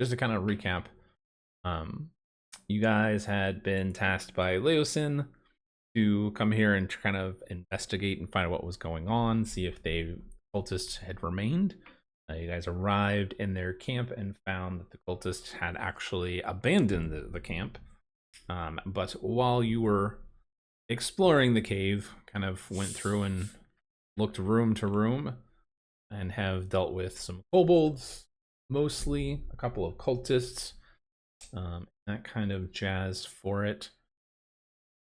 just to kind of recap, um, you guys had been tasked by Leosin to come here and kind of investigate and find out what was going on, see if the cultists had remained. You guys arrived in their camp and found that the cultists had actually abandoned the camp. But while you were exploring the cave, kind of went through and looked room to room, and have dealt with some kobolds, mostly a couple of cultists, that kind of jazz for it.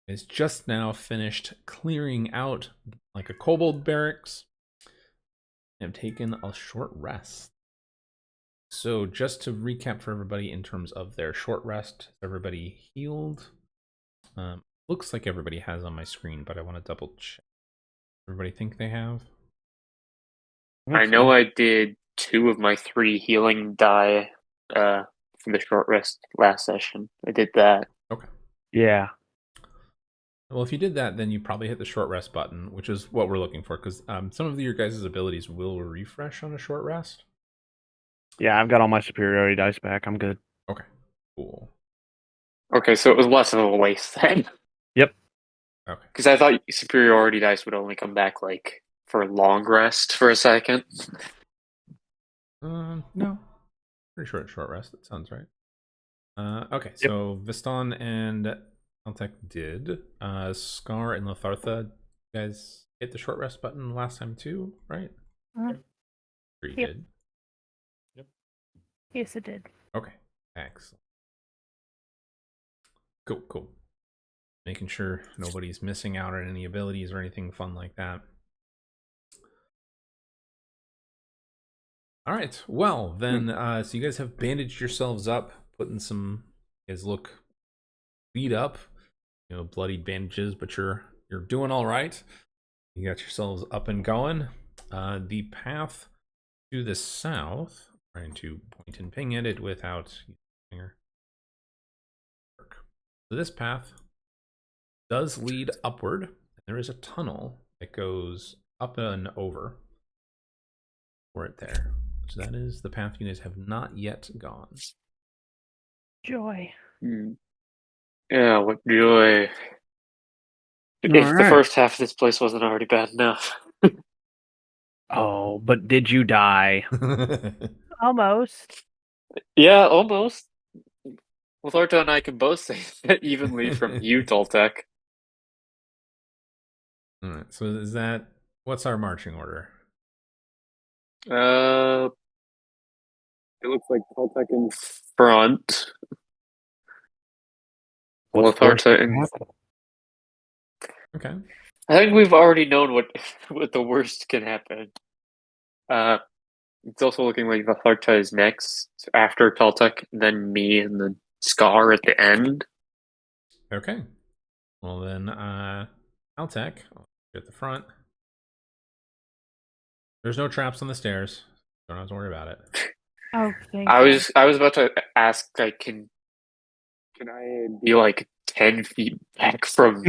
Is just now finished clearing out like a kobold barracks and have taken a short rest. So just to recap for everybody in terms of their short rest, everybody healed. Looks like everybody has on my screen, but I want to double check. Everybody think they have? I know I did 2 of my 3 healing die for the short rest last session. I did that. Okay. Yeah. Well, if you did that, then you probably hit the short rest button, which is what we're looking for, because some of your guys' abilities will refresh on a short rest. Yeah, I've got all my superiority dice back. I'm good. Okay, cool. Okay, so it was less of a waste then. Yep. Okay. Because I thought superiority dice would only come back like for long rest for a second. No. Pretty sure it's short rest. That sounds right. Okay, Yep. so Viston and Caltech did. Scar and Lathartha, you guys hit the short rest button last time too, right? Uh, Sure you Yep. did. yes, it did. Okay, excellent. Cool. Making sure nobody's missing out on any abilities or anything fun like that. All right. Well, then, so you guys have bandaged yourselves up, putting some. You guys look beat up, bloodied bandages, but you're doing all right. You got yourselves up and going. The path to the south. Trying to point and ping at it without finger. So this path does lead upward. There is a tunnel that goes up and over. For it there. So that is the path you guys have not yet gone. Joy. Yeah, what joy. If the first half of this place wasn't already bad enough. Oh, but did you die? Almost. Yeah, almost. Latharta and I can both say that evenly from you, Toltec. All right. So is that what's our marching order? It looks like Toltec in front. What's the worst Latharta that can in. happen? Okay. I think we've already known what the worst can happen. It's also looking like Latharta is next after Toltec, then me, and then Scar at the end. Okay. Well then, Caltech at the front. There's no traps on the stairs. Don't have to worry about it. Oh, thank I God. was about to ask, like, can I be like 10 feet back from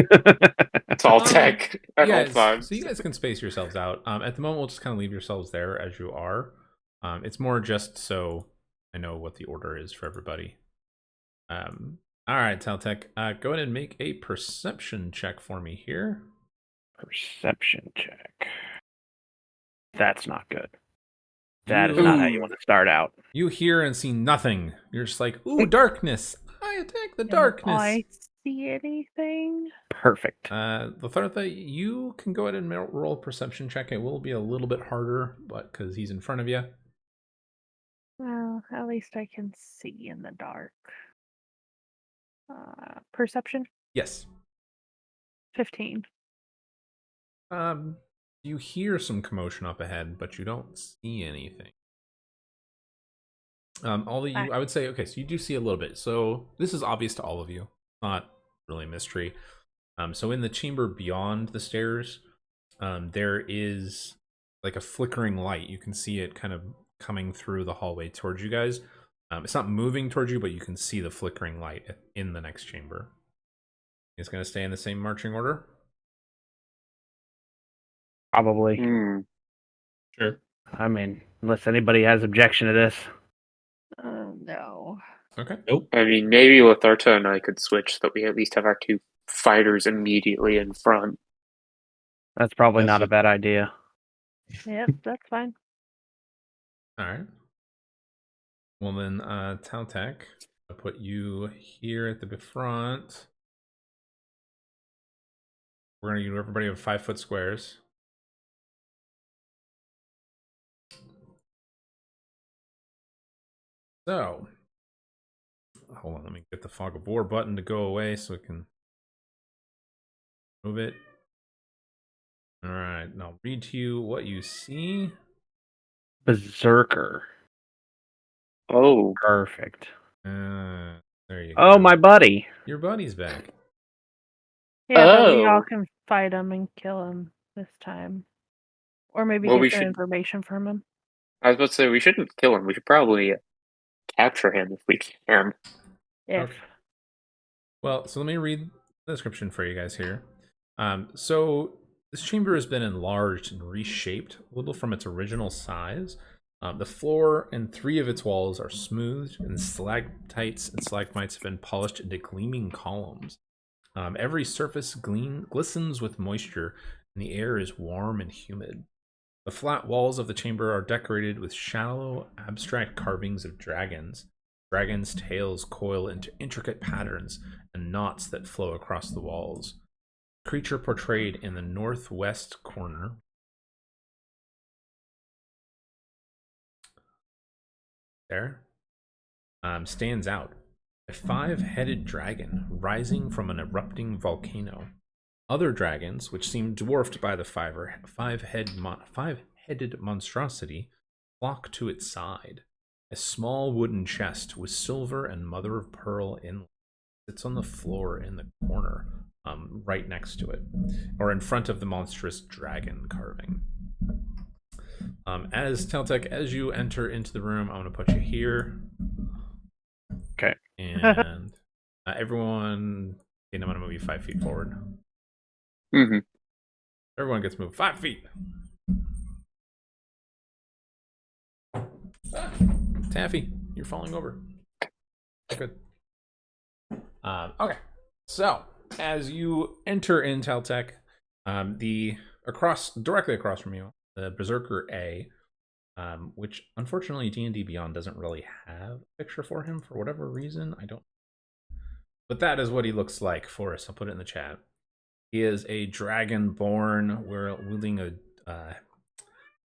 Toltec at all Yeah, times? so you guys can space yourselves out. At the moment, we'll just kind of leave yourselves there as you are. It's more just so I know what the order is for everybody. All right, Taltech, go ahead and make a perception check for me here. Perception check. That's not good. That is not how you want to start out. You hear and see nothing. You're just like, ooh, darkness. I attack the Can darkness. I see anything? Perfect. Lathartha, you can go ahead and roll a perception check. It will be a little bit harder, but because he's in front of you. Well, at least I can see in the dark. Perception? Yes. 15. You hear some commotion up ahead, but you don't see anything. I would say, okay, so you do see a little bit. So this is obvious to all of you. Not really a mystery. So in the chamber beyond the stairs, there is like a flickering light. You can see it kind of coming through the hallway towards you guys. It's not moving towards you, but you can see the flickering light in the next chamber. It's going to stay in the same marching order? Probably. Sure. I mean, unless anybody has objection to this. No. Okay. Nope. I mean, maybe Latharta and I could switch so that we at least have our two fighters immediately in front. That's probably That's not a it. bad idea. Yep, that's fine. All right. Well then, Taltech, I'll put you here at the front. We're gonna do everybody have 5-foot squares. So, hold on, let me get the fog of war button to go away so we can move it. All right, and I'll read to you what you see. Berserker. Oh, Perfect. There you go. Oh, my buddy. Your buddy's back. Yeah, but we all Oh. can fight him and kill him this time. Or maybe Well, get we some should- information from him. I was about to say we shouldn't kill him. We should probably capture him if we can. If. Okay. Well, so let me read the description for you guys here. So this chamber has been enlarged and reshaped a little from its original size. The floor and 3 of its walls are smoothed, and stalactites and stalagmites have been polished into gleaming columns. Every surface glistens with moisture, and the air is warm and humid. The flat walls of the chamber are decorated with shallow, abstract carvings of dragons. Dragons' tails coil into intricate patterns and knots that flow across the walls. The creature portrayed in the northwest corner there stands out. A 5-headed dragon rising from an erupting volcano. Other dragons, which seem dwarfed by the five-headed monstrosity, flock to its side. A small wooden chest with silver and mother of pearl inlay sits on the floor in the corner, right next to it, or in front of the monstrous dragon carving. As Teltec, as you enter into the room, I'm going to put you here. Okay. And everyone, I'm going to move you 5 feet forward. Mm-hmm. Everyone gets moved 5 feet. Taffy, you're falling over. Good. Okay. So as you enter in Teltec, directly across from you, the Berserker A, which unfortunately D&D Beyond doesn't really have a picture for him for whatever reason. I don't. But that is what he looks like for us. I'll put it in the chat. He is a dragonborn. We're wielding a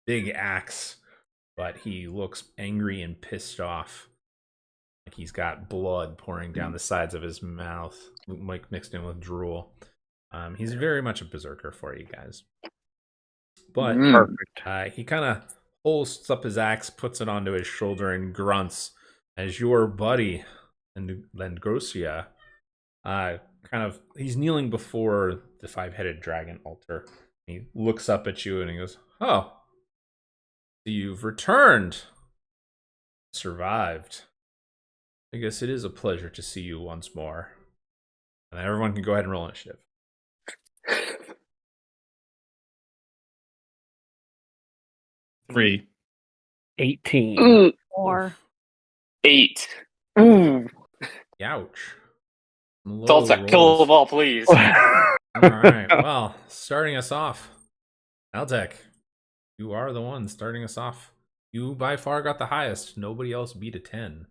big axe, but he looks angry and pissed off. Like he's got blood pouring down the sides of his mouth, like mixed in with drool. He's very much a berserker for you guys. But Perfect. he kind of holds up his axe, puts it onto his shoulder, and grunts as your buddy, Lendgrosia, he's kneeling before the 5-headed dragon altar. He looks up at you and he goes, "Oh, you've returned. Survived. I guess it is a pleasure to see you once more." And everyone can go ahead and roll initiative. 3. 18. Ooh, Or 8. Ooh. Ouch. Daltec, kill them all, please. All right. Well, starting us off, Altec, you are the one starting us off. You by far got the highest. Nobody else beat a 10.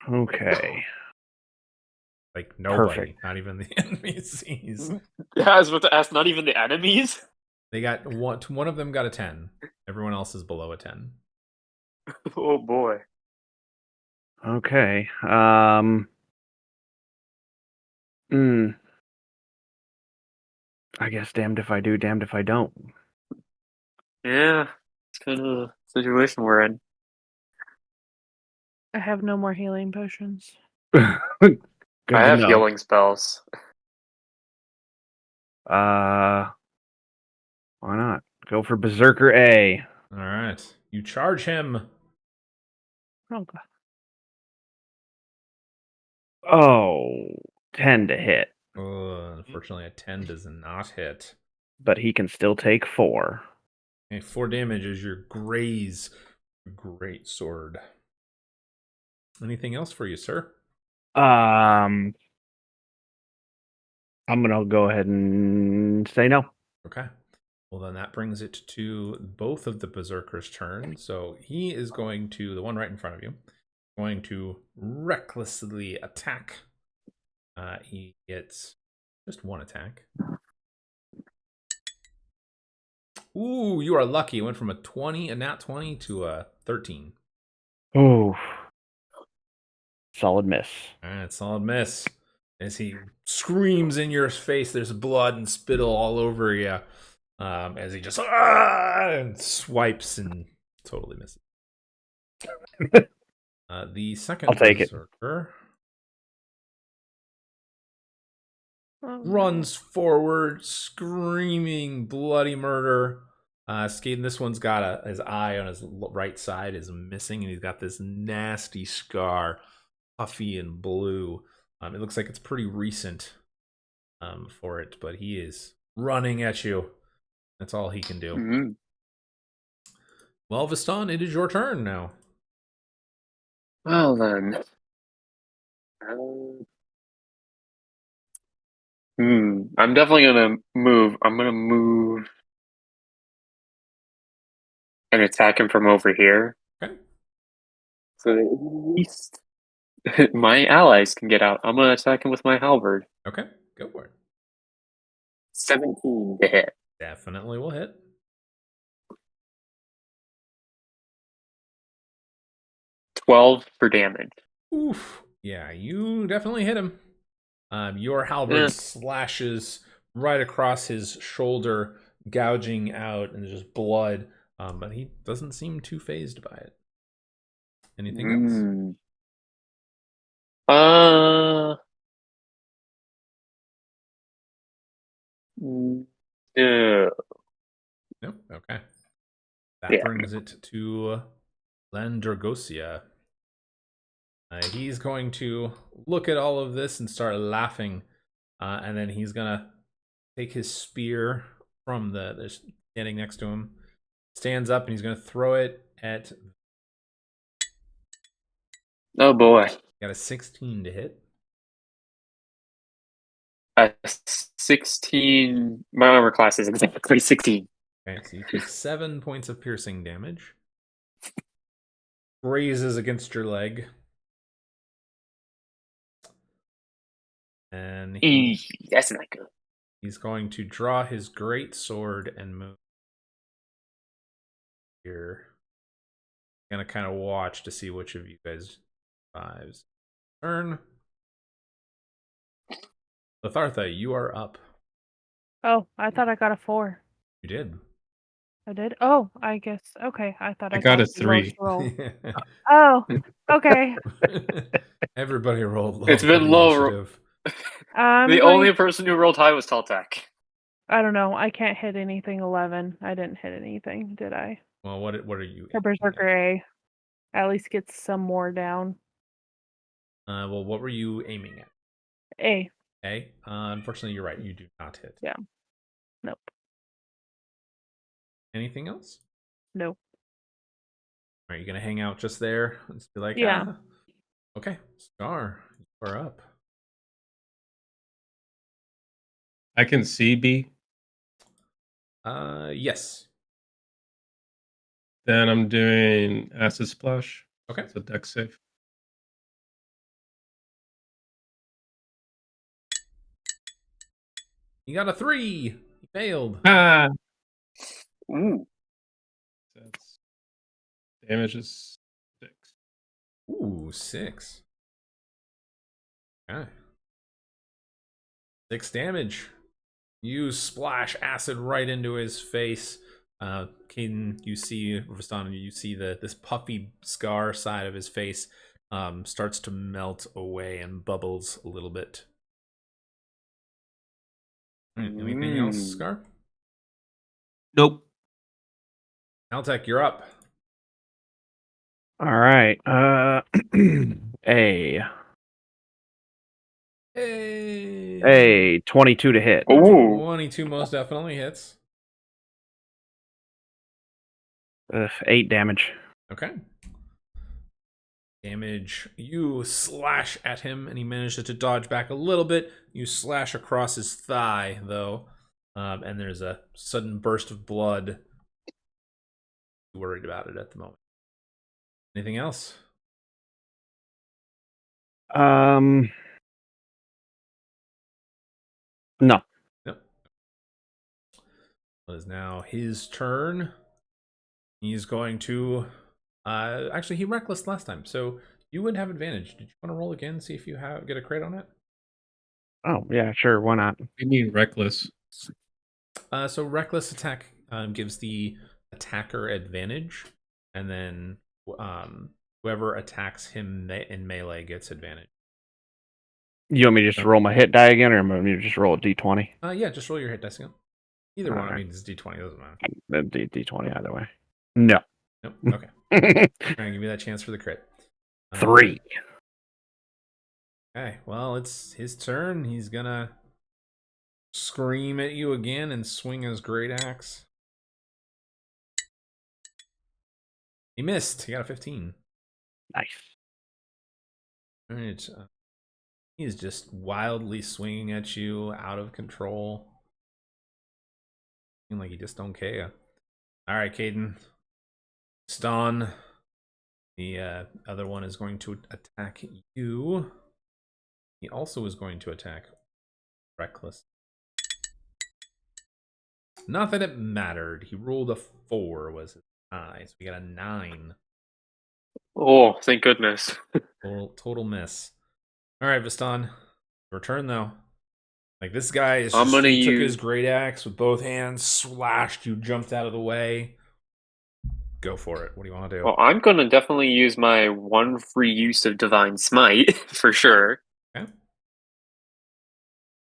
Okay. Like nobody, Perfect. not even the NPCs. Yeah, I was about to ask, not even the enemies? They got one of them got a 10. Everyone else is below a 10. Oh boy. Okay. I guess damned if I do, damned if I don't. Yeah, it's kind of the situation we're in. I have no more healing potions. Good I to have know. healing spells. Why not? Go for Berserker A. All right. You charge him. Oh, God. Oh, 10 to hit. Unfortunately, a 10 does not hit. But he can still take 4. Okay, 4 damage as your great sword. Anything else for you, sir? I'm gonna go ahead and say no. Okay. Well, then that brings it to both of the berserkers' turn. So he is going to, the one right in front of you, going to recklessly attack. He gets just one attack. Ooh, you are lucky. It went from a nat 20 to a 13. Oh, solid miss. All right, solid miss. As he screams in your face, there's blood and spittle all over you. As he just and swipes and totally misses. The second I'll take it. berserker Oh, runs forward, screaming bloody murder. Skating, this one's got his eye on his right side is missing, and he's got this nasty scar, puffy and blue. It looks like it's pretty recent for it, but he is running at you. That's all he can do. Mm-hmm. Well, Viston, it is your turn now. Well then. I'm definitely gonna move. I'm gonna move and attack him from over here. Okay. So that at least my allies can get out. I'm gonna attack him with my halberd. Okay, go for it. 17 to hit. Definitely will hit. 12 for damage. Oof. Yeah, you definitely hit him. Your halberd slashes right across his shoulder, gouging out, and there's just blood. But he doesn't seem too phased by it. Anything else? No. No? Okay. That brings it to Landragosia. He's going to look at all of this and start laughing. And then he's going to take his spear from the standing next to him, stands up, and he's going to throw it at. Oh boy. Got a 16 to hit. 16. My armor class is exactly 16. Okay, so you take 7 points of piercing damage. Grazes against your leg. And that's not good. He's going to draw his great sword and move here. Gonna kind of watch to see which of you guys survives. Turn. Lethartha, you are up. Oh, I thought I got a 4. You did. I did? Oh, I guess. Okay, I thought I got a the lowest 3. roll. Oh, okay. Everybody rolled low. It's been for the low. initiative. The only person who rolled high was Taltek. I don't know. I can't hit anything 11. I didn't hit anything, did I? Well, what are you? For Berserker A. At least get some more down. Well, what were you aiming at? A. A. Unfortunately, you're right. You do not hit. Yeah. Nope. Anything else? Nope. Are you gonna hang out just there and just be like, yeah? Okay, Scar, you are up. I can see B. Yes. Then I'm doing Acid Splash. Okay. It's a dex save. You got a 3. You failed. Ah! Ooh. That's damage is 6. Ooh, 6. Okay. 6 damage. You splash acid right into his face. Caden, you see Viston, you see this puffy scar side of his face starts to melt away and bubbles a little bit. All right, anything else, Scar? Nope. Altec, you're up. All right. A. Hey. 22 to hit. Ooh. 22 most definitely hits. 8 damage. Okay. damage. You slash at him, and he manages to dodge back a little bit. You slash across his thigh, though, and there's a sudden burst of blood. Worried about it at the moment. Anything else? No. Yep. It is now his turn. He's going to actually he reckless last time, so you would have advantage. Did you want to roll again, see if you get a crit on it? Oh yeah, sure. Why not? You mean reckless? So reckless attack gives the attacker advantage, and then whoever attacks him in melee gets advantage. You want me to just roll my hit die again, or am I to just roll a d20? Yeah, just roll your hit dice again. Either one. I Alright. mean, it's d20. Doesn't matter. D20 either way. No. Nope. Okay. I'm gonna give you that chance for the crit. 3. Okay. Well, it's his turn. He's gonna scream at you again and swing his great axe. He missed. He got a 15. Nice. All right. He's just wildly swinging at you, out of control. Seems like he just don't care. All right, Caden. Ston. The other one is going to attack you. He also is going to attack Reckless. Not that it mattered. He rolled a 4 was his high, so we got a 9. Oh, thank goodness. Total miss. All right, Viston. Your turn, though. Like, this guy is I'm just, gonna he took use his great axe with both hands, slashed you, jumped out of the way. Go for it. What do you want to do? Well, I'm gonna definitely use my one free use of Divine Smite for sure. Okay.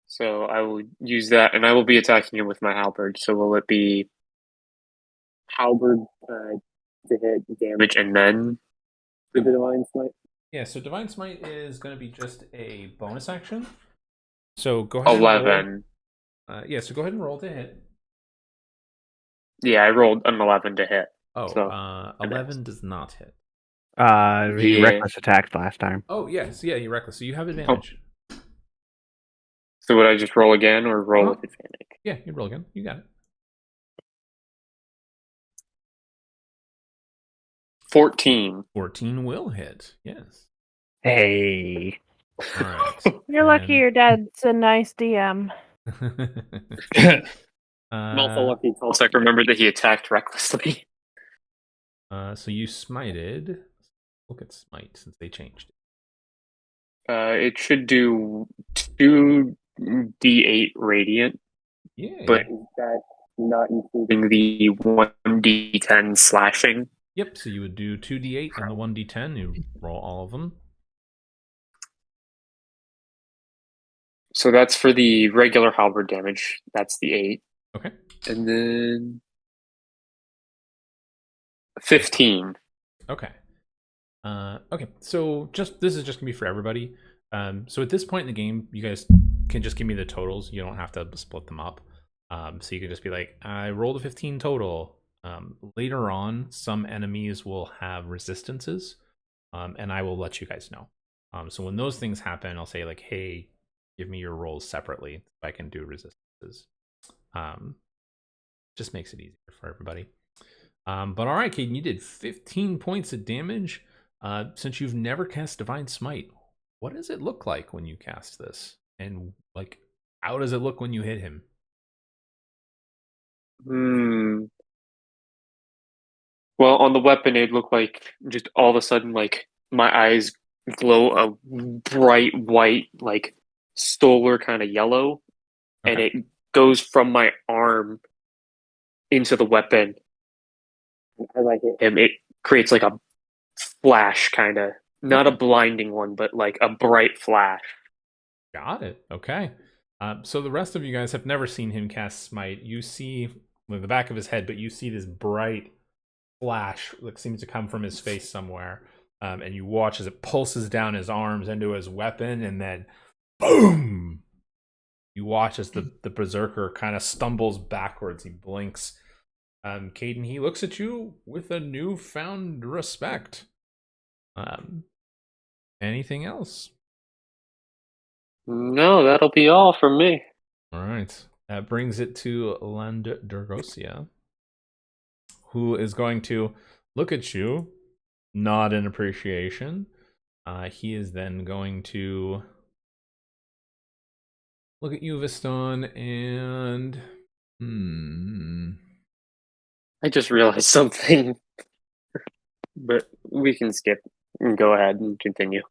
So I will use that, and I will be attacking him with my halberd. So will it be halberd to hit damage, and then the Divine Smite? Yeah, so Divine Smite is going to be just a bonus action. So go ahead. 11. Yeah, so go ahead and roll to hit. Yeah, I rolled an 11 to hit. Oh, So, 11 does not hit. He Yeah. reckless attacked last time. Oh, yes. Yeah, you're reckless. So you have advantage. So would I just roll again or roll Uh-huh. with advantage? Yeah, you roll again. You got it. 14. 14 will hit. Yes. Hey. All right. You're lucky your dad's a nice DM. I'm also lucky Tulsek remembered that he attacked recklessly. So you smited. Look at smite since they changed it. It should do 2d8 radiant, Yeah. but is that not including the 1d10 slashing? Yep. So you would do 2d8 and the 1d10. You roll all of them. So that's for the regular halberd damage. That's the 8. Okay. And then 15. Okay. Okay. So this is just gonna be for everybody. So at this point in the game, you guys can just give me the totals. You don't have to split them up. So you can just be like, I rolled a 15 total. Later on, some enemies will have resistances, and I will let you guys know. So when those things happen, I'll say like, hey, give me your rolls separately if I can do resistances. Just makes it easier for everybody. But all right, Caden, you did 15 points of damage. Since you've never cast Divine Smite, what does it look like when you cast this? And like, how does it look when you hit him? Well, on the weapon, it looked like just all of a sudden, like, my eyes glow a bright white, like, solar kind of yellow, and Okay. it goes from my arm into the weapon. As I hit him, it creates like a flash, kind of. Not a blinding one, but like a bright flash. Got it. Okay. So the rest of you guys have never seen him cast Smite. You see the back of his head, but you see this bright flash that seems to come from his face somewhere. And you watch as it pulses down his arms into his weapon, and then boom! You watch as the berserker kind of stumbles backwards. He blinks. Caden, he looks at you with a newfound respect. Anything else? No, that'll be all from me. All right. That brings it to Durgosia, who is going to look at you, nod in appreciation. He is then going to look at you, Viston, and I just realized something, but we can skip and go ahead and continue.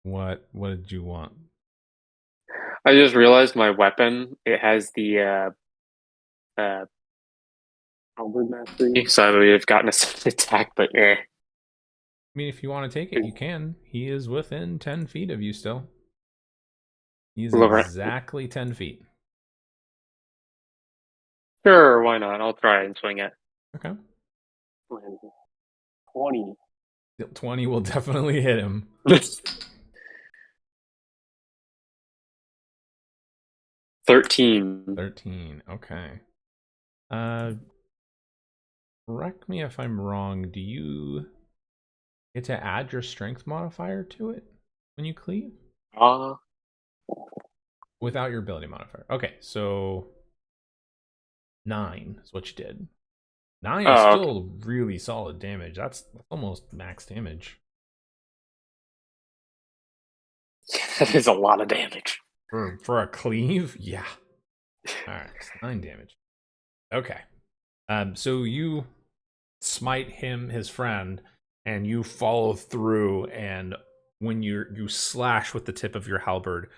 what did you want? I just realized my weapon, it has the halberd mastery, so I would have gotten a second attack, but eh. I mean, if you want to take it, you can. He is within 10 feet of you still. He is Look, exactly 10 feet. sure, why not? I'll try and swing it. Okay. 20. 20 will definitely hit him. 13. 13. Okay. Correct me if I'm wrong. Do you get to add your strength modifier to it when you cleave? Without your ability modifier. Okay, so 9 is what you did. 9 is still Okay. really solid damage. That's almost max damage. That is a lot of damage. For a cleave? Yeah. Alright, 9 damage. Okay. So you smite him, his friend, and you follow through, and when you slash with the tip of your halberd,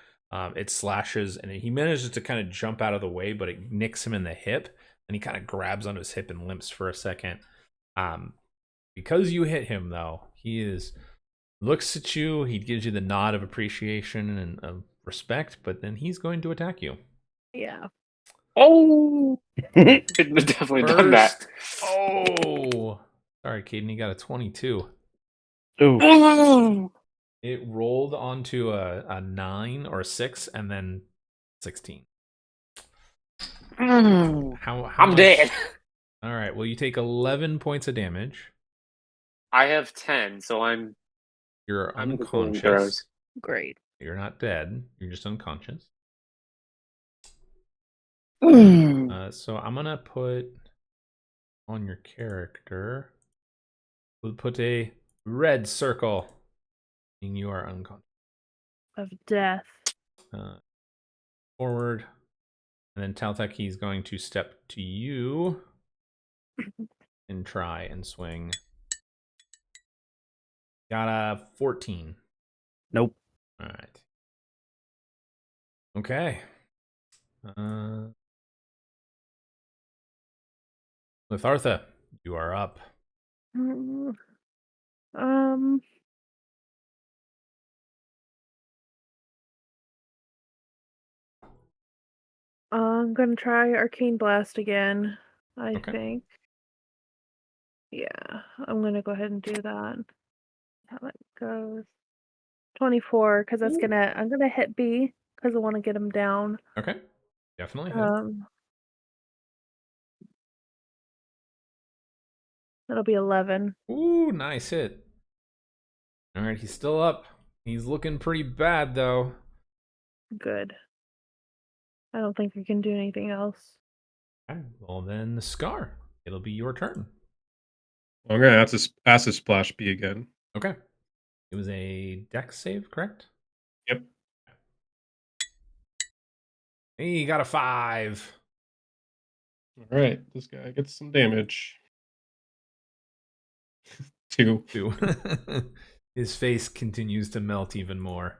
it slashes, and he manages to kind of jump out of the way, but it nicks him in the hip, and he kind of grabs onto his hip and limps for a second. Because you hit him, though, looks at you, he gives you the nod of appreciation and of respect, but then he's going to attack you. Yeah. Oh! Couldn't have definitely done that. Oh! Sorry, Caden, you got a 22. Ooh. It rolled onto a 9 or a 6 and then 16. How I'm much? dead. All right, well, you take 11 points of damage. I have 10, so You're I'm unconscious. Great. You're not dead. You're just unconscious. So I'm going to put on your character, we'll put a red circle, meaning you are unconscious. Of death. Forward. And then Taltek, he's going to step to you and try and swing. Got a 14. Nope. All right. Okay. With Artha, you are up. Mm, I'm gonna try Arcane Blast again, I Okay. think. Yeah, I'm gonna go ahead and do that. How it goes. 24, because I'm gonna hit B because I want to get him down. Okay. Definitely hit. That'll be 11. Ooh, nice hit. All right, he's still up. He's looking pretty bad, though. Good. I don't think we can do anything else. Okay, well, then, Scar, it'll be your turn. I'm going to acid splash B again. Okay. It was a dex save, correct? Yep. Hey, you got a 5. All right, this guy gets some damage. 2. 2. His face continues to melt even more.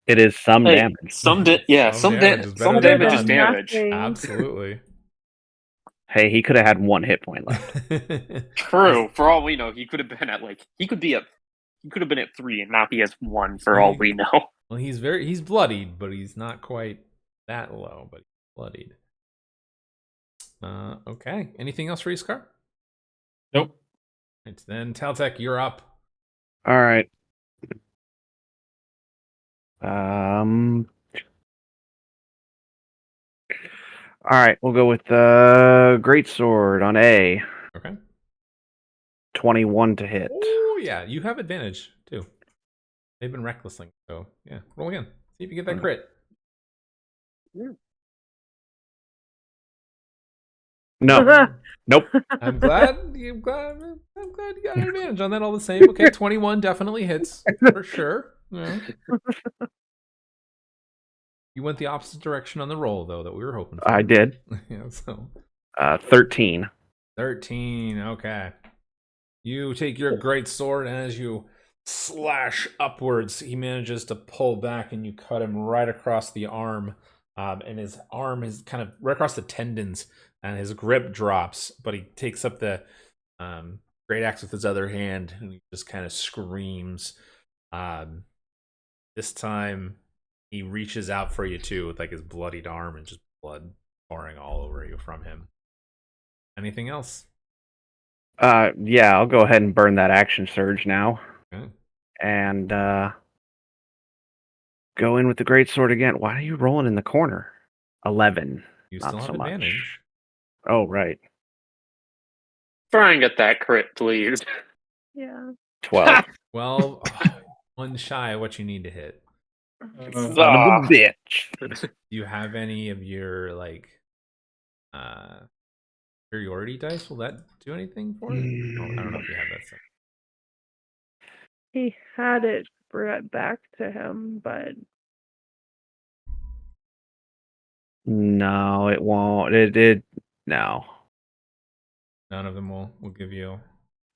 It is some Hey, damage. some damage is better than damage is none. damage. Absolutely. Hey, he could have had 1 hit point left. True. For all we know, he could have been at he could have been at 3 and now he has 1 for all we know. Well, he's bloodied, but he's not quite that low, but he's bloodied. Okay. Anything else for you, Scar? Nope. Right, then Taltek, you're up. All right. All right, we'll go with the Great Sword on A. Okay. 21 to hit. Oh, yeah, you have advantage too. They've been recklessing, so yeah. Roll again. See if you get that crit. No. Nope. I'm glad you got an advantage on that all the same. Okay, 21 definitely hits for sure. Yeah. You went the opposite direction on the roll though that we were hoping for. I did. Yeah, so 13. 13. Okay. You take your great sword, and as you slash upwards, he manages to pull back, and you cut him right across the arm. And his arm is kind of right across the tendons, and his grip drops. But he takes up the great axe with his other hand, and he just kind of screams. This time, he reaches out for you too, with like his bloodied arm and just blood pouring all over you from him. Anything else? Yeah, I'll go ahead and burn that action surge now. Okay. And go in with the great sword again. Why are you rolling in the corner? 11. You Not still have so much. advantage. Oh, right. Try and get that crit, please. Yeah. 12. Well, one shy of what you need to hit. Son of a bitch. Do you have any of your like superiority dice? Will that do anything for it? I don't know if you have that stuff. He had it brought back to him, but No, it won't. No. None of them will give you.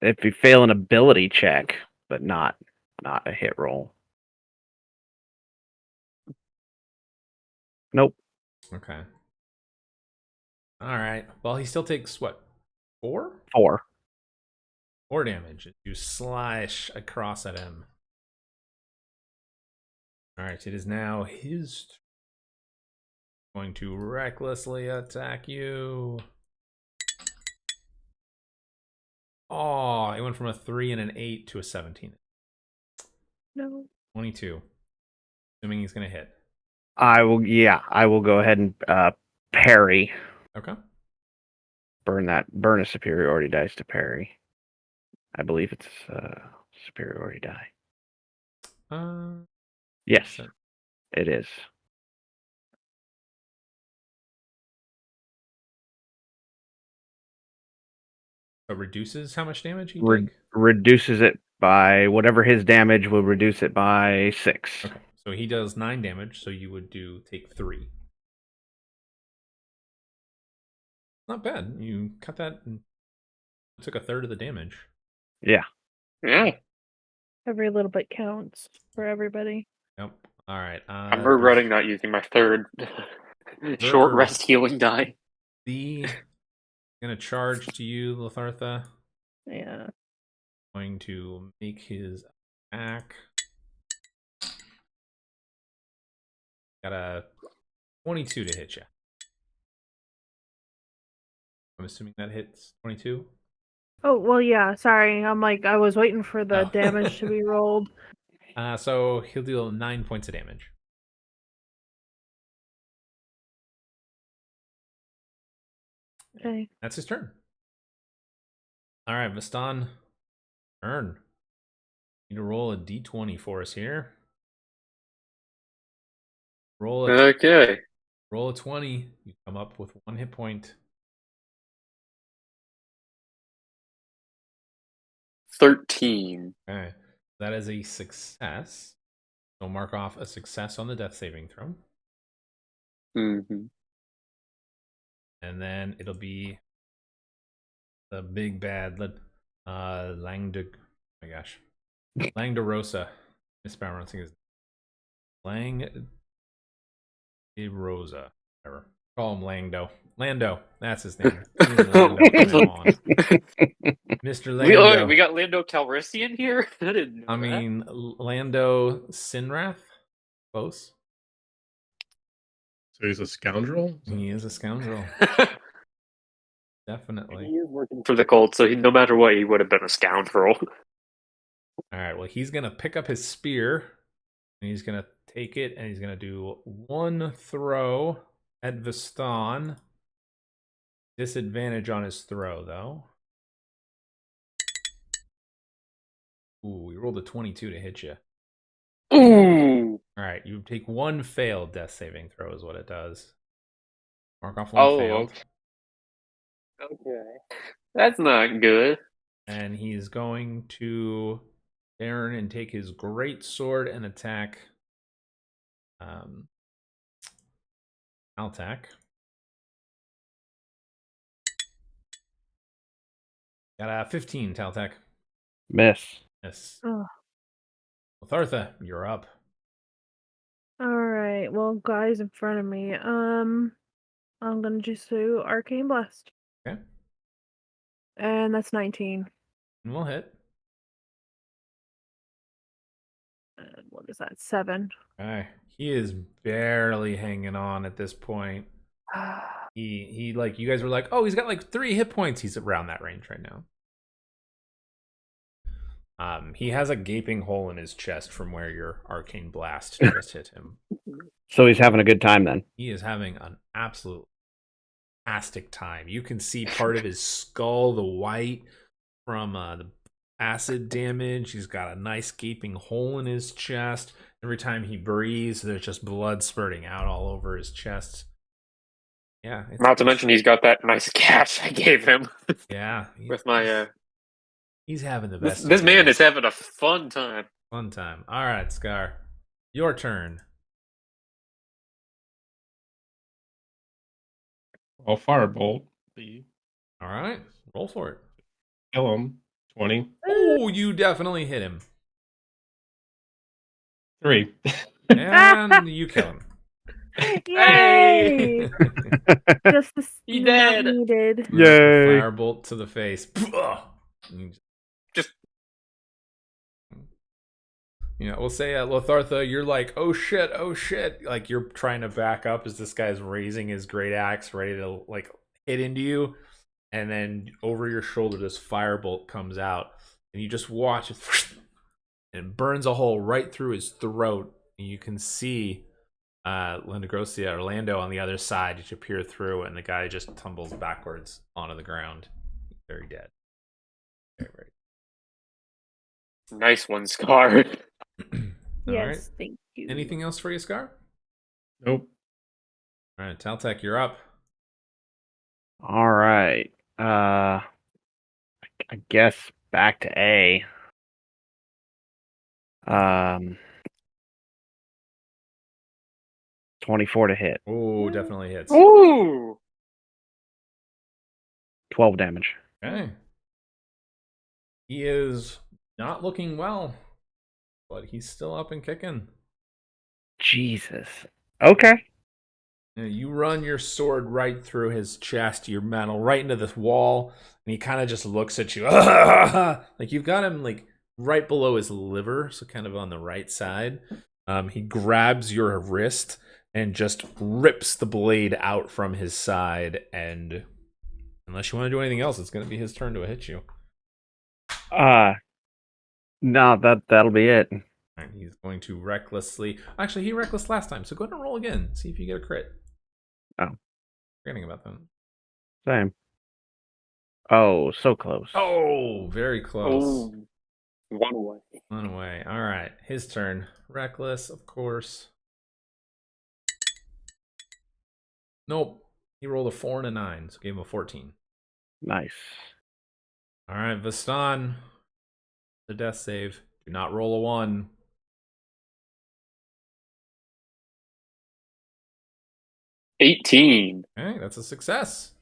If you fail an ability check, but not a hit roll. Nope. Okay. All right. Well, he still takes what? 4? 4. 4 damage. You slash across at him. All right. It is now his turn. Going to recklessly attack you. Oh, it went from a 3 and an 8 to a 17. no. 22. Assuming he's going to hit. I will go ahead and parry. Okay. Burn a superiority dice to parry. I believe it's superiority die. Yes, So it is. it reduces how much damage you take? Reduces it by whatever his damage will reduce it by 6. Okay. So he does 9 damage, so you would take 3. Not bad. You cut that and took a third of the damage. Yeah. Yeah. Every little bit counts for everybody. Yep. All right. I'm regretting not using my third short rest healing die. B gonna charge to you, Lathartha. Yeah. Going to make his attack. Got a 22 to hit you. I'm assuming that hits 22. Oh, well, yeah. Sorry. I was waiting for the Oh. damage to be rolled. So he'll deal 9 points of damage. Okay. That's his turn. All right, Vistan. Turn. Need to roll a d20 for us here. Okay. Roll a 20. You come up with 1 hit point. 13. Okay. That is a success. So mark off a success on the death saving throw. Mm-hmm. And then it'll be the big bad Langde. Oh my gosh. Langderosa. Mispronouncing his Lang de Rosa. Whatever. Call him Langdo. Lando. That's his name. He's Lando from now on. Mr. Lando. We got Lando Calrissian here? I didn't know I that. mean, Lando Sinrath. Close. So he's a scoundrel? He is a scoundrel. Definitely. He is working for the cult, so no matter what, he would have been a scoundrel. All right. Well, he's gonna pick up his spear, and he's gonna take it, and he's gonna do 1 throw at Vistan. Disadvantage on his throw, though. Ooh, we rolled a 22 to hit you. Ooh. All right, you take one failed death saving throw is what it does. Mark off one Oh, failed. okay. That's not good. And he's going to turn and take his great sword and attack. I'll attack. Got a 15, Taltech. Miss. Yes. Oh. Thartha, you're up. All right. Well, guys in front of me. I'm gonna just do Arcane Blast, Okay. and that's 19. And we'll hit. And what is that? 7. Okay. He is barely hanging on at this point. He like you guys were like, oh, he's got like 3 hit points. He's around that range right now. He has a gaping hole in his chest from where your arcane blast just hit him. So he's having a good time then. He is having an absolute fantastic time. You can see part of his skull, the white from the acid damage. He's got a nice gaping hole in his chest. Every time he breathes, there's just blood spurting out all over his chest. Yeah. Not to mention he's got that nice gash I gave him. Yeah. With my He's having the best. This man is having a fun time. Fun time. All right, Scar. Your turn. I'll firebolt. All right. Roll for it. Kill him. 20. Oh, you definitely hit him. 3. And you kill him. Yay! Just the He speed dead. needed. Yay. Firebolt to the face. Just We'll say Lothartha, you're like, oh shit, like you're trying to back up as this guy's raising his great axe, ready to like hit into you, and then over your shoulder, this firebolt comes out, and you just watch it, and it burns a hole right through his throat, and you can see Orlando on the other side as you peer through, and the guy just tumbles backwards onto the ground, very dead. Very. nice one, Scar. All Yes, right. thank you. Anything else for you, Scar? Nope. All right, Taltech, you're up. All right. I guess back to A. 24 to hit. Oh, definitely hits. Ooh. 12 damage. Okay. He is not looking well, but he's still up and kicking. Jesus. Okay. You run your sword right through his chest, your metal, right into this wall, and he kind of just looks at you. Like you've got him like right below his liver, so kind of on the right side. He grabs your wrist and just rips the blade out from his side, and unless you want to do anything else, it's going to be his turn to hit you. No, that'll be it. All right, he's going to recklessly. Actually, he reckless last time, so go ahead and roll again. See if you get a crit. Oh. Forgetting about them. Same. Oh, so close. Oh, very close. Oh. One away. One away. All right, his turn. Reckless, of course. Nope. He rolled a 4 and a 9, so gave him a 14. Nice. All right, Vastan. The death save. Do not roll a 1. $18. Okay, that's a success.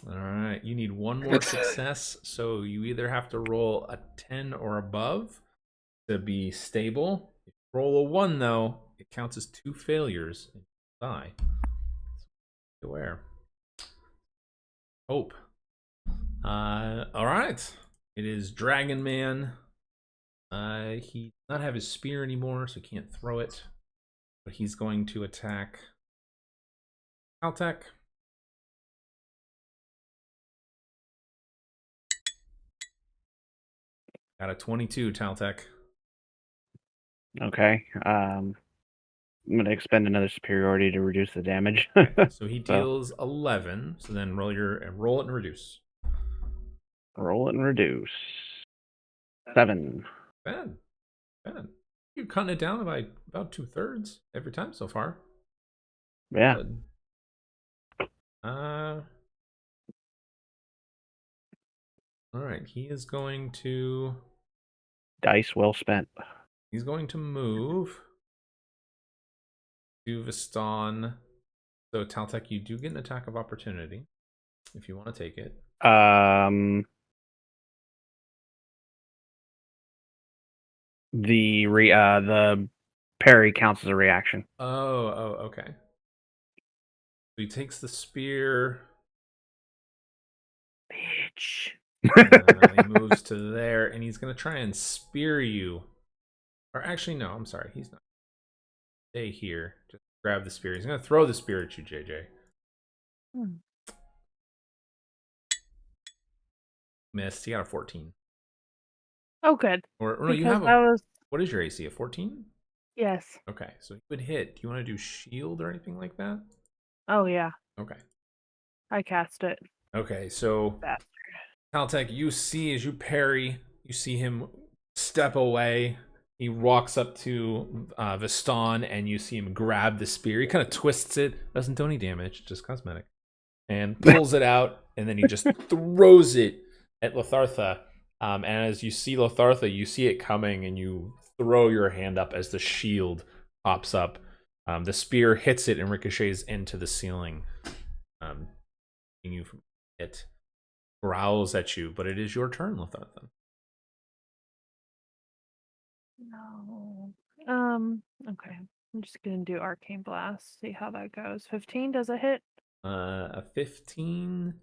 All right, you need one more success, so you either have to roll a 10 or above to be stable. If you roll a 1, though, it counts as 2 failures and you die. So beware. Hope. All right. It is Dragon Man. He does not have his spear anymore, so he can't throw it. But he's going to attack Caltech. Got a 22, Taltech. Okay. I'm gonna expend another superiority to reduce the damage. So he deals 11. So then roll it and reduce. Roll it and reduce. 7. Bad. You're cutting it down by about 2/3 every time so far. Yeah. Good. All right. He is going to. Dice well spent. He's going to move to Viston. So Taltek, you do get an attack of opportunity if you want to take it. The parry counts as a reaction. Oh, okay. So he takes the spear. Bitch. He moves to there, and he's gonna try and spear you. Or actually, no. I'm sorry. He's not. Stay here. Just grab the spear. He's gonna throw the spear at you, JJ. Missed. He got a 14. Oh, good. Or no, you Because have that a. was What is your AC? A 14? yes. Okay, so you would hit. Do you want to do shield or anything like that? Oh yeah, Okay. I cast it. Okay, so Bastard. Caltech, you see as you parry, you see him step away. He walks up to Viston, and you see him grab the spear. He kind of twists it, doesn't do any damage, just cosmetic, and pulls it out, and then he just throws it at Lothartha. And as you see Lothartha, you see it coming, and you throw your hand up as the shield pops up. The spear hits it and ricochets into the ceiling. You from it growls at you, but it is your turn, Lothartha. No. Okay. I'm just gonna do Arcane Blast. See how that goes. 15. Does it hit? A 15.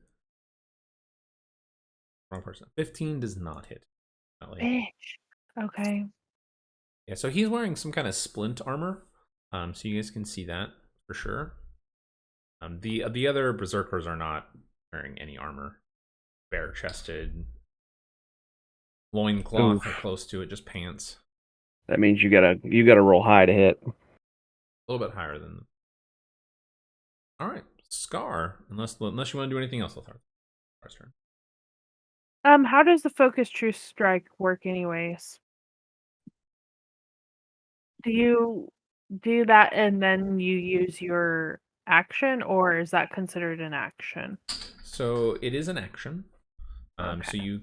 Wrong person. 15 does not hit. Bitch. Okay. Yeah, so he's wearing some kind of splint armor. So you guys can see that for sure. The other berserkers are not wearing any armor. Bare chested, loincloth or close to it, just pants. That means you gotta roll high to hit. A little bit higher than. All right, Scar. Unless you want to do anything else, Lothar. Scar's turn. How does the focus true strike work anyways? Do you do that and then you use your action, or is that considered an action? So it is an action. Okay. So you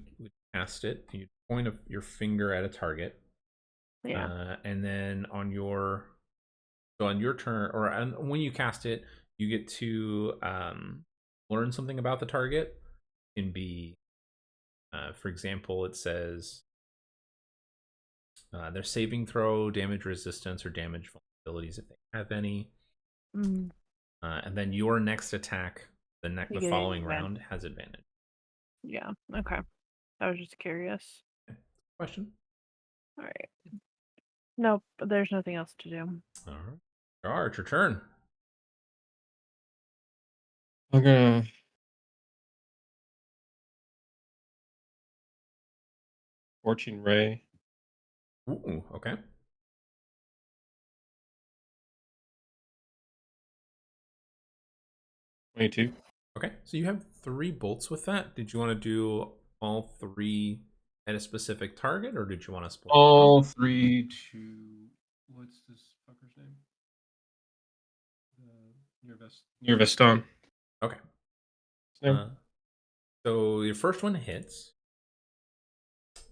cast it. You point your finger at a target. Yeah. And then on your turn, or when you cast it, you get to learn something about the target. It can be, for example, it says their saving throw, damage resistance, or damage vulnerabilities if they have any. Mm. And then your next attack, the You get following advantage. round, has advantage. Yeah. Okay. I was just curious. Question? All right. Nope. There's nothing else to do. All right. Scar, it's your turn. I'm gonna Fortune Ray. Ooh, okay. $22. Okay, so you have 3 bolts with that. Did you want to do all 3 at a specific target, or did you want to split? All 3 to what's this fucker's name? Near Veston. Okay. His name? So your first one hits.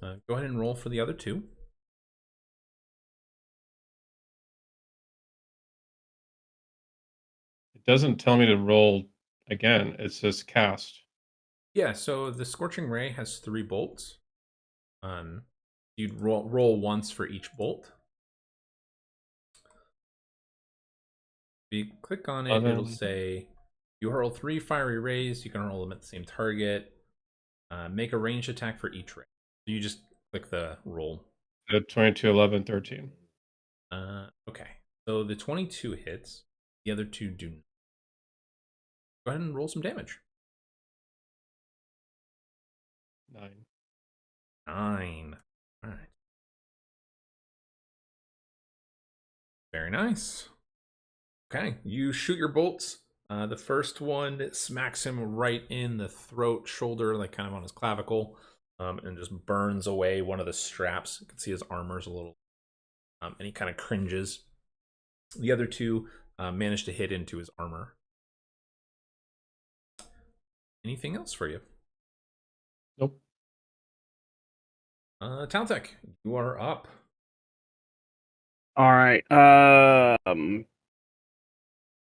Go ahead and roll for the other 2. It doesn't tell me to roll again. It says cast. Yeah, so the Scorching Ray has 3 bolts. You'd roll once for each bolt. If you click on it, it'll say you hurl 3 fiery rays. You can hurl them at the same target. Make a ranged attack for each ray. So you just click the roll. 22, 11, 13. Okay. So the 22 hits. The other 2 do not. Go ahead and roll some damage. 9. 9. All right. Very nice. Okay, you shoot your bolts. The first one smacks him right in the throat, shoulder, like kind of on his clavicle, and just burns away one of the straps. You can see his armor's a little and he kind of cringes. The other two manage to hit into his armor. Anything else for you? Nope. Taltech, you are up. All right.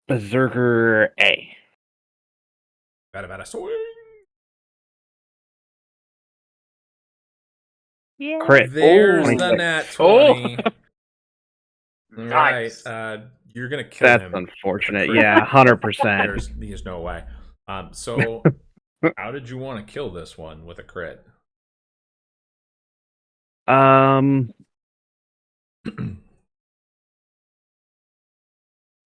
Berserker A. Bada swing. Yeah. Crit. There's Oh. the nat Oh. 20. All Nice. right. You're gonna kill That's him. with a unfortunate. crit. Yeah, 100%. There's no way. So how did you want to kill this one with a crit?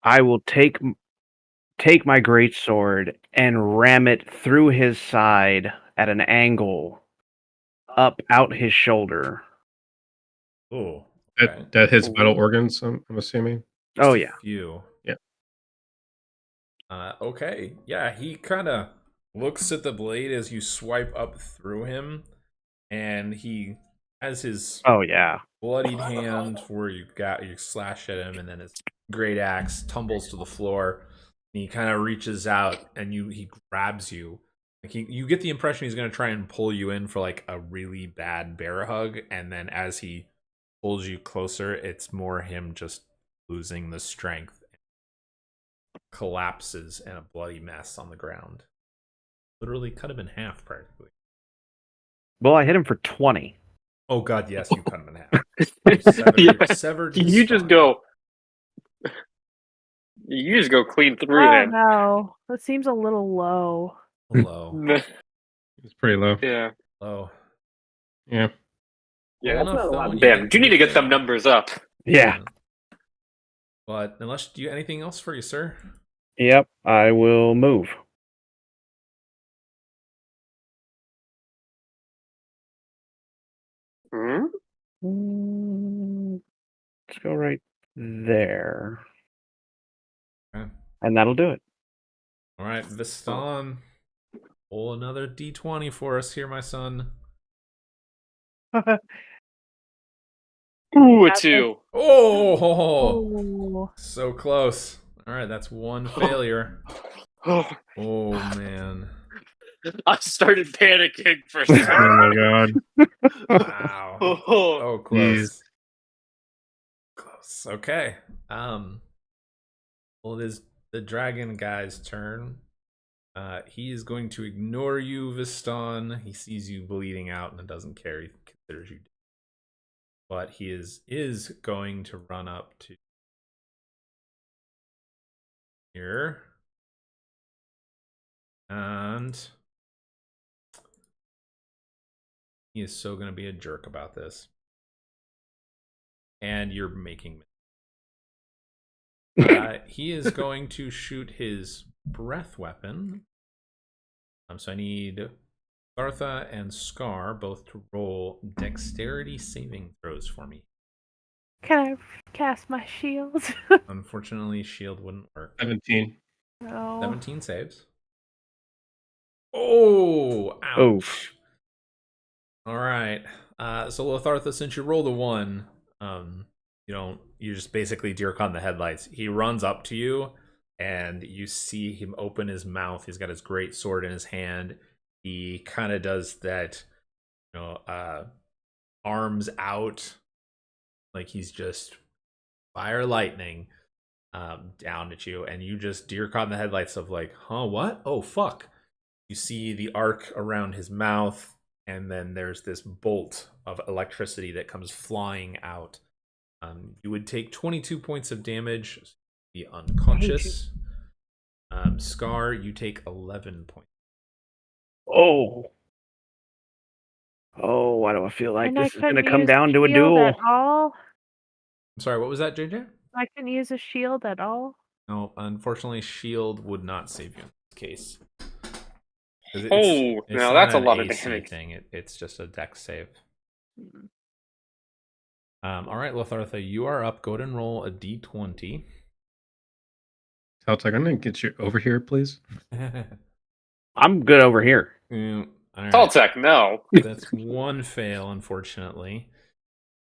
I will take my greatsword and ram it through his side at an angle, up out his shoulder. Oh, okay. That hits Ooh. vital organs, I'm assuming. Oh Just a yeah. few. Yeah. Okay. Yeah, he kind of looks at the blade as you swipe up through him, and he has his Oh yeah. bloodied hand where you slash at him, and then his great axe tumbles to the floor, and he kind of reaches out and he grabs you. Like you get the impression he's going to try and pull you in for like a really bad bear hug, and then as he pulls you closer, it's more him just losing the strength, collapses in a bloody mess on the ground. Literally cut him in half practically. Well, I hit him for 20. Oh god, yes, you cut him in half. Yeah. Severed his You just spine. go. You just go clean through Oh him. no, that seems a little low. Hello. It's pretty low. Yeah. Hello. Yeah. Yeah, Well that's enough, not a though, lot. when you Damn, get you need to get the- them numbers up. Yeah. But unless do you anything else for you, sir? Yep. I will move. Hmm? Let's go right there. Okay. And that'll do it. All right, Viston. Roll another d20 for us here, my son. Ooh, a That's 2. Oh, Oh, so close. All right, that's one failure. Oh, Oh man. I started panicking for a Oh second. my god. Wow. Oh, Oh, close. Close. Okay. Well, it is the dragon guy's turn. He is going to ignore you, Viston. He sees you bleeding out and doesn't care. He considers you dead. But he is going to run up to here. And he is so going to be a jerk about this. And you're making he is going to shoot his breath weapon. So I need Artha and Scar both to roll dexterity saving throws for me. can I cast my shield? Unfortunately, shield wouldn't work. 17. No. 17 saves. Oh, ouch. All right. So Lothartha, since you rolled a 1, you just basically dirk on the headlights. He runs up to you and you see him open his mouth. He's got his great sword in his hand. He kind of does that, arms out, like he's just fire lightning down at you, and you just dirk on the headlights of like, huh, what? Oh, fuck. You see the arc around his mouth, and then there's this bolt of electricity that comes flying out. You would take 22 points of damage, be unconscious. Scar, you take 11 points. Oh, why do I feel like And I this is going to couldn't come use down to a shield duel? at all. I'm sorry, what was that, JJ? I couldn't use a shield at all. No, unfortunately, shield would not save you in this case. Oh, It's now not that's a an lot of AC damage. thing. It's just a dex save. All right, Lothartha, you are up. Go ahead and roll a d20. Taltech, I'm gonna get you over here, please. I'm good over here. All right. Taltech, no. That's one fail, unfortunately.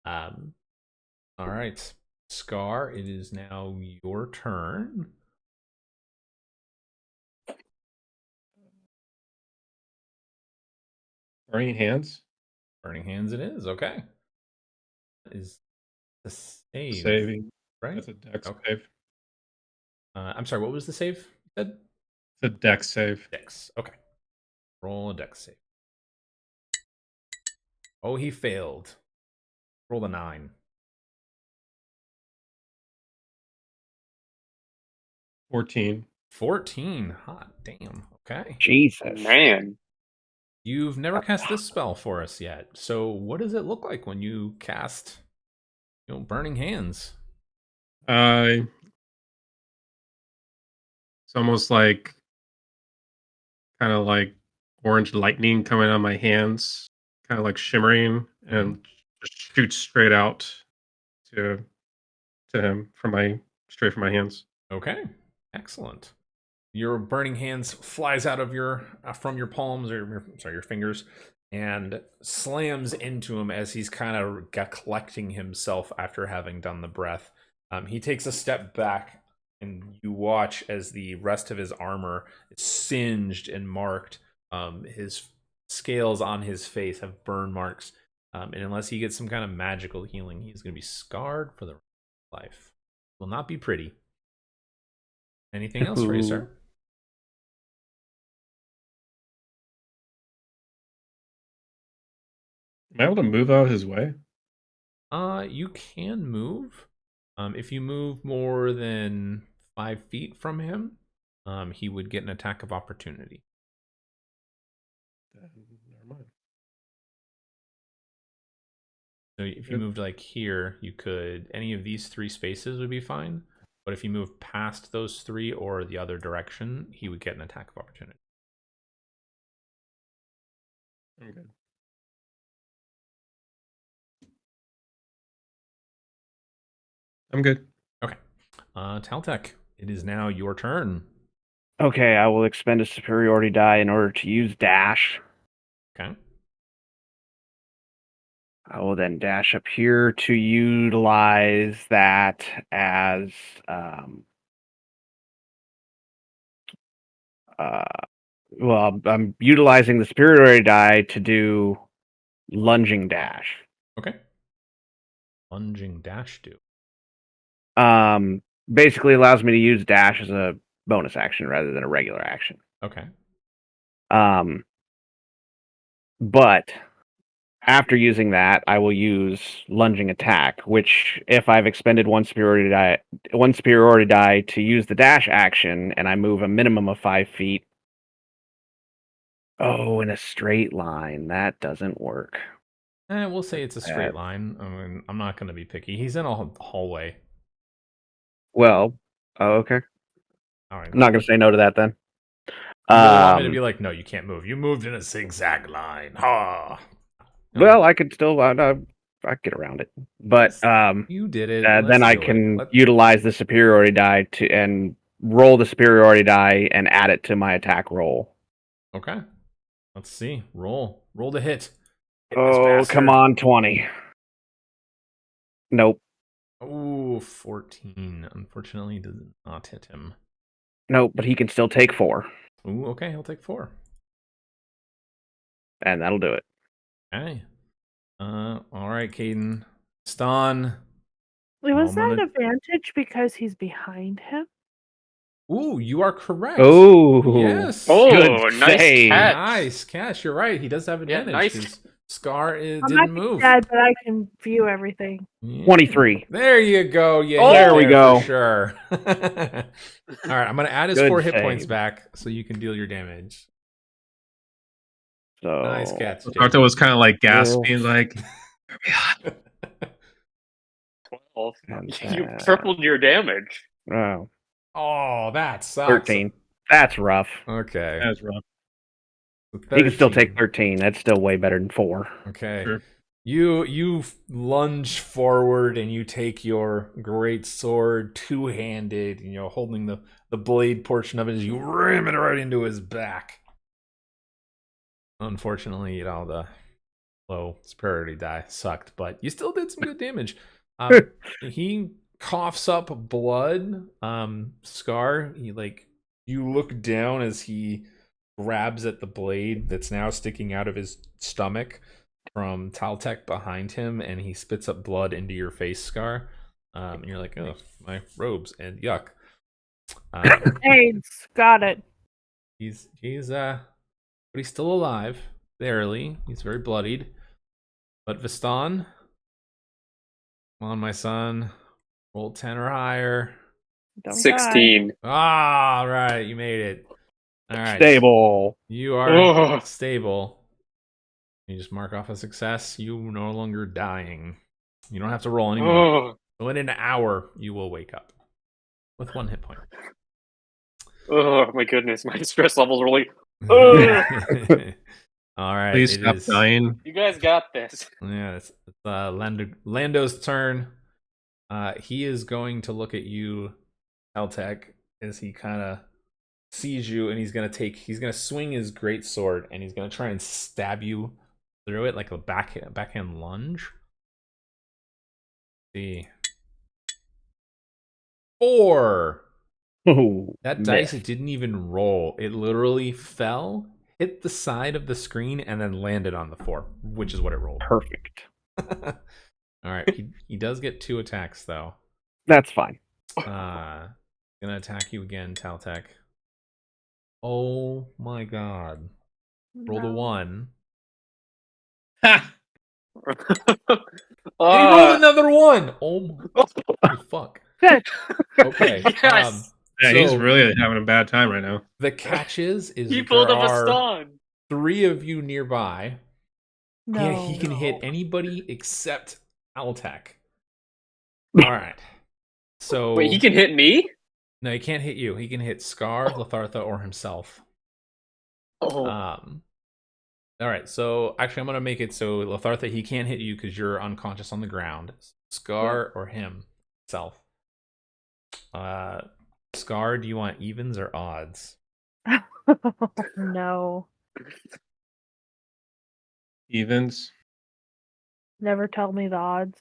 All right. Scar, it is now your turn. Burning hands. Burning hands it is. Okay. That is the save, Saving. right? That's a dex Okay. save. I'm sorry, what was the save you said? It's a dex save. Dex. Okay. Roll a dex save. Oh, he failed. Roll a 9. 14. 14. Hot damn. Okay. Jesus. Man. You've never cast this spell for us yet. So what does it look like when you cast, Burning Hands? It's almost like kind of like orange lightning coming out of my hands, kind of like shimmering, and just shoots straight out to him straight from my hands. Okay. Excellent. Your burning hands flies out of from your palms, or your fingers, and slams into him as he's kind of collecting himself after having done the breath. He takes a step back, and you watch as the rest of his armor is singed and marked. His scales on his face have burn marks, and unless he gets some kind of magical healing, he's going to be scarred for the rest of his life. Will not be pretty. Anything else for you, sir? Am I able to move out of his way? You can move. If you move more than 5 feet from him, he would get an attack of opportunity. Then never mind. So if you moved like here, you could, any of these 3 spaces would be fine. But if you move past those 3 or the other direction, he would get an attack of opportunity. I'm good. I'm good. Okay. Taltech, it is now your turn. Okay, I will expend a superiority die in order to use dash. Okay. I will then dash up here to utilize that as well, I'm utilizing the superiority die to do lunging dash. Okay. Lunging dash do. Basically allows me to use dash as a bonus action rather than a regular action. Okay. But after using that, I will use lunging attack, which if I've expended one superiority die to use the dash action, and I move a minimum of 5 feet. Oh, in a straight line, that doesn't work. We'll say it's a straight line. I mean, I'm not going to be picky. He's in a hallway. Well, okay. All right. I'm not going to say no to that then. You really want me to be like, no, you can't move. You moved in a zigzag line. Ha. No. Well, I could still I get around it, but you did it. then I can utilize the superiority die and roll the superiority die and add it to my attack roll. Okay. Let's see. Roll to hit. Oh, come on, 20. Nope. Ooh, 14. Unfortunately, does not hit him. Nope, but he can still take 4. Ooh, okay, he'll take 4. And that'll do it. Okay. All right, Caden. Ston. Was that advantage because he's behind him? Ooh, you are correct. Oh, yes. Oh, good nice save. catch. Nice catch. You're right. He does have advantage. Yeah, nice. Scar I didn't might move. be dead, but I can view everything. Yeah. 23. There you go. Yeah, Oh, there we go. For sure. All right, I'm going to add his Good 4 hit save. points back so you can deal your damage. So Nice catch. Arthur was kind of like gasping, like, 12. And, You tripled your damage. Oh, Oh, that sucks. 13. That's rough. Okay. that's rough. He can still take 13. 13. That's still way better than 4. Okay. Sure. You lunge forward and you take your great sword two-handed, holding the blade portion of it as you ram it right into his back. Unfortunately, the low superiority die sucked, but you still did some good damage. He coughs up blood. Scar, you look down as he grabs at the blade that's now sticking out of his stomach from Taltek behind him, and he spits up blood into your face, Scar. And you're like, oh, my robes and yuck. AIDS, got it. But he's still alive, barely. He's very bloodied. But Vistan, come on, my son. Roll 10 or higher. Don't 16. Ah, all right, you made it. All right. Stable. You are stable. You just mark off a success. You no longer dying. You don't have to roll anymore. So in an hour, you will wake up with 1 hit point. Oh my goodness, my stress levels are like. All right. Please stop dying. You guys got this. Yeah, it's Lando's turn. He is going to look at you, Taltek, as he kind of sees you, and he's gonna swing his great sword, and he's gonna try and stab you through it like a backhand lunge. Let's see, 4. Oh, That dice, it didn't even roll. It literally fell, hit the side of the screen, and then landed on the 4, which is what it rolled. Perfect. All right, he does get 2 attacks though. That's fine. Gonna attack you again, Taltek. Oh my god. Roll the 1. Ha! And he rolled another 1! Oh my fuck. Good. Okay. Yes! Yeah, he's So really having a bad time right now. the catch is He that pulled there up a are stun. 3 of you nearby. No. He can hit anybody except Altek. Alright. So Wait, he can hit me? no, he can't hit you. He can hit Scar, Lathartha, or himself. Oh. Alright, so actually I'm gonna make it so Lathartha, he can't hit you because you're unconscious on the ground. Scar or himself. Scar, do you want evens or odds? No. Evens. Never tell me the odds.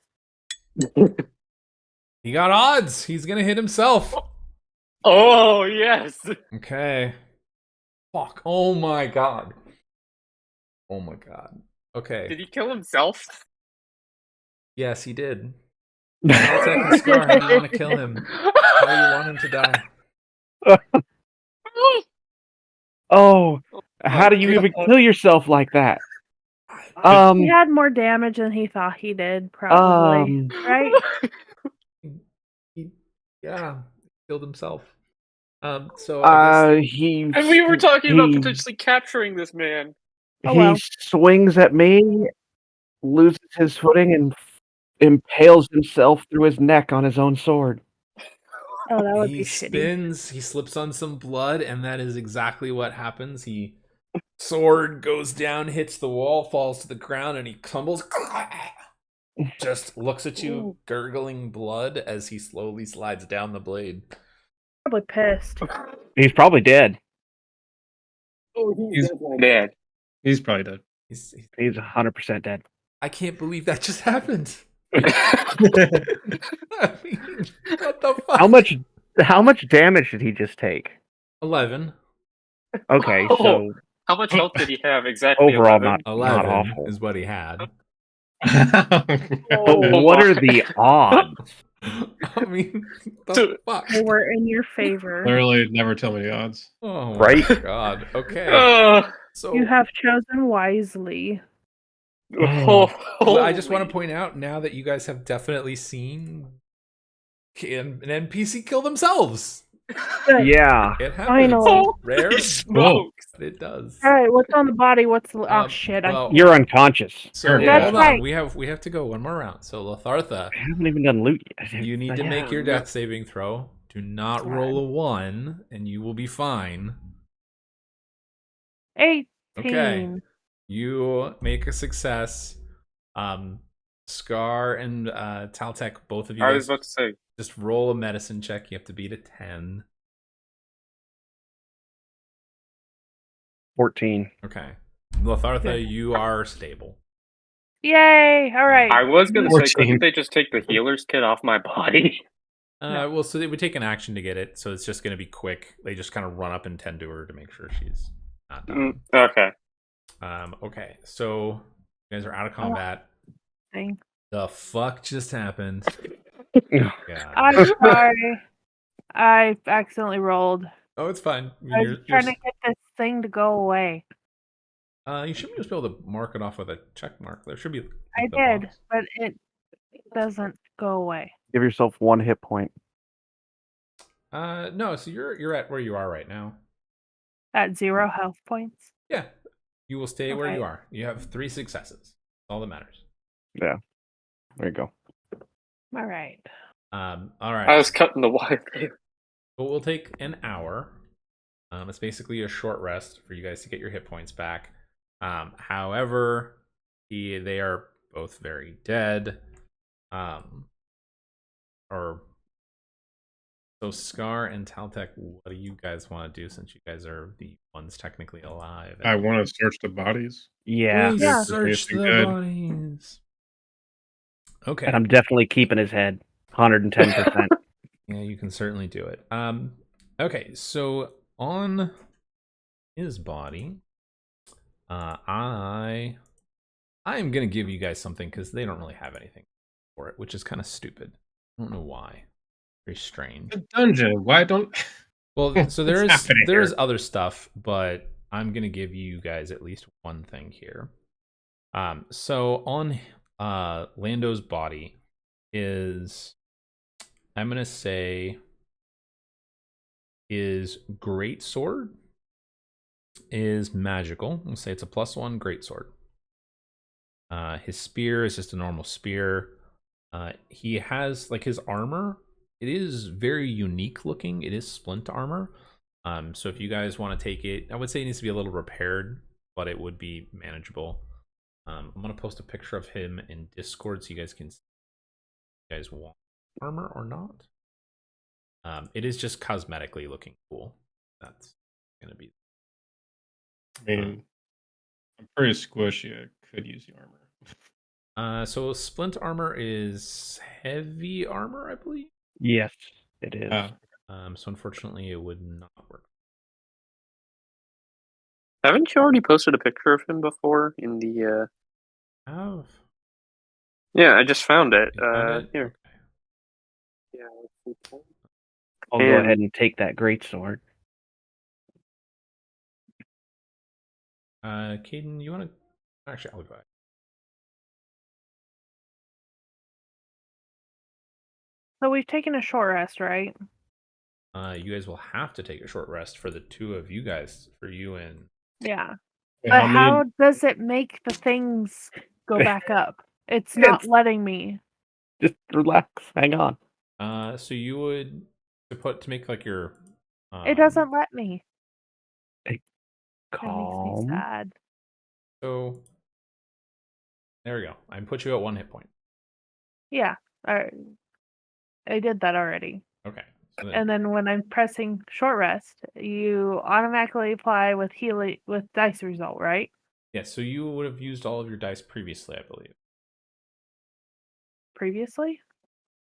He got odds. He's gonna hit himself. Oh, yes. Okay. Fuck. Oh my god. Oh my god. Okay. Did he kill himself? Yes, he did. Taltek and Scar, how do you want to kill him? How do you want him to die? Oh, how do you even kill yourself like that? He had more damage than he thought he did, probably. Right? He killed himself. So I guess And we were talking about potentially capturing this man. Oh, well. He swings at me, loses his footing, and impales himself through his neck on his own sword. Oh, that would he be shitty. spins, he slips on some blood, and that is exactly what happens. Sword goes down, hits the wall, falls to the ground, and he tumbles. Just looks at you, gurgling blood as he slowly slides down the blade. Probably pissed. He's probably dead. Oh, he's dead. He's probably dead. He's 100% dead. I can't believe that just happened. I mean, what the fuck? How much damage did he just take? 11. Okay, so How much health did he have exactly? overall 11? not 11 awful. is what he had. But what are the odds? I mean, what the fuck? They were in your favor. Literally, never tell me the odds. Oh my Right? god. Okay. So You have chosen wisely. well, I just want to point out now that you guys have definitely seen an NPC kill themselves. Yeah. It happens. Finally. Rare, He smokes. but it does. All right, what's on the body? What's the... oh, shit. well, You're unconscious. So Yeah. hold That's on, right. we have to go one more round. So Lathartha, I haven't even done loot yet. you need to make your death saving throw. Do not roll a 1, and you will be fine. 18. Okay. You make a success. Scar and Taltek, both of you I guys, was about to say. just roll a medicine check. You have to beat a 10. 14. Okay. Lathartha, Okay. you are stable. Yay! All right. I was going to say, 14. couldn't they just take the healer's kit off my body? No. Well, so they would take an action to get it, so it's just going to be quick. They just kind of run up and tend to her to make sure she's not dying. Okay. Okay, so you guys are out of combat. Thing. The fuck just happened? God. I'm sorry. I accidentally rolled. Oh, it's fine. I mean, I was trying to get this thing to go away. you should just be able to mark it off with a check mark. There should be. Like, I the did, box. but it doesn't go away. Give yourself 1 hit point. No. So you're at where you are right now. At 0 health points. Yeah, you will stay where Okay. you are. You have 3 successes. All that matters. Yeah. There you go. All right. All right. I was cutting the wire there. It will take an hour. It's basically a short rest for you guys to get your hit points back. However, they are both very dead. So Scar and Taltek, what do you guys want to do since you guys are the ones technically alive? I want to search the bodies. Yeah. Please Yeah. search the Good. bodies. Okay. And I'm definitely keeping his head. 110%. Yeah, you can certainly do it. Okay, so on his body, I am gonna give you guys something because they don't really have anything for it, which is kind of stupid. I don't know why. Very strange. The dungeon. Why don't? Well, so there What's is happening there here? is other stuff, but I'm gonna give you guys at least one thing here. So on Lando's body is, I'm gonna say, is great sword is magical. We'll say it's a +1 great sword. His spear is just a normal spear. He has like his armor. It is very unique looking. It is splint armor. So if you guys want to take it, I would say it needs to be a little repaired, but it would be manageable. I'm gonna post a picture of him in Discord so you guys can see if you guys want armor or not. It is just cosmetically looking cool. That's gonna be. I mean, I'm pretty squishy. I could use the armor. So splint armor is heavy armor, I believe. Yes, it is. So unfortunately, it would not work. Haven't you already posted a picture of him before in the? Have Yeah, I just found it. you found it? Here. Okay. Yeah. I'll go ahead and take that great sword. Caden, you want to? Actually, I'll go back. So we've taken a short rest, right? You guys will have to take a short rest for the two of you guys, for you and. Yeah. Wait, But how how many? does it make the things go back up? It's not letting me. Just relax. Hang on. So you would to make like your. It doesn't let me. It makes me Calm. sad. So. There we go. I put you at 1 hit point. Yeah. I did that already. Okay. So And then when I'm pressing short rest, you automatically apply with healing with dice result, right? yeah, so you would have used all of your dice previously, I believe. Previously?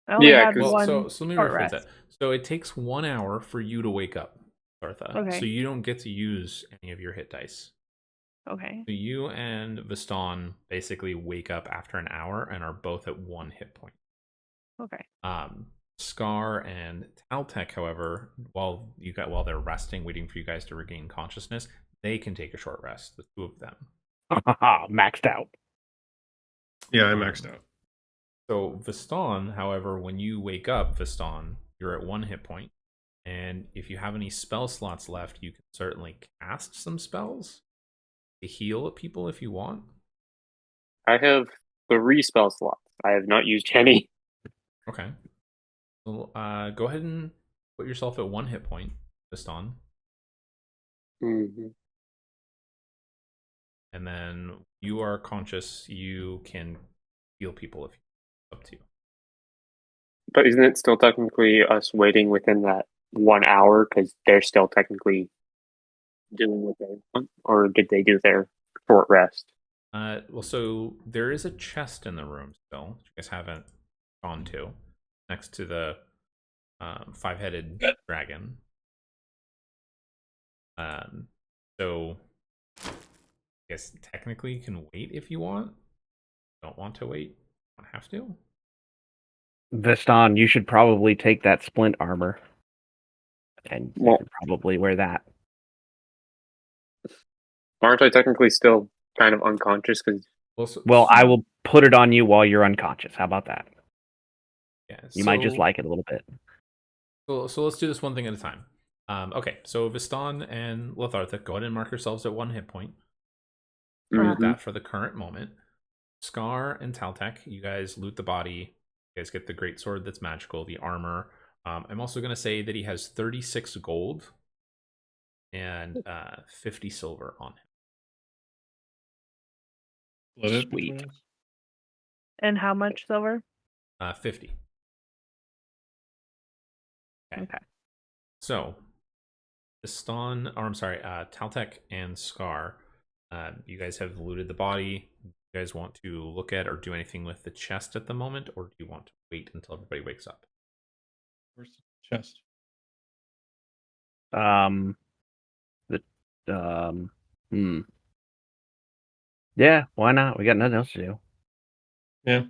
I only Yeah, had 'cause- Well, one so let me short rephrase rest. that. So it takes 1 hour for you to wake up, Sartha. Okay. So you don't get to use any of your hit dice. Okay. So you and Viston basically wake up after an hour and are both at 1 hit point. Okay. Scar and Taltek, however, while they're resting, waiting for you guys to regain consciousness, they can take a short rest. The two of them. Maxed out. Yeah, I maxed out. So Viston, however, when you wake up, Viston, you're at 1 hit point, and if you have any spell slots left, you can certainly cast some spells to heal people if you want. I have 3 spell slots. I have not used any. Okay. So, go ahead and put yourself at 1 hit point, Viston, Mm-hmm. and then you are conscious. You can heal people if it's up to you. But isn't it still technically us waiting within that 1 hour because they're still technically doing what they want, or did they do their short rest? Well, so there is a chest in the room still, that you guys haven't gone to, next to the 5-headed dragon. So I guess technically you can wait if you want. Don't want to wait. Don't have to. Viston, you should probably take that splint armor. And you Well, could probably wear that. aren't I technically still kind of unconscious? Because Well, I will put it on you while you're unconscious. How about that? Yeah, You might just like it a little bit. So let's do this one thing at a time. Okay, so Viston and Letharthic, go ahead and mark yourselves at 1 hit point. Loot that for the current moment. Scar and Taltek, you guys loot the body. You guys get the great sword that's magical, the armor. I'm also going to say that he has 36 gold and 50 silver on him. Split it Sweet. between us. And how much silver? 50. Okay. So, Viston, or I'm sorry, Taltek and Scar, you guys have looted the body. You guys want to look at or do anything with the chest at the moment, or do you want to wait until everybody wakes up? Where's the chest? Yeah, why not? We got nothing else to do. Yeah.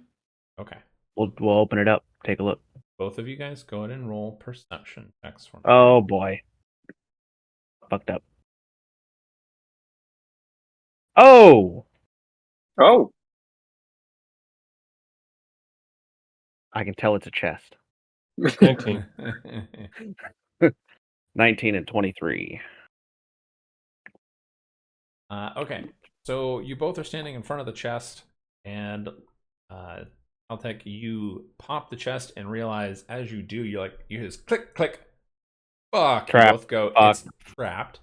Okay. We'll open it up. Take a look. Both of you guys go ahead and roll perception checks for me. Oh boy. Fucked up. Oh! oh, I can tell it's a chest. 19. 19 and 23. Okay, so you both are standing in front of the chest, and Caltech, you pop the chest and realize as you do, you just click, click. Fuck! Trap. You both go. Fuck. It's trapped.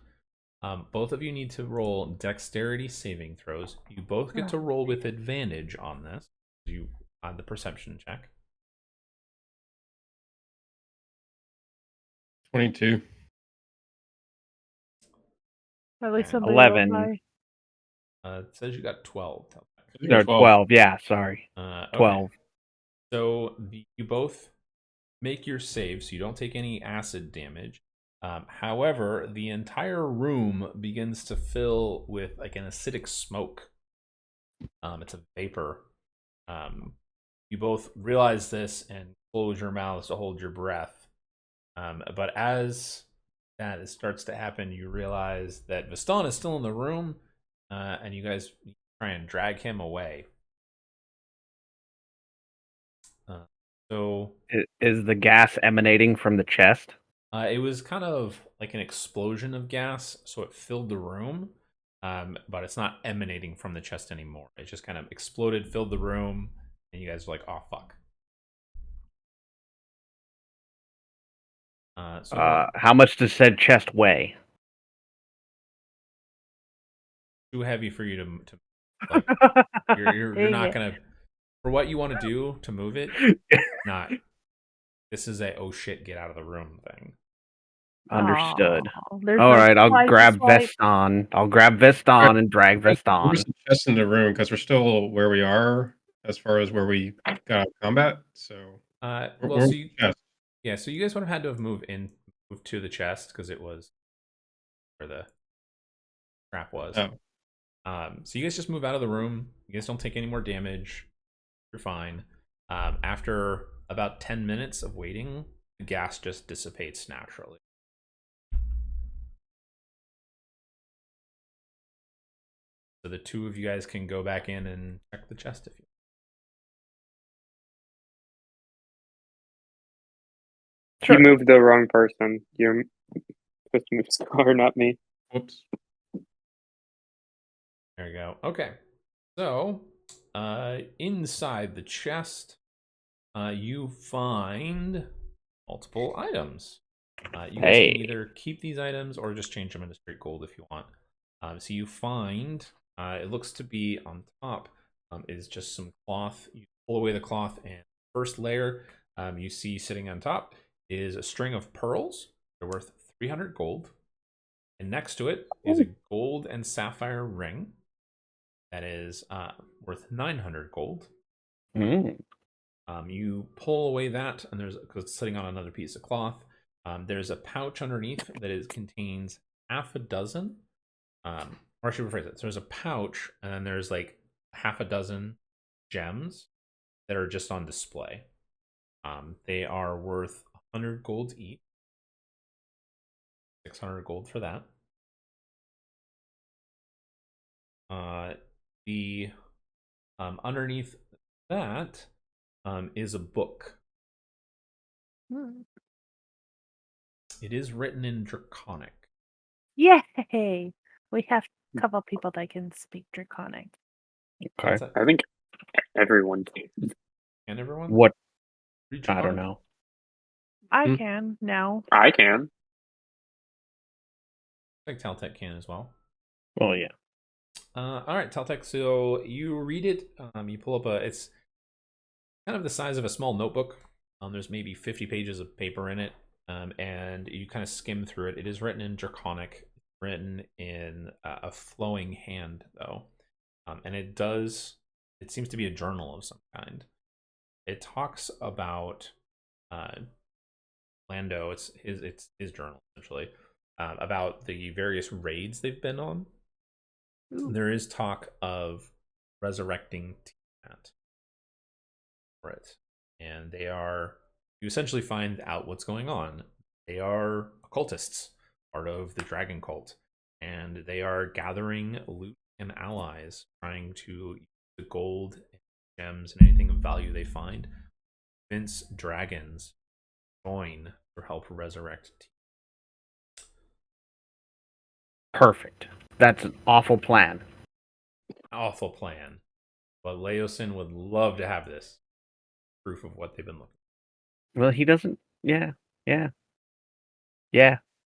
Both of you need to roll dexterity saving throws. You both get to roll with advantage on this. You on the perception check. 22. At least Okay. somebody 11. rolled high. It says you got 12. No, 12. Yeah, sorry. Okay. 12. So you both make your save, so you don't take any acid damage. However, the entire room begins to fill with like an acidic smoke. It's a vapor. You both realize this and close your mouths to hold your breath. But as that starts to happen, you realize that Viston is still in the room, and you guys try and drag him away. So Is the gas emanating from the chest? it was kind of like an explosion of gas, so it filled the room, but it's not emanating from the chest anymore. It just kind of exploded, filled the room, and you guys are like, "Oh fuck!" How much does said chest weigh? Too heavy for you to like. You're not gonna for what you want to do to move it. Not. This is a oh shit, get out of the room thing. Understood. Oh, there's All no right, I'll swipe, grab swipe. Veston. I'll grab Veston and drag Where's Veston. the chest in the room? Because we're still where we are as far as where we got out of combat. So, Well, so you, yeah, so you guys would have had to have moved to the chest because it was where the trap was. Oh. So you guys just move out of the room. You guys don't take any more damage. You're fine. After about 10 minutes of waiting, the gas just dissipates naturally. So the two of you guys can go back in and check the chest if you Sure. you moved the wrong person. You're supposed to move Scar, not me. Whoops. There you go. Okay. So, inside the chest, you find multiple items. You guys can either keep these items or just change them into straight gold if you want. So you find, it looks to be on top, is just some cloth. You pull away the cloth, and first layer you see sitting on top is a string of pearls. They're worth 300 gold. And next to it is a gold and sapphire ring that is worth 900 gold. You pull away that, and because it's sitting on another piece of cloth. There's a pouch underneath that contains half a dozen. Or I should rephrase it. So there's a pouch, and then there's like half a dozen gems that are just on display. They are worth 100 gold each. 600 gold for that. The underneath that is a book. It is written in Draconic. Yay! We have a couple people that can speak Draconic. Okay. I think everyone can. Can everyone? What? Read I don't Draconic? know. I Hmm. can now. I can. I think Taltech can as well. Well, yeah. All right, Taltech. So you read it. You pull up it's kind of the size of a small notebook. There's maybe 50 pages of paper in it, and you kind of skim through it. It is written in Draconic, written in a flowing hand, though, and it seems to be a journal of some kind. It talks about Lando. It's his journal essentially, about the various raids they've been on. Ooh. There is talk of resurrecting Tiamat for it, and you essentially find out what's going on. They are occultists, part of the dragon cult, and they are gathering loot and allies, trying to use the gold, gems, and anything of value they find, convince dragons join to help resurrect Tiamat. Perfect. That's an awful plan. Awful plan, but Leosin would love to have this proof of what they've been looking for. Well, he doesn't. Yeah.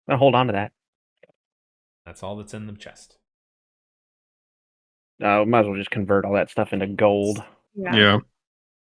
I'll hold on to that. That's all that's in the chest. Might as well just convert all that stuff into gold. Yeah.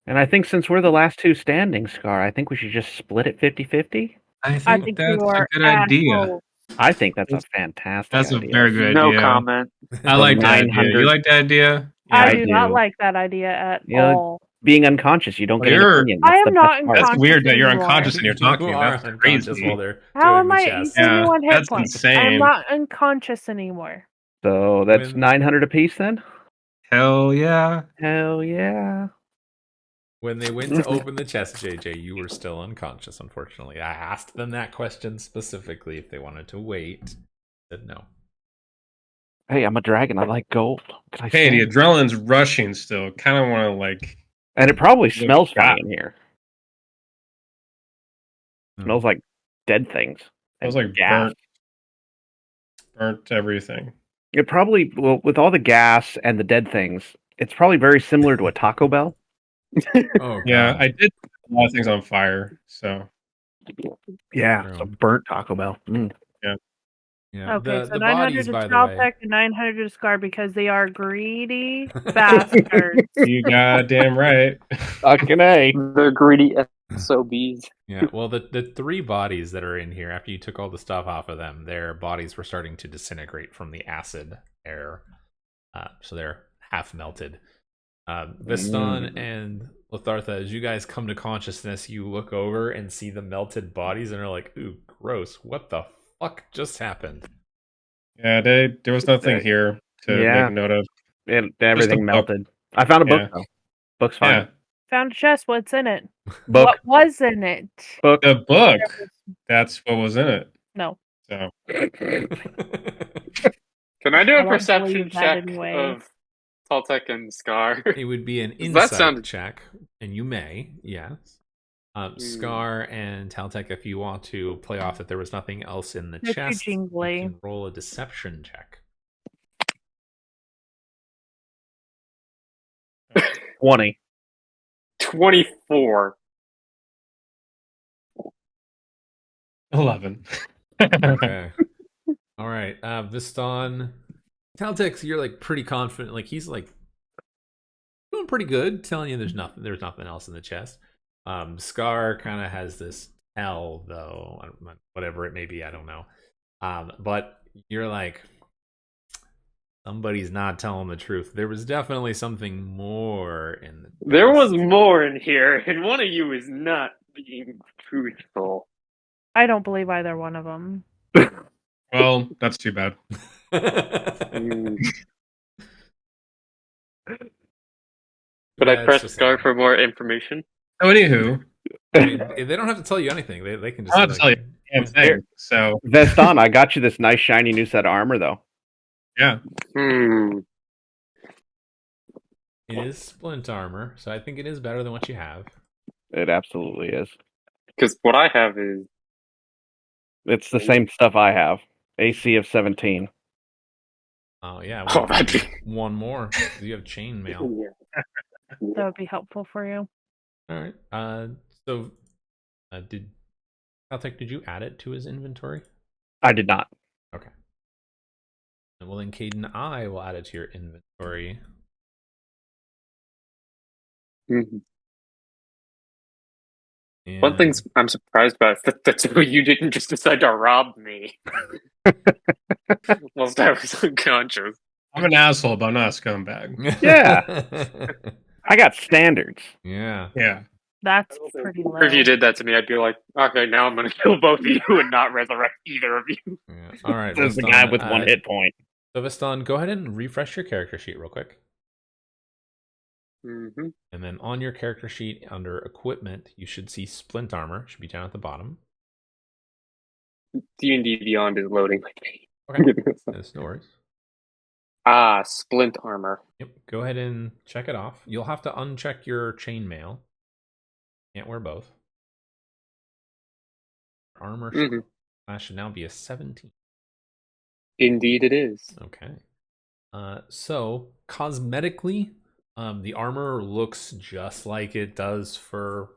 And I think since we're the last two standing, Scar, I think we should just split it 50-50. I I think think that's you a are good idea. assholes. I think that's a fantastic That's a idea. very good No idea. comment. I like that idea. 900 You like that idea? I I do not do. like that idea at You know, all. Being unconscious, you don't Well, get an you're- opinion. I That's am the not best part. That's unconscious weird that you're anymore. unconscious and you're talking. You are That's unconscious crazy. while they're How doing am the I? chest. You gave me Yeah, 1 hit that's point. insane. I'm not unconscious anymore. So that's When- 900 apiece then? Hell yeah. Hell yeah. When they went to open the chest, JJ, you were still unconscious, unfortunately. I asked them that question specifically if they wanted to wait. They said no. Hey, I'm a dragon. I like gold. Can I Hey, the stand? adrenaline's rushing still. Kind of want to like. And it probably smells God. funny in here. Smells like dead things. Smells and like gas. burnt everything. It probably, well, with all the gas and the dead things, it's probably very similar to a Taco Bell. Oh, Yeah, God. I did a lot of things on fire. So Yeah, True. so burnt Taco Bell. Mm. Yeah. Okay, so The 900 bodies, to by the way. Caltech and 900 to Scar because they are greedy bastards. you goddamn right. Fucking A. They're greedy SOBs. Yeah, well, the three bodies that are in here, after you took all the stuff off of them, their bodies were starting to disintegrate from the acid air. So they're half melted. Viston and Lathartha, as you guys come to consciousness, you look over and see the melted bodies and are like, ooh, gross. What the fuck just happened? Yeah, there was nothing here to Yeah. make note of. Everything book. melted. I found a book, Yeah. though. Book's fine. Yeah, Found a chest. What's in it? Book. What was in it? Book. the book. That's what was in it. No. So Can I do I a don't perception believe that check anyway. of Taltech and Scar? It would be an That insight sounded- check, and you may, yes. Scar and Taltech, if you want to play off that there was nothing else in the They're too chest, you jingly. can roll a deception check. 20. 24. 11. Okay. All right. Viston, Taltech, you're like pretty confident. Like he's like doing pretty good, telling you there's nothing else in the chest. Scar kind of has this tell though, whatever it may be, I don't know. But you're like, Somebody's not telling the truth. There was definitely something more in the There was dust. more in here, and one of you is not being truthful. I don't believe either one of them. Well, that's too bad. Mm. But I That's pressed just start for more information. So, anywho, I mean, they don't have to tell you anything. They can just I'll say, have to tell you like, the damn thing. So, Veston, I got you this nice shiny new set of armor, though. yeah. Hmm. it is splint armor, so I think it is better than what you have. It absolutely is. Because what I have is It's the same stuff I have. AC of 17. Oh yeah, Oh, we'll that'd give be- you one more. 'Cause you have chainmail. yeah. That would be helpful for you. All right. So did Caltech, did you add it to his inventory? I did not. Okay. Well then, Caden, I will add it to your inventory. Mhm. And One thing I'm surprised about is that you didn't just decide to rob me whilst I was unconscious. I'm an asshole, but I'm not a scumbag. Yeah. I got standards. Yeah. Yeah. That's pretty low. If you did that to me, I'd be like, okay, now I'm going to kill both of you and not resurrect either of you. Yeah. All right. This is the Viston, guy with one hit point. So Viston, go ahead and refresh your character sheet real quick. Mm-hmm. And then on your character sheet under equipment, you should see splint armor. It should be down at the bottom. D&D Beyond is loading. Okay. That's no worries. Splint armor. Yep. Go ahead and check it off. You'll have to uncheck your chainmail. Can't wear both. Armor class should now be a 17. Indeed it is. Okay. So cosmetically, the armor looks just like it does for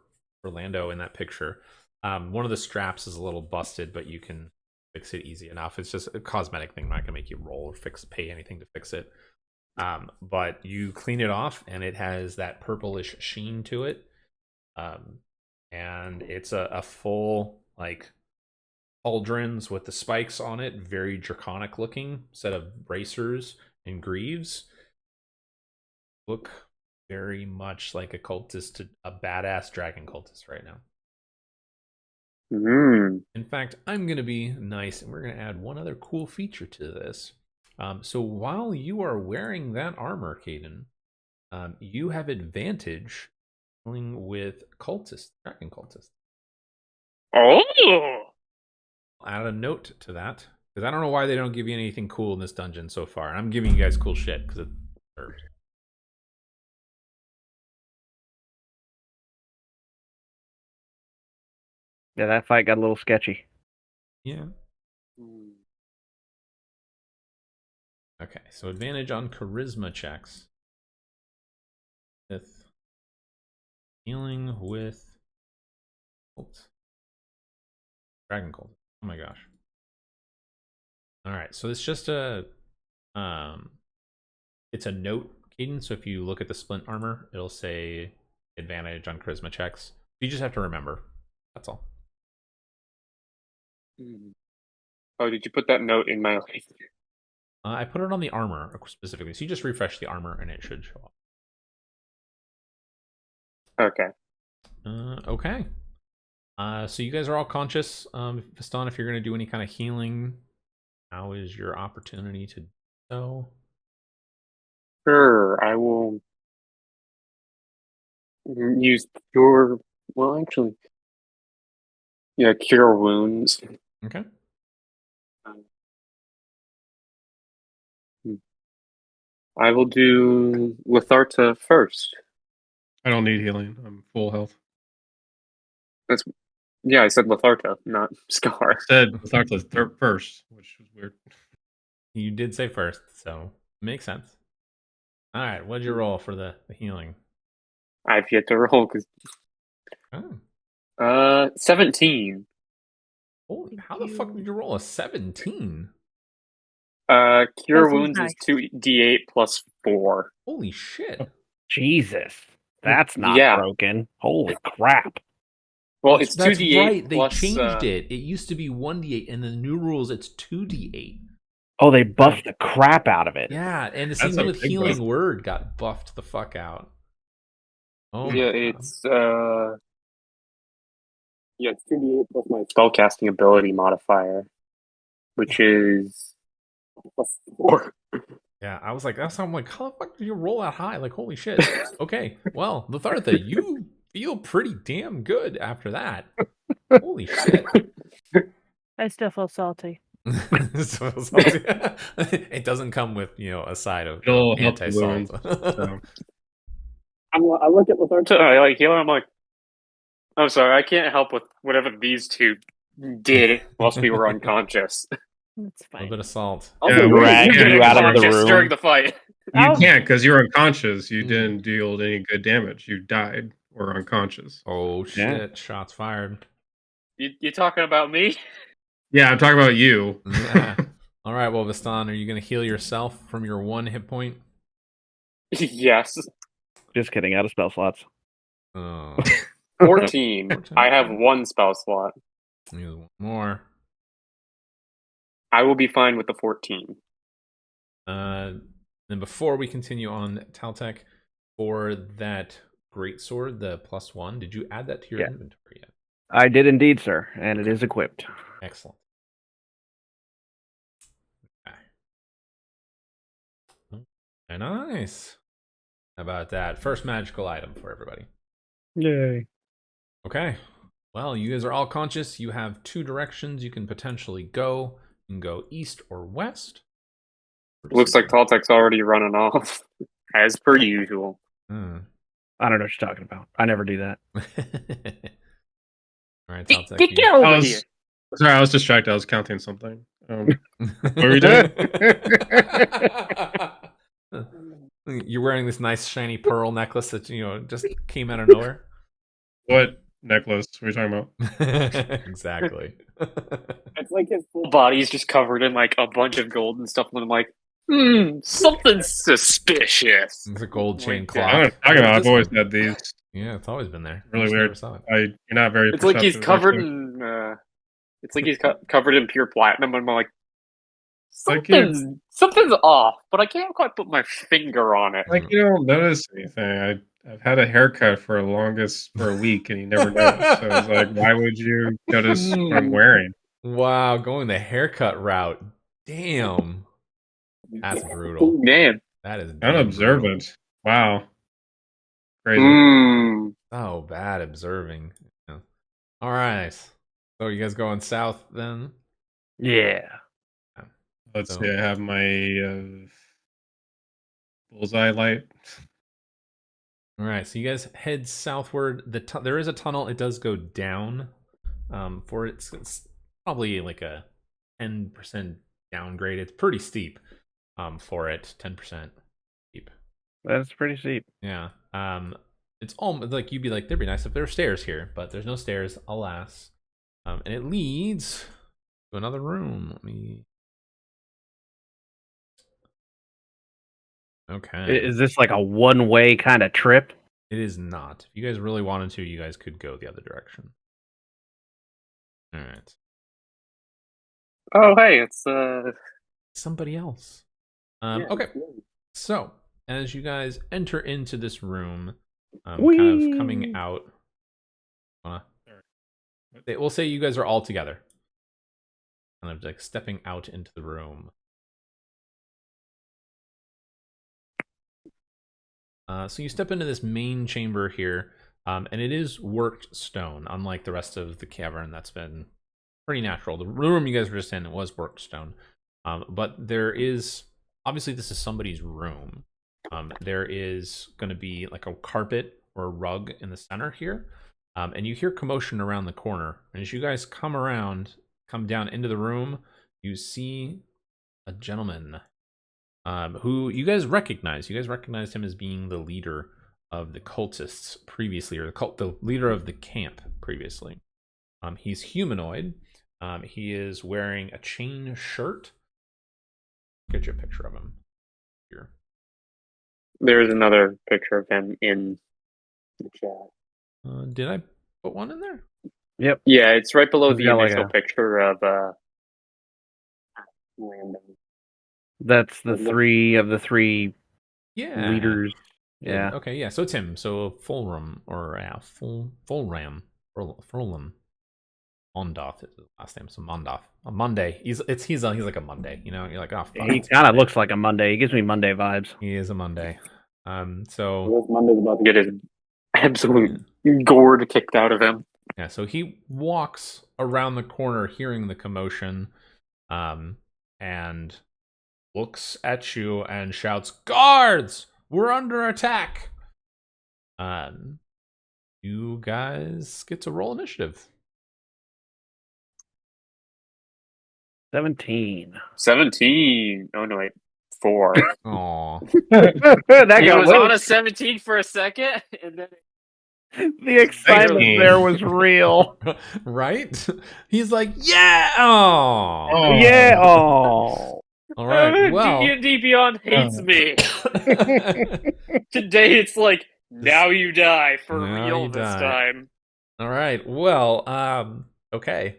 Lando in that picture. One of the straps is a little busted, but you can fix it easy enough. It's just a cosmetic thing. I'm not gonna make you roll or pay anything to fix it. But you clean it off, and it has that purplish sheen to it. And it's a full like pauldrons with the spikes on it, very draconic looking set of bracers and greaves. Look very much like a cultist, a badass dragon cultist right now. In fact, I'm going to be nice and we're going to add one other cool feature to this. So while you are wearing that armor, Caden, you have advantage dealing with cultists, dragon cultists. Oh! I'll add a note to that because I don't know why they don't give you anything cool in this dungeon so far. And I'm giving you guys cool shit because it deserves. Yeah, that fight got a little sketchy. Yeah. Okay, so advantage on charisma checks. With healing with cult. Dragon cult. Oh my gosh. Alright, so it's just a it's a note, Caden. So if you look at the splint armor, it'll say advantage on charisma checks. You just have to remember. That's all. Oh, did you put that note in my life? I put it on the armor specifically. So you just refresh the armor and it should show up. Okay. Okay. So you guys are all conscious. Viston, if you're going to do any kind of healing, now is your opportunity to do so. Sure, I will use cure. Well, actually, yeah, cure wounds. Okay. I will do Letharta first. I don't need healing. I'm full health. Yeah, I said Letharta, not Scar. I said Letharta first, which was weird. You did say first, so makes sense. All right, what'd you roll for the healing? I've yet to roll because Oh. 17. Holy, how the fuck did you roll a 17? Cure This is wounds nice. is 2d8 plus 4. Holy shit. Jesus. That's not Yeah. broken. Holy crap. Well, That's it's 2d8 right. They plus, changed it. It used to be 1d8, and in the new rules, it's 2d8. Oh, they buffed the crap out of it. Yeah, and the That's same a with big Healing buff. Word got buffed the fuck out. Oh my Yeah, god. it's 2d8 plus my spellcasting ability modifier, which is +4. Yeah, I was like, I'm like, how the fuck did you roll that high? Like, holy shit. Okay, well, Lathartha, you feel pretty damn good after that. Holy shit. I still feel salty. It doesn't come with, a side of It'll help the anti-salt. wounds. So. I look at Latharta, I like healer, I'm like, I'm sorry, I can't help with whatever these two did whilst we were unconscious. That's A little fine. bit of salt. Also, we dragged getting you out of the unconscious room. during the fight. You Oh. can't because you're unconscious. You Mm. didn't deal any good damage. You died or unconscious. Oh shit! Yeah. Shots fired. You talking about me? Yeah, I'm talking about you. Yeah. All right. Well, Vistan, are you going to heal yourself from your 1 hit point? Yes. Just kidding. Out of spell slots. Oh, 14. 14. I have 1 spell slot. use one more. I will be fine with the 14. Then before we continue on, Taltech, for that greatsword, the +1, did you add that to your Yeah. inventory yet? I did indeed, sir, and it is equipped. Excellent. Okay. Very nice. How about that? First magical item for everybody. Yay. Okay. Well, you guys are all conscious. You have 2 directions you can potentially go. You can go east or west. Looks like Toltek's already running off, as per usual. Hmm. I don't know what you're talking about. I never do that. All right, Get Taltech. over here! Sorry, I was distracted. I was counting something. What were you doing? You're wearing this nice shiny pearl necklace that just came out of nowhere. What necklace were you talking about? Exactly. It's like his full body's just covered in like a bunch of gold and stuff, and I'm like, something's suspicious. It's a gold chain Like, clock. I'm not talking about. I've This always one. had these. Yeah, it's always been there. Really Just weird. never saw it. You're not very. It's like he's perceptive, covered actually. in. It's like he's covered in pure platinum, and I'm like, Like something's off, but I can't quite put my finger on it. Like you don't notice anything. I've had a haircut for a week, and you never noticed. So it's like, why would you notice what I'm wearing? Wow, going the haircut route. Damn. That's brutal. Man. That is damn Unobservant. Wow. Crazy. brutal. So bad observing. Yeah. All right. So you guys going south then? Yeah. Let's see. I have my bullseye light. All right. So you guys head southward. There is a tunnel. It does go down. For it's probably like a 10% downgrade. It's pretty steep. For it, 10% steep. That's pretty steep. Yeah. It's almost like you'd be like, there'd be nice if there were stairs here, but there's no stairs, alas. And it leads to another room. Let me. Okay. Is this like a one-way kind of trip? It is not. If you guys really wanted to, you guys could go the other direction. All right. Oh, hey, it's Somebody else. yeah, Okay. yeah. So as you guys enter into this room, kind Whee! of coming out. We'll say you guys are all together. Kind of like stepping out into the room. So you step into this main chamber here, and it is worked stone, unlike the rest of the cavern that's been pretty natural. The room you guys were just in was worked stone, but there is obviously this is somebody's room. There is going to be like a carpet or a rug in the center here, and you hear commotion around the corner. And as you guys come down into the room, you see a gentleman who you guys recognize. You guys recognized him as being the leader of the cultists previously, or the leader of the camp previously. He's humanoid. He is wearing a chain shirt. Get you a picture of him here. There's another picture of him in the chat. Did I put one in there? Yep. Yeah, it's right below He's the got like initial a- picture of random. That's the three of the three Yeah. leaders. Good. Yeah. Okay, yeah. So Tim, so Fulram or Fulram, Mondoth is his last name. So Mondoth. A Monday. He's like a Monday. You know, you're like, oh fuck. He It's kind of Monday. looks like a Monday. He gives me Monday vibes. He is a Monday. So This Monday's about to get his absolute yeah. gourd kicked out of him. Yeah, so he walks around the corner hearing the commotion, and looks at you and shouts, "Guards! We're under attack!" You guys get to roll initiative. 17. 17. Oh no, wait. 4. Aw. That He got was on loose. a 17 for a second, and then The excitement 19. there was real. Right? He's like, yeah! Aw. Oh. Yeah. Oh. All right, well. D&D Beyond hates me. Today it's like, now you die for Now real you this die. time. All right, well, okay.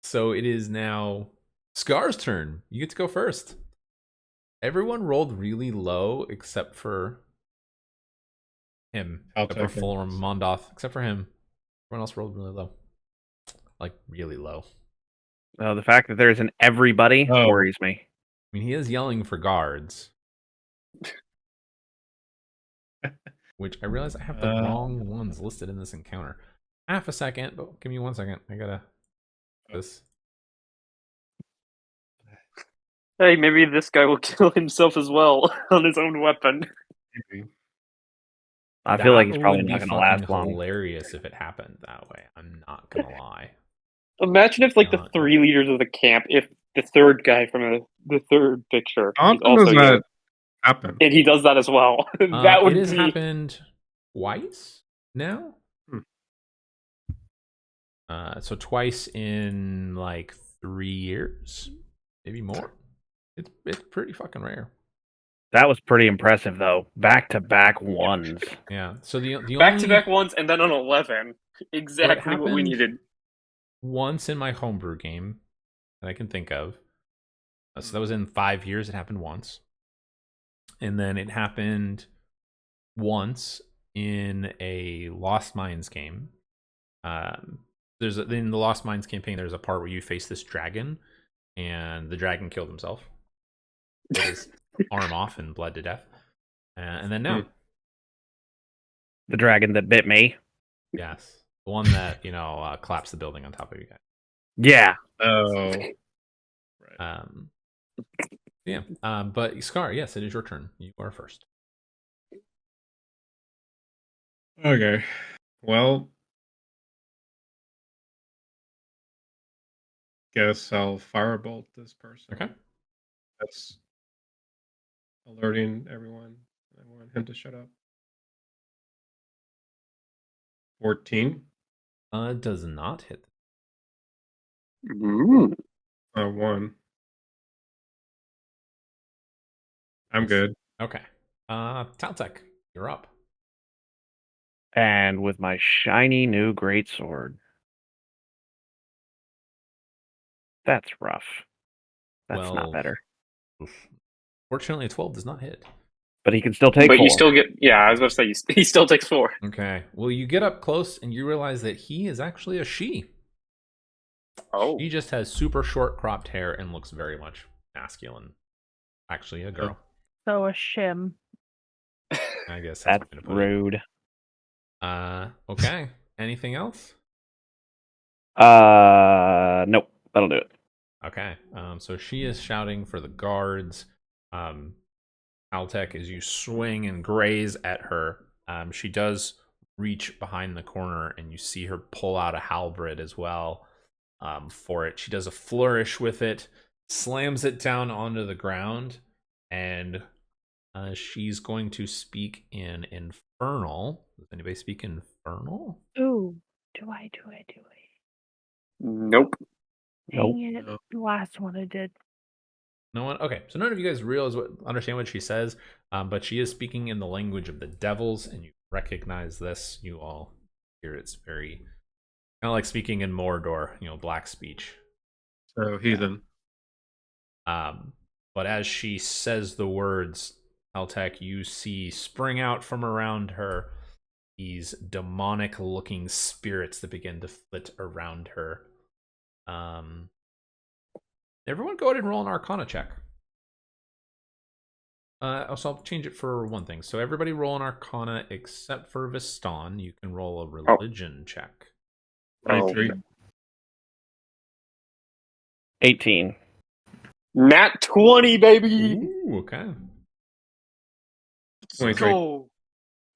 So it is now Scar's turn. You get to go first. Everyone rolled really low except for him. I'll Except for take it. Fulham, Mondoth. Except for him. Everyone else rolled really low. Like, really low. The fact that there's an everybody Oh. worries me. I mean, he is yelling for guards. Which I realize I have the wrong ones listed in this encounter. Half a second, but give me 1 second. I gotta... This. Hey, maybe this guy will kill himself as well on his own weapon. Maybe. I feel like he's That probably would not be going to fucking last long. hilarious if it happened that way. I'm not gonna lie. Imagine if, like, the Not 3 leaders of the camp, if the third guy from the third picture How is often does also that you, happen? and he does that as well. That would It has be... happened twice now. Hmm. So twice in like 3 years, maybe more. It's pretty fucking rare. That was pretty impressive, though. Back-to-back ones. Yeah. So the Back-to-back ones, and then on 11. Exactly what we happened needed. once in my homebrew game that I can think of. So that was in 5 years. It happened once, and then it happened once in a Lost Mines game. In the Lost Mines campaign, there's a part where you face this dragon, and the dragon killed himself, with his arm off and bled to death. And then now, The dragon that bit me. yes, the one that collapsed the building on top of you guys. Yeah. Oh. Yeah. But Scar, yes, it is your turn. You are first. Okay. Well, guess I'll firebolt this person. Okay. That's alerting everyone. I want him to shut up. 14. Does not hit. Mm. 1. I'm good. Okay. Taltech, you're up. And with my shiny new greatsword. That's rough. That's not better. Fortunately, a 12 does not hit. But he can still take But 4. you still get... Yeah, I was about to say, he still takes 4. Okay. Well, you get up close and you realize that he is actually a she. Oh. He just has super short cropped hair and looks very much masculine. Actually, a girl. So a shim. I guess That's one way to put rude. it. Okay. Anything else? Nope. That'll do it. Okay. So she is shouting for the guards. Altec, as you swing and graze at her, she does reach behind the corner, and you see her pull out a halberd as well. For it, she does a flourish with it, slams it down onto the ground, and she's going to speak in Infernal. Does anybody speak Infernal? Ooh. Do I? Nope. Dang it. The last one I did. No one? Okay, so none of you guys understand what she says, but she is speaking in the language of the devils, and you recognize this. You all hear it's very kind of like speaking in Mordor, black speech. So heathen. But But as she says the words, Caltech, you see spring out from around her these demonic looking spirits that begin to flit around her. Everyone go ahead and roll an Arcana check. Also, I'll change it for one thing. So everybody roll an Arcana except for Viston. You can roll a religion check. 23. 18. Nat 20, baby. Ooh, okay. 23. Go.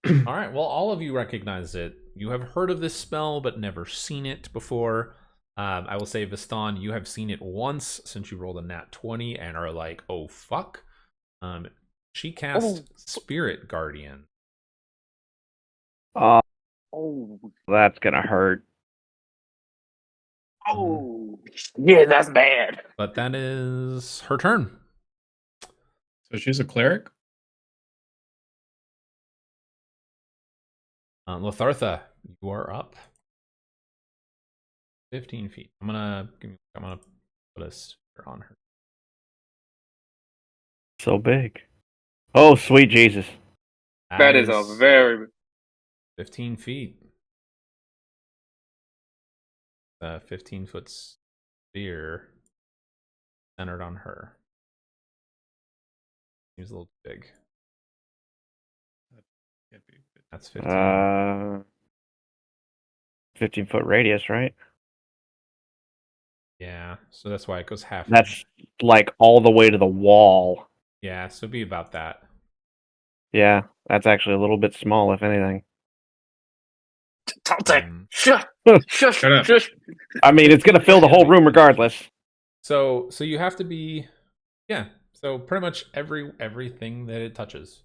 All right. Well, all of you recognize it. You have heard of this spell, but never seen it before. I will say, Viston, you have seen it once since you rolled a nat 20 and are like, oh, fuck. She cast Spirit Guardian. Oh, Oh, that's gonna hurt. oh, yeah, that's bad. But that is her turn. So she's a cleric? Lathartha, you are up. 15 feet. I'm gonna put a sphere on her. So big. Oh, sweet Jesus. That is a very 15 feet. 15-foot sphere centered on her. Seems a little big. Can't be. That's 15. 15-foot radius, right? Yeah, so that's why it goes half. That's like all the way to the wall. Yeah, so it'd be about that. Yeah, that's actually a little bit small, if anything. Caltech. Shush, shush, Shut up. shush. I mean, it's gonna fill the whole room regardless. So you have to be, yeah. So pretty much everything that it touches,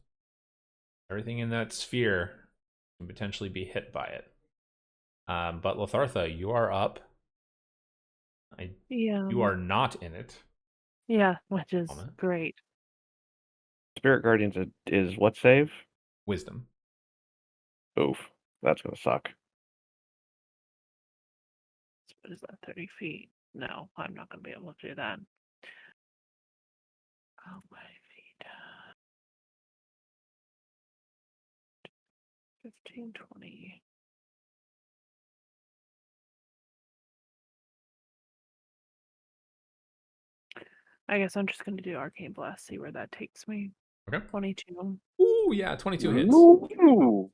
everything in that sphere can potentially be hit by it. But Lathartha, you are up. Yeah. You are not in it. Yeah, which is Moment. great. Spirit Guardians is what save? Wisdom. Oof, that's gonna suck. What is that, 30 feet? No, I'm not going to be able to do that. Oh, my feet. 15, 20. I guess I'm just going to do Arcane Blast, see where that takes me. Okay. 22. Ooh, yeah, 22 hits. Ooh.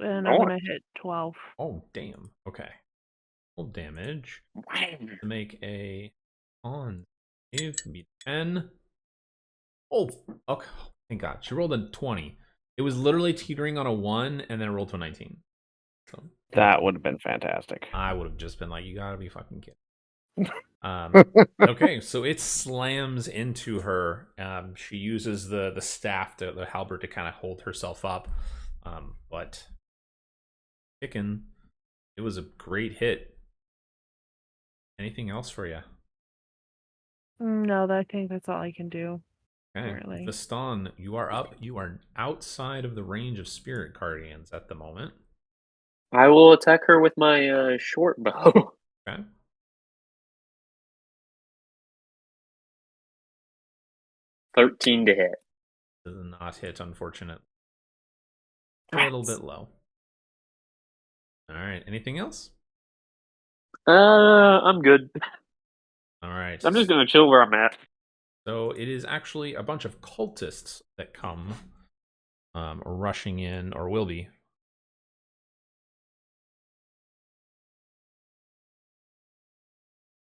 And I'm going to hit 12. Oh, damn. Okay. Full damage. To make a on save, be 10. Oh, okay. Thank God. She rolled a 20. It was literally teetering on a 1 and then rolled to a 19. So That would have been fantastic. I would have just been like, you gotta be fucking kidding. Okay, so it slams into her. She uses the staff, the halberd, to kind of hold herself up. But kicking, it was a great hit. Anything else for you? No, I think that's all I can do. Okay, Apparently. Viston, you are up. You are outside of the range of Spirit Guardians at the moment. I will attack her with my short bow. Okay. 13 to hit. Does not hit, unfortunately. A little bit low. All right. Anything else? I'm good. All right. I'm just gonna chill where I'm at. So it is actually a bunch of cultists that come rushing in, or will be.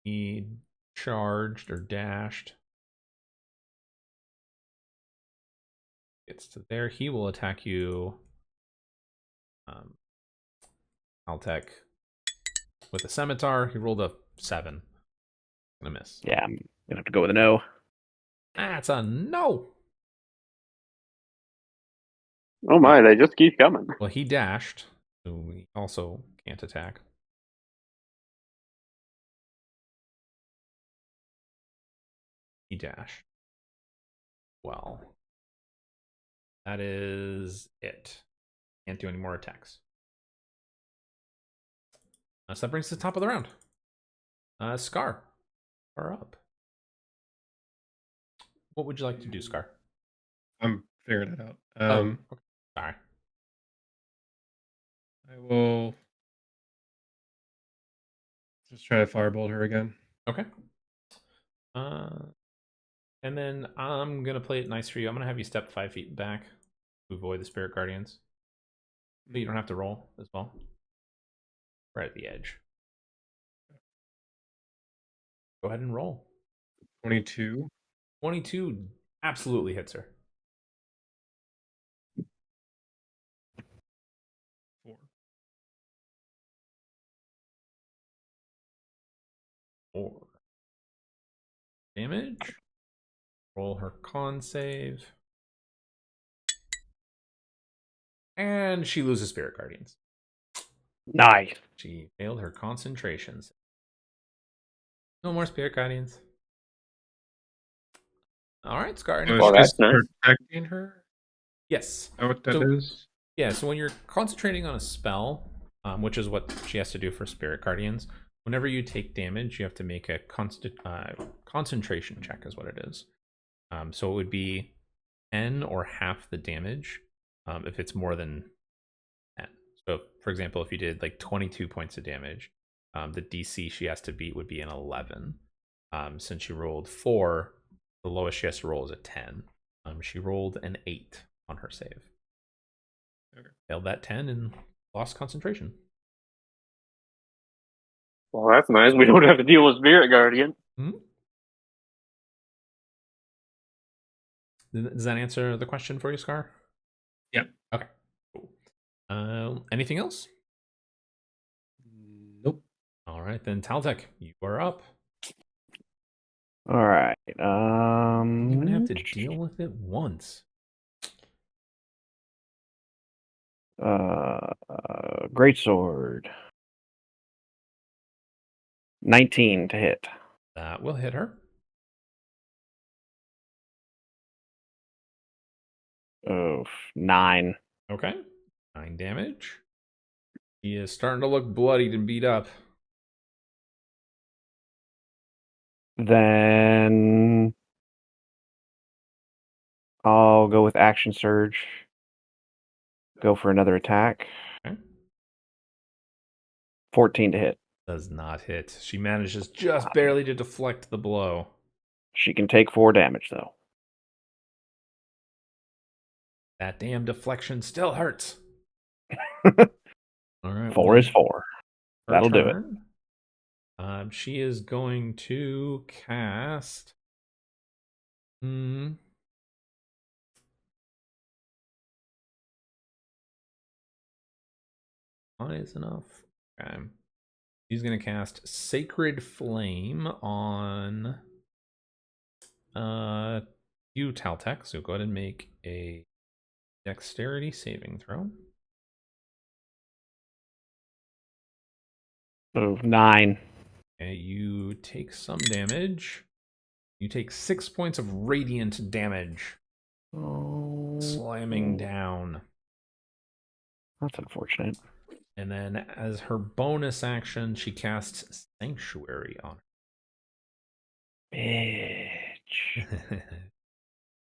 He charged or dashed. Gets to there. He will attack you. Caltech with a scimitar. He rolled a 7. Gonna miss. Yeah, I'm gonna have to go with a no. That's a no. Oh my, they just keep coming. Well, he dashed, so he also can't attack. He dashed. Well, that is it. Can't do any more attacks. So that brings us to the top of the round. Scar are up. what would you like to do, Scar? I'm figuring it out. Okay. Sorry. I will just try to firebolt her again. Okay. And then I'm gonna play it nice for you. I'm gonna have you step 5 feet back to avoid the spirit guardians. So you don't have to roll as well. Right at the edge. Go ahead and roll. 22. 22 absolutely hits her. 4. 4 damage. Roll her con save. And she loses spirit guardians. Nice. She failed her concentrations. No more spirit guardians. All right, Scar. Any So Well, she's that's nice. protecting her? Yes. Is that what that So- is? Yeah, so when you're concentrating on a spell, which is what she has to do for spirit guardians, whenever you take damage, you have to make a concentration check, is what it is. So it would be 10 or half the damage if it's more than 10. So, for example, if you did like 22 points of damage, the DC she has to beat would be an 11. Since she rolled 4, the lowest she has to roll is a 10. She rolled an 8 on her save. Okay. Failed that 10 and lost concentration. Well, that's nice. We don't have to deal with Spirit Guardian. Does that answer the question for you, Scar? Yep. Okay. Cool. Anything else? Nope. All right, then Taltech, you are up. All right. You even have to deal with it once. Greatsword. 19 to hit. That will hit her. Oh, 9. Okay. 9 damage. He is starting to look bloodied and beat up. Then I'll go with Action Surge. Go for another attack. Okay. 14 to hit. Does not hit. She manages just barely to deflect the blow. She can take 4 damage, though. That damn deflection still hurts. All right. 4 is 4. her That'll do it. turn. She is going to cast. Is enough. Okay. She's going to cast Sacred Flame on you, Taltech. So go ahead and make a Dexterity saving throw. Oh, 9. Okay, you take some damage. You take 6 points of radiant damage. Oh, Slamming down. That's unfortunate. And then as her bonus action, she casts Sanctuary on Bitch. her.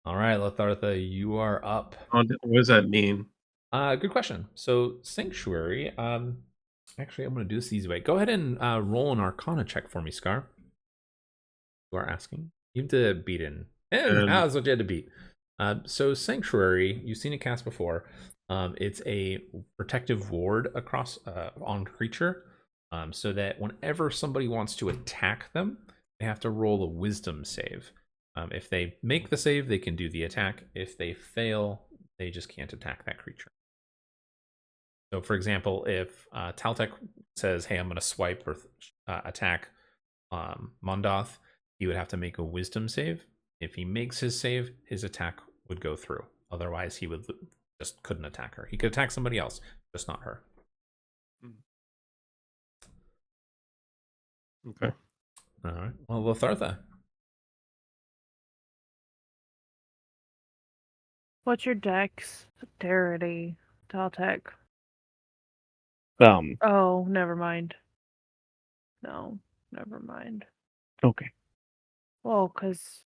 All right, Lathartha, you are up. What does that mean? Good question. So Sanctuary, actually I'm gonna do this the easy way. Go ahead and roll an Arcana check for me, Scar. You are asking. You have to beat in. And that's what you had to beat. So Sanctuary, you've seen it cast before. It's a protective ward across on creature, so that whenever somebody wants to attack them, they have to roll a Wisdom save. If they make the save, they can do the attack. If they fail, they just can't attack that creature. So, for example, if Taltech says, "Hey, I'm going to swipe or attack Mondoth," he would have to make a Wisdom save. If he makes his save, his attack would go through. Otherwise, he would just couldn't attack her. He could attack somebody else, just not her. Okay. All right. Well, Lothartha. What's your dexterity, Taltech? Oh, never mind. No, never mind. Okay. Well, because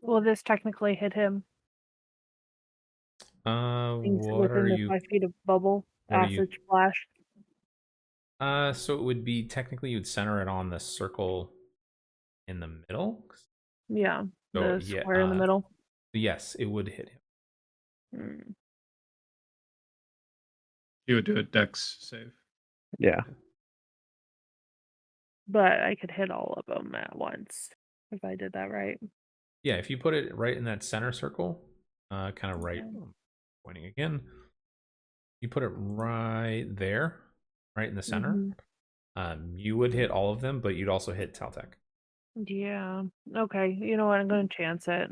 Will this technically hit him? Things What are within the you? 5 feet of bubble. What are you? Acid splash. So it would be technically you'd center it on the circle in the middle. Yeah, So the yeah, square in the middle. yes, it would hit him. Mm. You would do a dex save. Yeah. But I could hit all of them at once if I did that right. Yeah, if you put it right in that center circle, kind of right, pointing again. You put it right there, right in the center. You would hit all of them, but you'd also hit Taltech. Yeah. Okay. You know what? I'm going to chance it.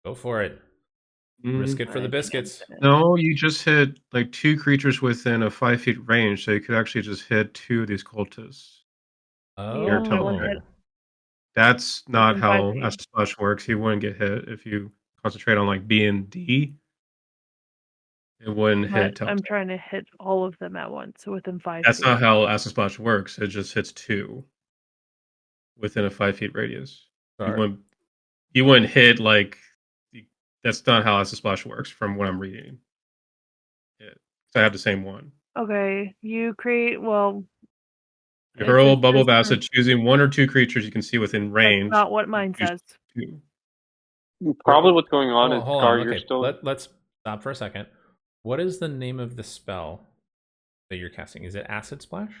Go for it. Mm, Risk it for the I chance biscuits. it. no, you just hit like 2 creatures within a 5 feet range, so you could actually just hit 2 of these cultists. Oh, Your only one Taltech. hit That's not within 5 how feet. Acid Splash works. He wouldn't get hit if you concentrate on like B and D. It wouldn't But hit Taltech. I'm trying to hit all of them at once, so within 5 That's feet. not how Acid Splash works. It just hits 2 within a 5 feet radius. sorry. You wouldn't hit like. That's not how Acid Splash works from what I'm reading. I have the same one. Okay. You create, well, You it hurl a says bubble of this acid, choosing 1 or 2 creatures you can see within That's range. not what mine Choose says. 2. Probably what's going on is Hold Scar, on. you're Okay, still let's stop for a second. What is the name of the spell that you're casting? Is it Acid Splash?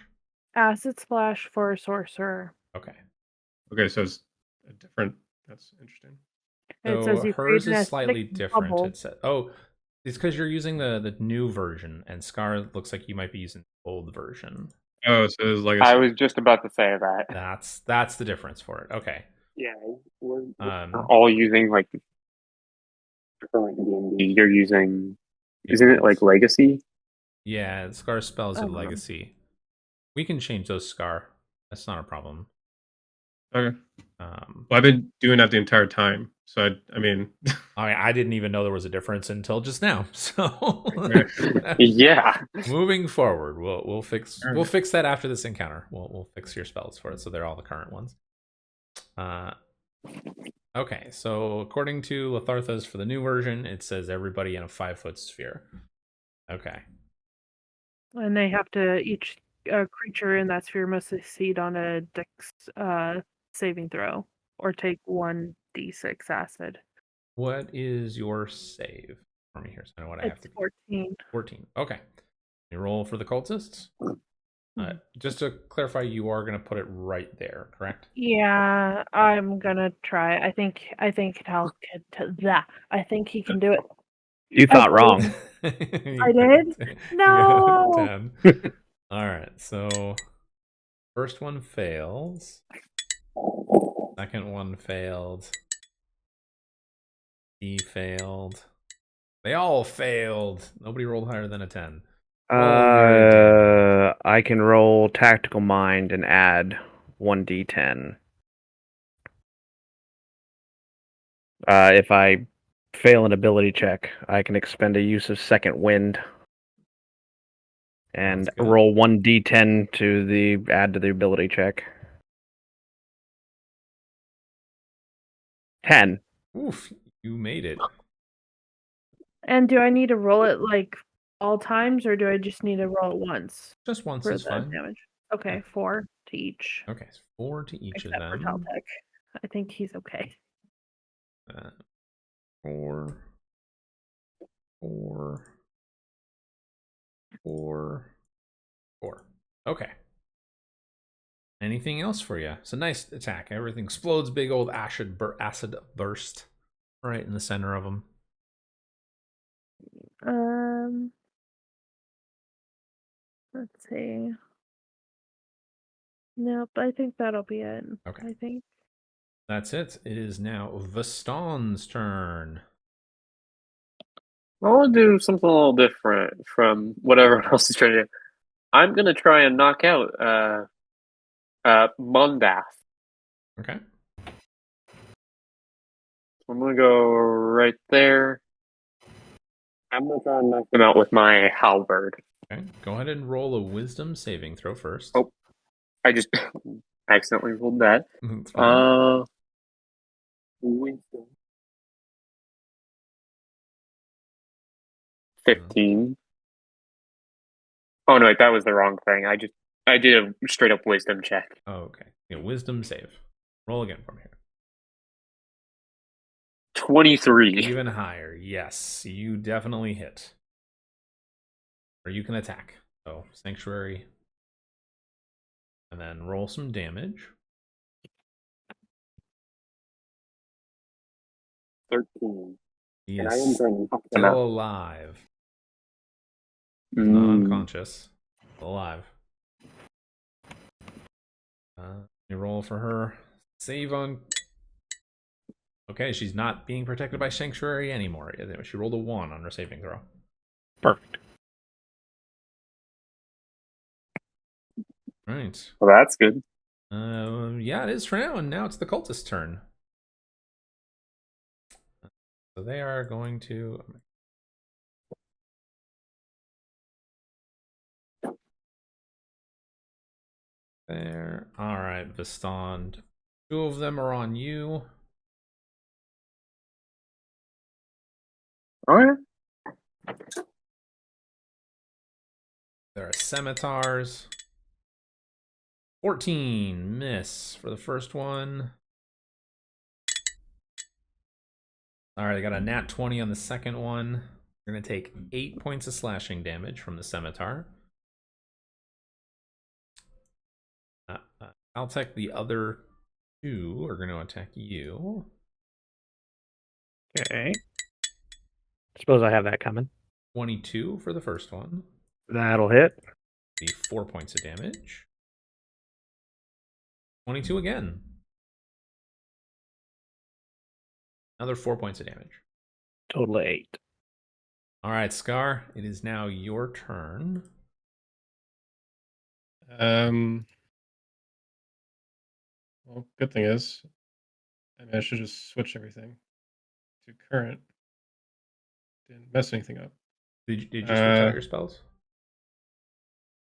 Acid splash for a sorcerer. Okay. Okay, so it's a different. That's interesting. It says So you create hers an is acidic slightly different. bubble. It said, "Oh, it's because you're using the new version, and Scar looks like you might be using the old version. Oh, so it's I legacy. was just about to say that. That's the difference for it. Okay. Yeah, we're Um, all using like current D&D. You're using, yeah, isn't it like Legacy? yeah, Scar spells are Um, legacy. We can change those Scar. That's not a problem. Okay. Um, Well, I've been doing that the entire time. So I mean, I didn't even know there was a difference until just now. So Yeah. moving forward, we'll fix All right. that after this encounter. We'll fix your spells for it, so they're all the current ones. Okay, so according to Latharthas for the new version, it says everybody in a 5-foot sphere. Okay. And they have to, each creature in that sphere must succeed on a dex saving throw or take 1d6 acid. What is your save for me here? So I know what I have It's to be. 14. 14. Okay. You roll for the cultists. Just to clarify, you are going to put it right there, correct? Yeah, I'm gonna try. I think I think he can do it. You thought wrong. I did? You No. got 10. All right. So first one fails. Second one failed. D failed. They all failed. Nobody rolled higher than a 10. Roll your damage. I can roll Tactical Mind and add 1d10. If I fail an ability check, I can expend a use of Second Wind and Sounds good. roll 1d10 to the add to the ability check. 10. Oof, you made it. And do I need to roll it like all times, or do I just need to roll it once Just once for is the fine. damage? Okay, Yeah. 4 to each. Okay, so 4 to each Except of for them. Taltech. I think he's okay. 4, 4, 4, 4. Okay. Anything else for you? It's a nice attack. Everything explodes. Big old acid burst right in the center of them. Let's see. Nope, I think that'll be it. Okay. I think. That's it. It is now Vaston's turn. I want to do something a little different from what everyone else is trying to do. I'm gonna try and knock out Mondath. Okay. So I'm gonna go right there. I'm gonna try and knock them out with my halberd. Okay. Go ahead and roll a wisdom saving throw first. Oh, I just accidentally rolled that. It's fine. Wisdom. 15. Oh no, that was the wrong thing. I did a straight up wisdom check. Oh, okay. Yeah, wisdom save. Roll again from here. 23. Even higher. Yes, you definitely hit. Or you can attack. So, Sanctuary. And then roll some damage. 13. He And I am is going to knock him still out. alive. Not unconscious. Still alive. You roll for her. Save on. Okay, she's not being protected by Sanctuary anymore. She rolled a 1 on her saving throw. Perfect. Right. Well, that's good. Yeah, it is for now, and now it's the cultist turn. So they are going to. There. All right, Vistond. 2 of them are on you. All right. There are scimitars. 14, miss for the first one. All right, I got a nat 20 on the second one. We're going to take 8 points of slashing damage from the scimitar. I'll attack the other 2. Are going to attack you. Okay. Suppose I have that coming. 22 for the first one. That'll hit. Be 4 points of damage. 22 again. Another 4 points of damage. Total of 8. All right, Scar, it is now your turn. Well, good thing is, I mean, I should just switch everything to current. Didn't mess anything up. Did you switch out your spells?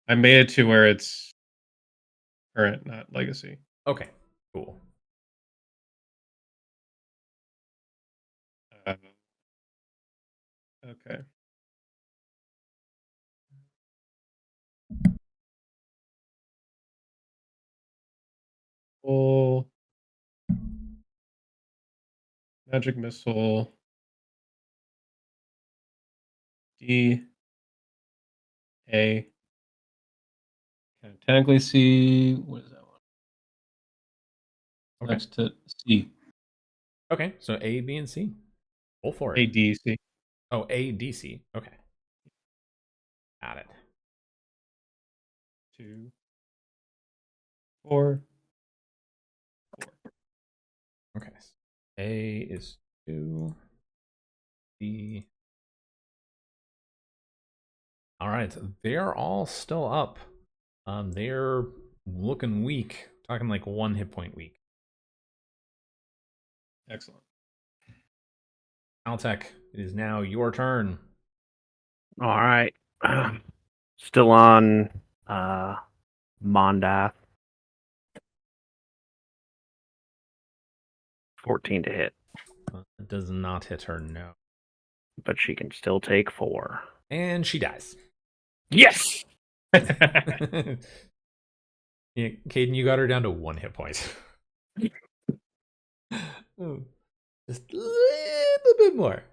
I made it to where it's current, not legacy. Okay, cool. Okay. Full magic missile. D. A. Can I technically see what is that one? Okay. Next to C. Okay, so A, B, and C. Roll for it. A, D, C. Oh, A, D, C. Okay. Got it. 2, 4, 4. Okay. A is 2. D. All right. They're all still up. They're looking weak. Talking like 1 hit point weak. Excellent. Altec, it is now your turn. All right. Still on Mondath. 14 to hit. It does not hit her, no. But she can still take 4. And she dies. Yes! Yeah, Caden, you got her down to 1 hit point. Oh, just a little bit more.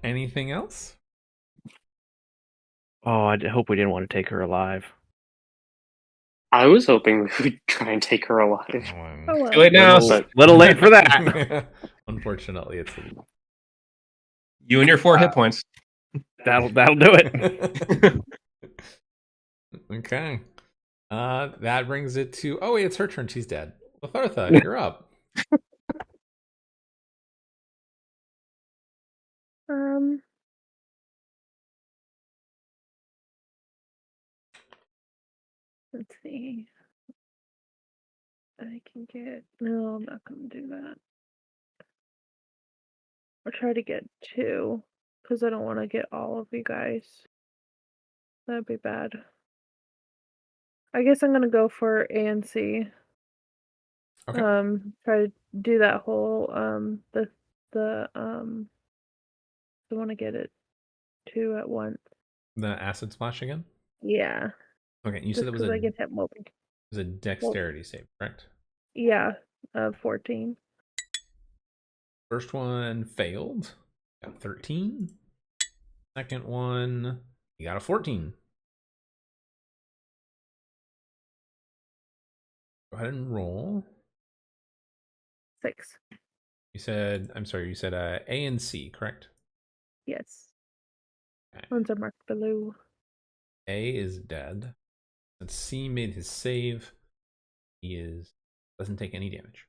Anything else? Oh, I hope we didn't want to take her alive. I was hoping we would try and take her alive. Oh, well. Too late now. Little late for that. Unfortunately, it's You and your 4 hit points. That'll do it. okay. That brings it to. Oh wait, it's her turn. She's dead. Lathartha, you're up. Let's see. I can get. No, I'm not gonna do that. I'll try to get 2, because I don't want to get all of you guys. That'd be bad. I guess I'm gonna go for A and C. Okay. Try to do that whole I want to get it two at once. The acid splash again. Yeah, Okay. You said just it was because I a get hit multiple. dexterity save, correct? Yeah, 14. First one failed. Got 13. Second one, you got a 14. Go ahead and roll. 6. You said, I'm sorry, you said A and C, correct? Yes. Okay. Ones are marked below. A is dead. Since C made his save, he doesn't take any damage.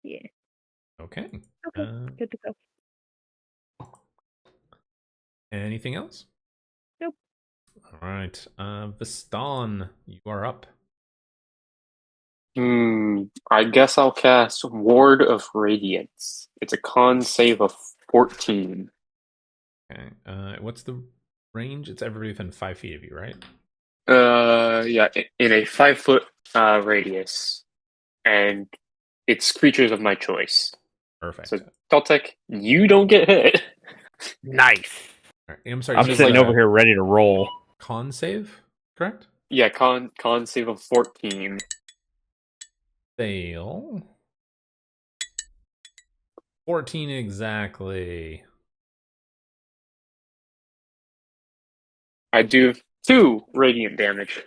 Yeah. Okay. Okay. Good to go. Anything else? Nope. All right. Viston, you are up. I guess I'll cast Ward of Radiance. It's a con save of 14. Okay. What's the range? It's everybody within 5 feet of you, right? Yeah, in a 5-foot radius, and it's creatures of my choice. Perfect. So, Caltech, you don't get hit. Nice. All right. I'm sorry. I'm so sitting it's over here ready to roll. con save, correct? Yeah, con save of 14. Fail. 14 exactly. I do 2 radiant damage.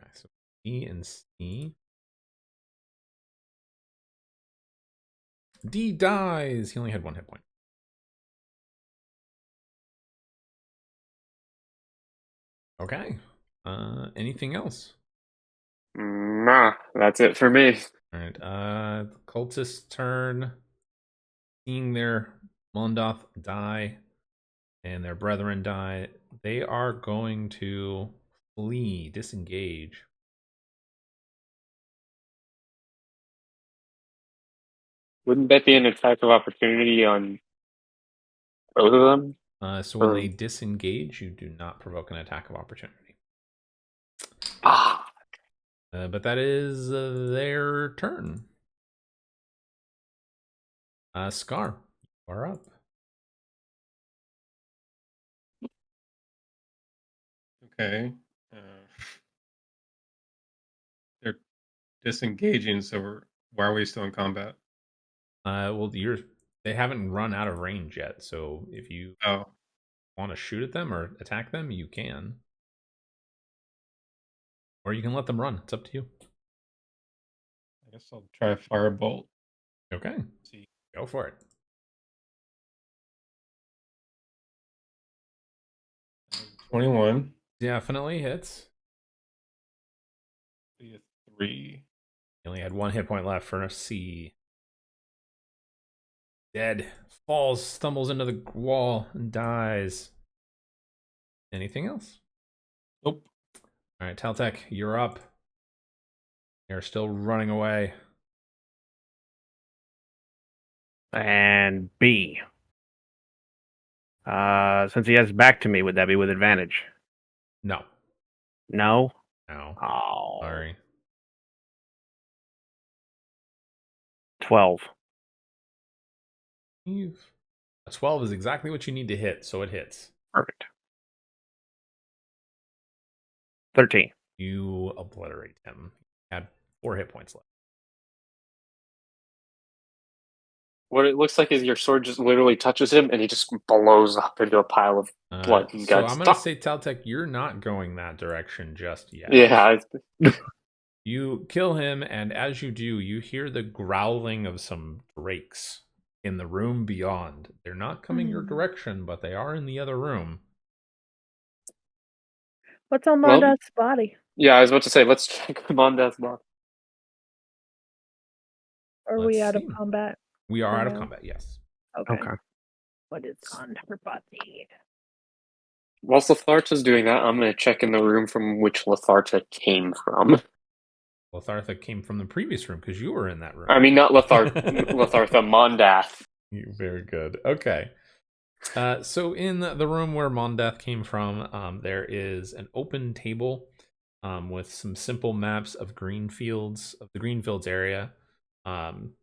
Okay, so D and C. D dies. He only had 1 hit point. Okay. Anything else? Nah, that's it for me. All right. Cultist's turn. Seeing their Mondoth die and their brethren die, they are going to flee, disengage. Wouldn't that be an attack of opportunity on both of them? So when they disengage, you do not provoke an attack of opportunity. Ah, But that is their turn. Scar, you are up. Okay. They're disengaging, so why are we still in combat? Well, they haven't run out of range yet, so if you Oh, want to shoot at them or attack them, you can. Or you can let them run. It's up to you. I guess I'll try Firebolt. Okay. See. Go for it. 21. Definitely hits. Be a 3. He only had 1 hit point left for a C. Dead. Falls, stumbles into the wall, and dies. Anything else? Nope. All right, Taltech, you're up. You're still running away. And B. Since he has back to me, would that be with advantage? No. No? No. Oh. Sorry. 12. A 12 is exactly what you need to hit, so it hits. Perfect. 13. You obliterate him. He had 4 hit points left. what it looks like is your sword just literally touches him, and he just blows up into a pile of blood and So guts. I'm going to say, Taltech, you're not going that direction just yet. Yeah. You kill him, and as you do, you hear the growling of some drakes in the room beyond. They're not coming your direction, but they are in the other room. What's on Well, Monda's body? Yeah, I was about to say, let's check Monda's box. Are Let's we out see. of combat? We are for out of now? combat, yes. Okay. Okay. What is on her body? Whilst Letharta's doing that, I'm going to check in the room from which Letharta came from. Lethartha came from the previous room because you were in that room. I mean, not Lethartha, Mondath. Very good. Okay. So in the room where Mondath came from, there is an open table with some simple maps of the Greenfields area,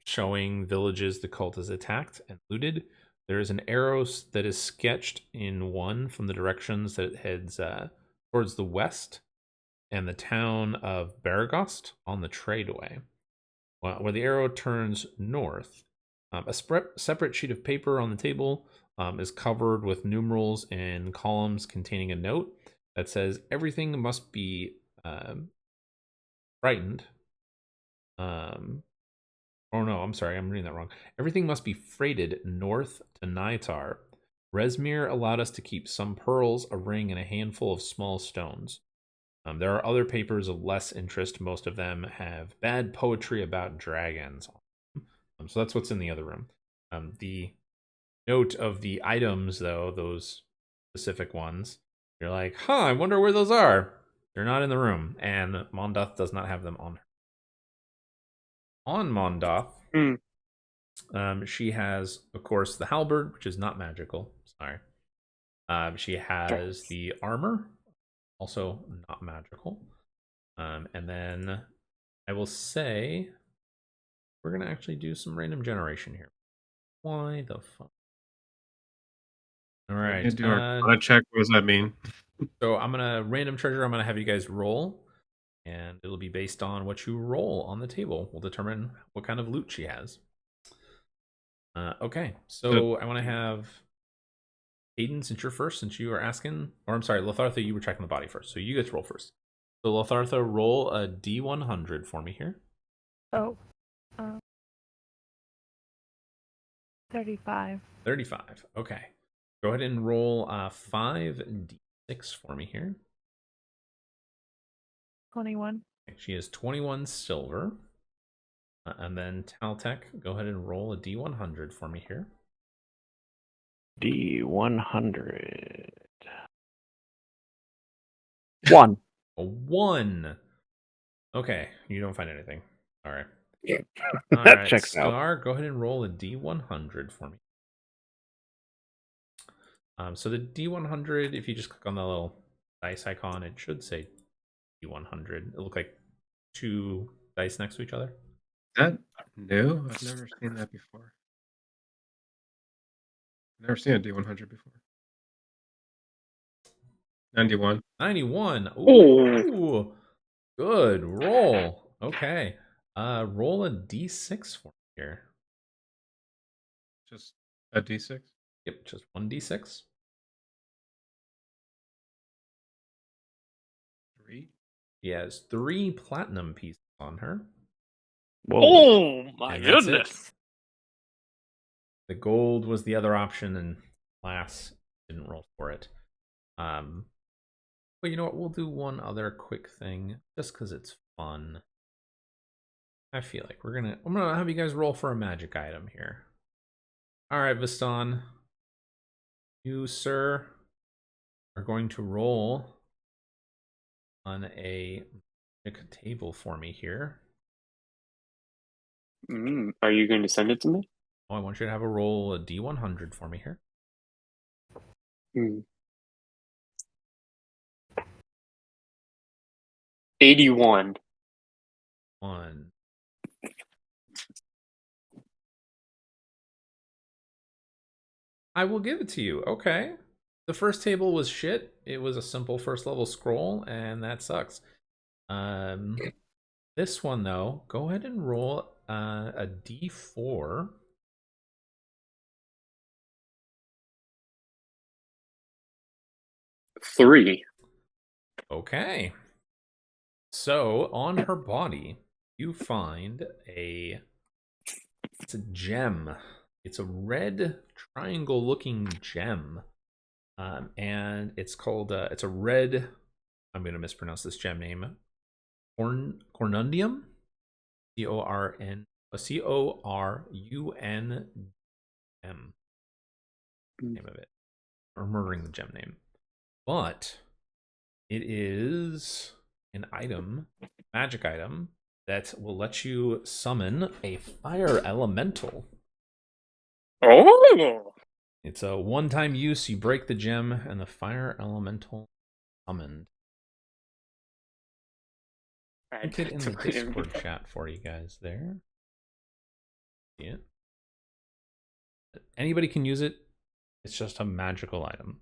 showing villages the cult has attacked and looted. There is an arrow that is sketched in one from the directions that it heads towards the west and the town of Baragost on the tradeway. Where the arrow turns north, a separate sheet of paper on the table is covered with numerals and columns containing a note that says everything must be frightened. Oh no, I'm sorry, I'm reading that wrong. Everything must be freighted north to Naitar. Resmir allowed us to keep some pearls, a ring, and a handful of small stones. There are other papers of less interest. Most of them have bad poetry about dragons. So that's what's in the other room. The note of the items, though, those specific ones, you're like, I wonder where those are. They're not in the room, and Mondoth does not have them on her. On Mondoth, she has, of course, the halberd, which is not magical. Sorry. She has the armor, also not magical. And then I will say we're going to actually do some random generation here. Why the fuck? All right. Do our check. What does that mean? So I'm going to random treasure. I'm going to have you guys roll, and it'll be based on what you roll on the table. We'll determine what kind of loot she has. Okay. So I want to have Aiden, since you're first, since you are asking, or I'm sorry, Lothartha, you were checking the body first. So you get to roll first. So Lothartha, roll a D100 for me here. Oh. 35. 35. Okay. Go ahead and roll 5d6 for me here. 21. Okay, she is 21 silver. And then Taltech, go ahead and roll a D100 for me here. D100. 1. A 1. Okay, you don't find anything. All right. All That right, checks out. Scar, go ahead and roll a D100 for me. So the D100, if you just click on the little dice icon, it should say D100. It look like 2 dice next to each other. That new? I've never seen that before. I've never seen a D100 before. 91. 91. Ooh. Good roll. Okay. Roll a D6 for me here. Just a D6? Yep, just 1d6. 3. She has 3 platinum pieces on her. Whoa. Oh my And that's it. goodness! The gold was the other option, and Lass didn't roll for it. But you know what? We'll do one other quick thing, just because it's fun. I feel like I'm gonna have you guys roll for a magic item here. All right, Viston, you, sir, are going to roll on a magic table for me here. Are you going to send it to me? Oh, I want you to have a roll a D100 for me here. 81. 1. I will give it to you. Okay. The first table was shit. It was a simple first level scroll, and that sucks. This one, though, go ahead and roll a D4. Three. Okay. So on her body, you find it's a gem. It's a red triangle-looking gem, and it's called it's a red. I'm going to mispronounce this gem name. Cornundium, Corunm. Name of it. Or murdering the gem name, but it is an item, magic item, that will let you summon a fire elemental. Oh! It's a one-time use. You break the gem, and the fire elemental summoned. Link it in the Discord chat for you guys there. See it? Anybody can use it. It's just a magical item.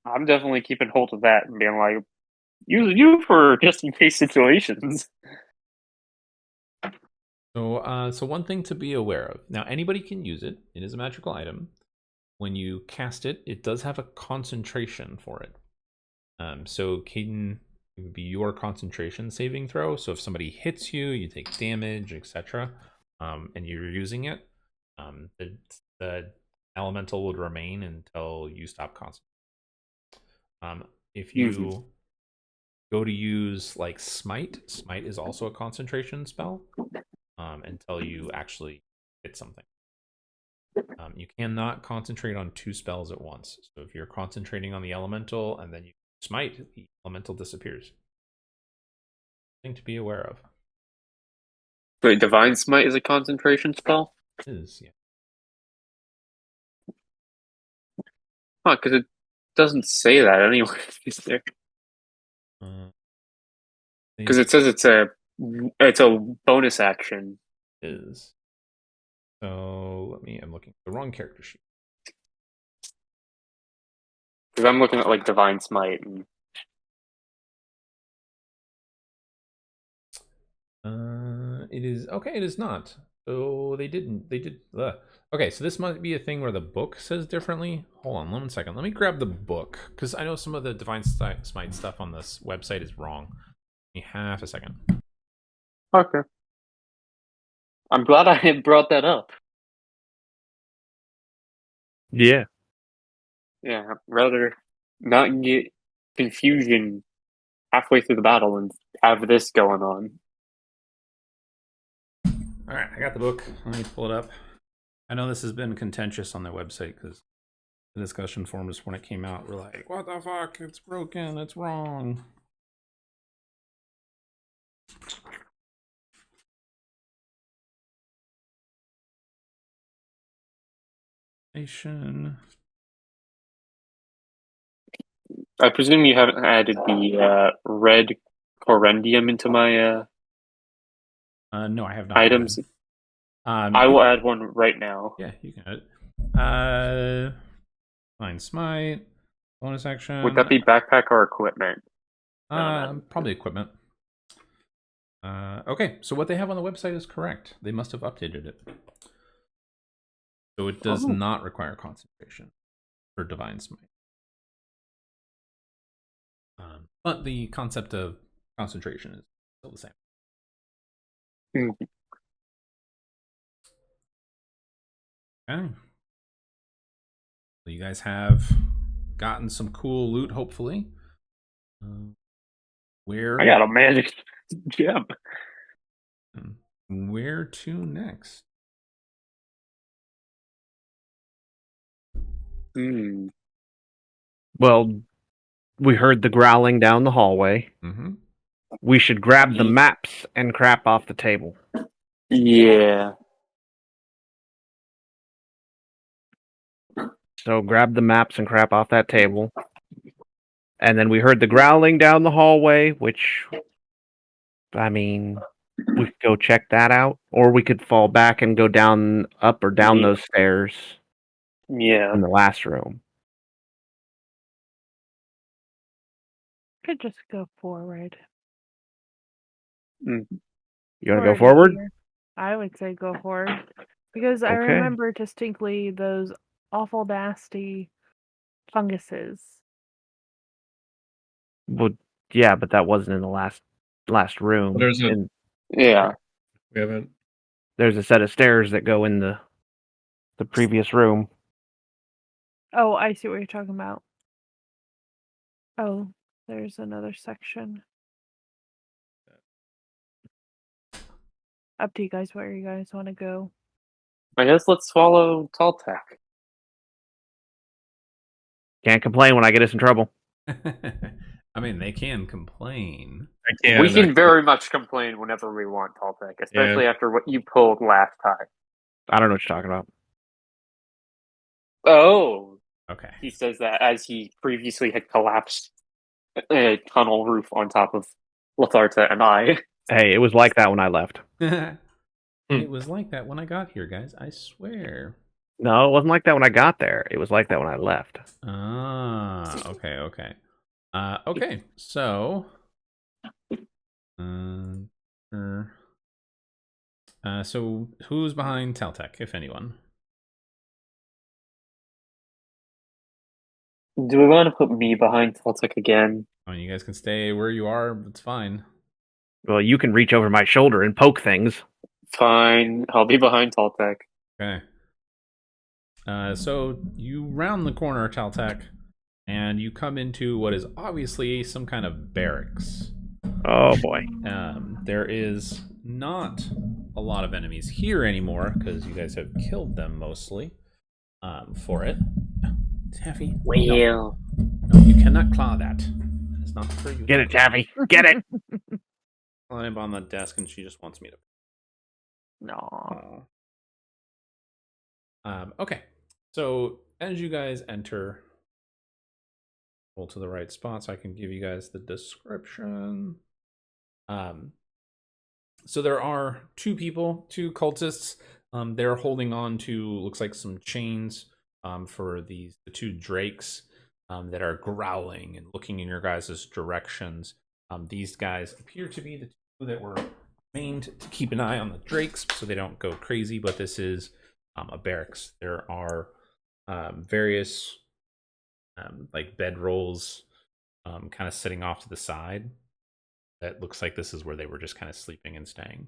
I'm definitely keeping hold of that and being like, use you for just in case situations. So one thing to be aware of. Now, anybody can use it. It is a magical item. When you cast it, it does have a concentration for it. So Caden, it would be your concentration saving throw. So if somebody hits you, you take damage, etc. And you're using it, the elemental would remain until you stop concentrating. If you go to use like smite is also a concentration spell until you actually hit something. You cannot concentrate on 2 spells at once. So if you're concentrating on the elemental and then you smite, the elemental disappears. Thing to be aware of. Wait, Divine Smite is a concentration spell? It is, yeah. Huh, because it doesn't say that anywhere. Is there? Because it says it's a bonus action. Is. So I'm looking at the wrong character sheet. Because I'm looking at like Divine Smite. And... It is okay. It is not. So they did. Okay, so this might be a thing where the book says differently. Hold on 1 second. Let me grab the book because I know some of the Divine Smite stuff on this website is wrong. Give me half a second. Okay. I'm glad I had brought that up. Yeah. Yeah, rather not get confusion halfway through the battle and have this going on. All right, I got the book. Let me pull it up. I know this has been contentious on their website because the discussion forums when it came out were like, "What the fuck? It's broken. It's wrong." Nation. I presume you haven't added the red correndium into my No, I have not. items. I will add one right now. Yeah, you can add it. Fine smite. Bonus action. Would that be backpack or equipment? Probably equipment. Okay, so what they have on the website is correct. They must have updated it. So it does not require concentration for Divine Smite. But the concept of concentration is still the same. Mm-hmm. Okay. So you guys have gotten some cool loot, hopefully. Where I got a magic gem. Where to next? Well, we heard the growling down the hallway. Mm-hmm. We should grab the maps and crap off the table. Yeah. So grab the maps and crap off that table. And then we heard the growling down the hallway, which, I mean, we could go check that out. Or we could fall back and go down, up or down those stairs. Yeah. In the last room. Could just go forward. You want to go forward? Here. I would say go forward. Because I remember distinctly those awful nasty funguses. Well, yeah, but that wasn't in the last room. Well, there's Yeah. We haven't. There's a set of stairs that go in the previous room. Oh, I see what you're talking about. Oh, there's another section. Up to you guys where you guys want to go. I guess let's follow Taltek. Can't complain when I get us in trouble. I mean, they can complain. We can very much complain whenever we want, Taltek, especially after what you pulled last time. I don't know what you're talking about. Oh. Okay. He says that as he previously had collapsed a tunnel roof on top of Latharta and I. Hey, it was like that when I left. It was like that when I got here, guys. I swear. No, it wasn't like that when I got there. It was like that when I left. Ah, okay, okay. Okay, so sure. So who's behind Teltec, if anyone? Do we want to put me behind Celtic again? I mean, you guys can stay where you are. It's fine. Well, you can reach over my shoulder and poke things. Fine, I'll be behind Toltec. Okay. So you round the corner, Teltec, and you come into what is obviously some kind of barracks. Oh boy. There is not a lot of enemies here anymore because you guys have killed them mostly for it. Taffy, no, you cannot claw that. It's not for you. Get it, Taffy. Get it. I'm on the desk and she just wants me to. No. Okay, so as you guys enter, roll to the right spot so I can give you guys the description. So there are two people, two cultists. They're holding on to looks like some chains for the two drakes that are growling and looking in your guys' directions. These guys appear to be the two that were trained to keep an eye on the drakes so they don't go crazy. But this is a barracks. There are various like bedrolls kind of sitting off to the side. That looks like this is where they were just kind of sleeping and staying.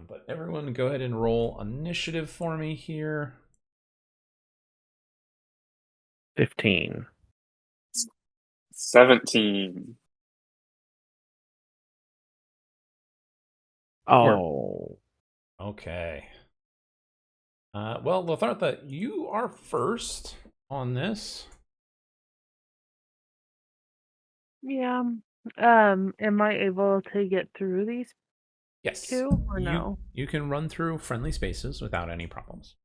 But everyone go ahead and roll initiative for me here. 15. 17. Oh. Okay. Well, Lothartha, you are first on this. Yeah. Am I able to get through these Yes. two or no? You can run through friendly spaces without any problems.